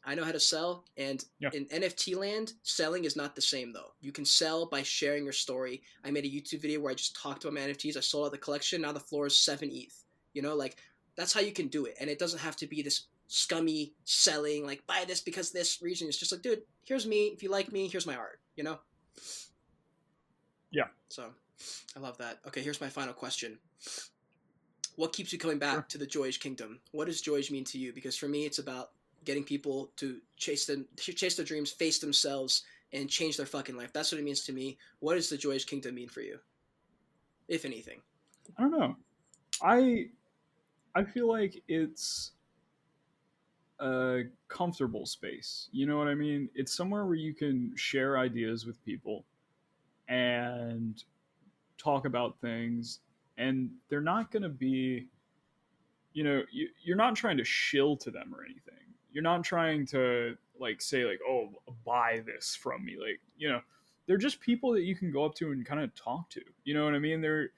Speaker 2: I know how to sell." And in NFT land, selling is not the same though. You can sell by sharing your story. I made a YouTube video where I just talked about my NFTs. I sold out the collection. Now the floor is 7 ETH. You know, like that's how you can do it. And it doesn't have to be this scummy selling, like buy this because this reason. It's just like, dude, here's me. If you like me, here's my art, you know?
Speaker 1: Yeah.
Speaker 2: So I love that. Okay, here's my final question. What keeps you coming back to the Joyage Kingdom? What does Joyage mean to you? Because for me, it's about getting people to chase their dreams, face themselves, and change their fucking life. That's what it means to me. What does the Joyage Kingdom mean for you, if anything?
Speaker 1: I don't know. I feel like it's a comfortable space. You know what I mean? It's somewhere where you can share ideas with people and talk about things, and they're not going to be, you know, you're not trying to shill to them or anything. You're not trying to like say like, oh, buy this from me. Like, you know, they're just people that you can go up to and kind of talk to. You know what I mean? They're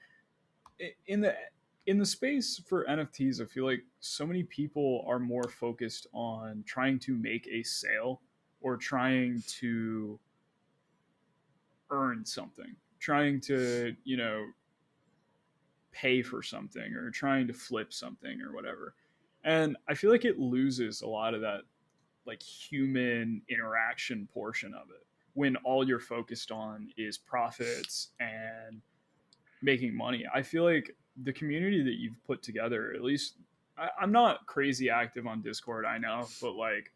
Speaker 1: in the space for NFTs. I feel like so many people are more focused on trying to make a sale or trying to earn something, trying to, you know, pay for something or trying to flip something or whatever. And I feel like it loses a lot of that like human interaction portion of it when all you're focused on is profits and making money. I feel like the community that you've put together, at least I'm not crazy active on Discord, I know, but like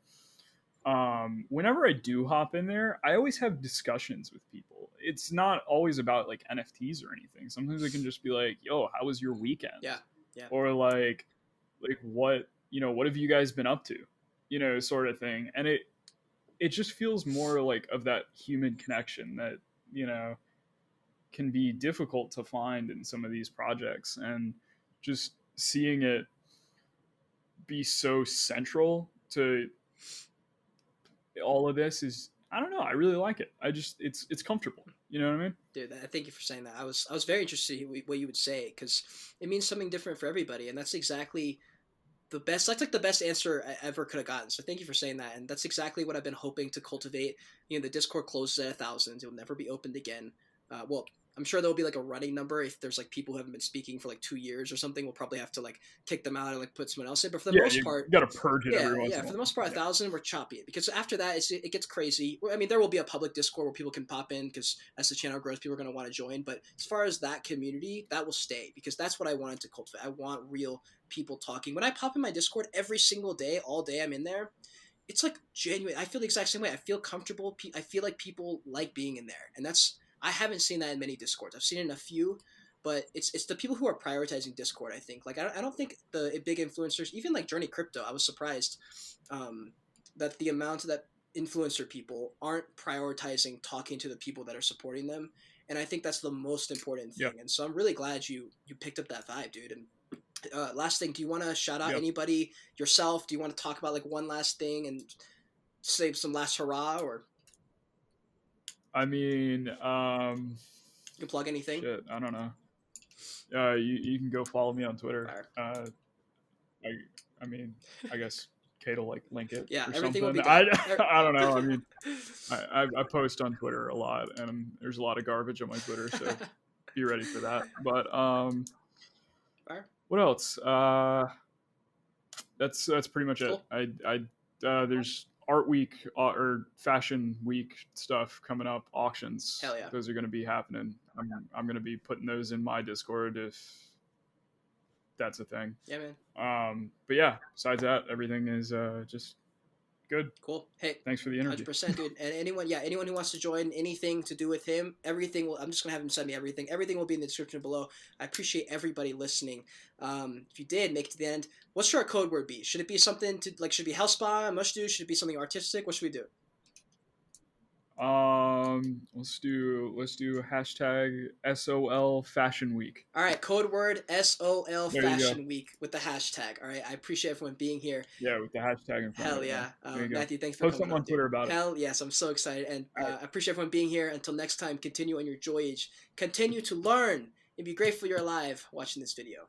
Speaker 1: whenever I do hop in there, I always have discussions with people. It's not always about like NFTs or anything. Sometimes it can just be like, yo, how was your weekend?
Speaker 2: Yeah.
Speaker 1: Or like what, you know, what have you guys been up to? You know, sort of thing. And it just feels more like of that human connection that, you know, can be difficult to find in some of these projects. And just seeing it be so central to all of this is, I don't know, I really like it. It's comfortable. You know what I mean?
Speaker 2: Dude, thank you for saying that. I was very interested in what you would say, because it means something different for everybody, and that's exactly the best. That's like the best answer I ever could have gotten. So thank you for saying that, and that's exactly what I've been hoping to cultivate. You know, the Discord closes at 1,000; it will never be opened again. Well, I'm sure there'll be like a running number if there's like people who haven't been speaking for like 2 years or something. We'll probably have to like kick them out and like put someone else in. But for the most part,
Speaker 1: you got to purge it every once in a
Speaker 2: for
Speaker 1: while.
Speaker 2: the most part, 1,000 we're choppy it, because after that it gets crazy. I mean, there will be a public Discord where people can pop in, because as the channel grows, people are going to want to join. But as far as that community, that will stay, because that's what I wanted to cultivate. I want real people talking. When I pop in my Discord every single day, all day I'm in there, it's like genuine. I feel the exact same way. I feel comfortable. I feel like people like being in there, and I haven't seen that in many Discords. I've seen it in a few, but it's the people who are prioritizing Discord, I think. Like, I don't think the big influencers, even like Journey Crypto, I was surprised that the amount that influencer people aren't prioritizing talking to the people that are supporting them. And I think that's the most important thing.
Speaker 1: Yep.
Speaker 2: And so I'm really glad you picked up that vibe, dude. And last thing, do you want to shout out
Speaker 1: Yep.
Speaker 2: anybody, yourself? Do you want to talk about like one last thing and say some last hurrah, or
Speaker 1: I mean,
Speaker 2: you can plug anything?
Speaker 1: shit, I don't know. You can go follow me on Twitter. I mean, I guess Cade will like link it.
Speaker 2: Yeah,
Speaker 1: or
Speaker 2: everything
Speaker 1: something.
Speaker 2: will be
Speaker 1: I don't know. I mean, I post on Twitter a lot, and there's a lot of garbage on my Twitter, so be ready for that. But what else? That's pretty much
Speaker 2: cool.
Speaker 1: it. There's art week or fashion week stuff coming up, auctions.
Speaker 2: Hell yeah.
Speaker 1: Those are going to be happening. I'm going to be putting those in my Discord if that's a thing.
Speaker 2: Yeah, man.
Speaker 1: But yeah, besides that, everything is just Good.
Speaker 2: Cool. Hey,
Speaker 1: Thanks for the interview.
Speaker 2: 100%, dude. And anyone who wants to join anything to do with him, everything will. I'm just gonna have him send me everything. Everything will be in the description below. I appreciate everybody listening. If you did make it to the end, what should our code word be? Should it be something to like? Should it be HellsPawn, Mushdo? Should it be something artistic? What should we do?
Speaker 1: Let's do hashtag SOL Fashion Week.
Speaker 2: All right, code word SOL
Speaker 1: There you go.
Speaker 2: Fashion Week with the hashtag. All right, I appreciate everyone being here.
Speaker 1: Yeah, with the hashtag in front
Speaker 2: Hell
Speaker 1: of it.
Speaker 2: yeah.
Speaker 1: There you go.
Speaker 2: Matthew, thanks for
Speaker 1: Post
Speaker 2: coming
Speaker 1: something on Twitter
Speaker 2: dude.
Speaker 1: about it.
Speaker 2: Hell yes, I'm so excited. And
Speaker 1: All right.
Speaker 2: I appreciate everyone being here. Until next time, continue on your Joyage. Continue to learn and be grateful you're alive watching this video.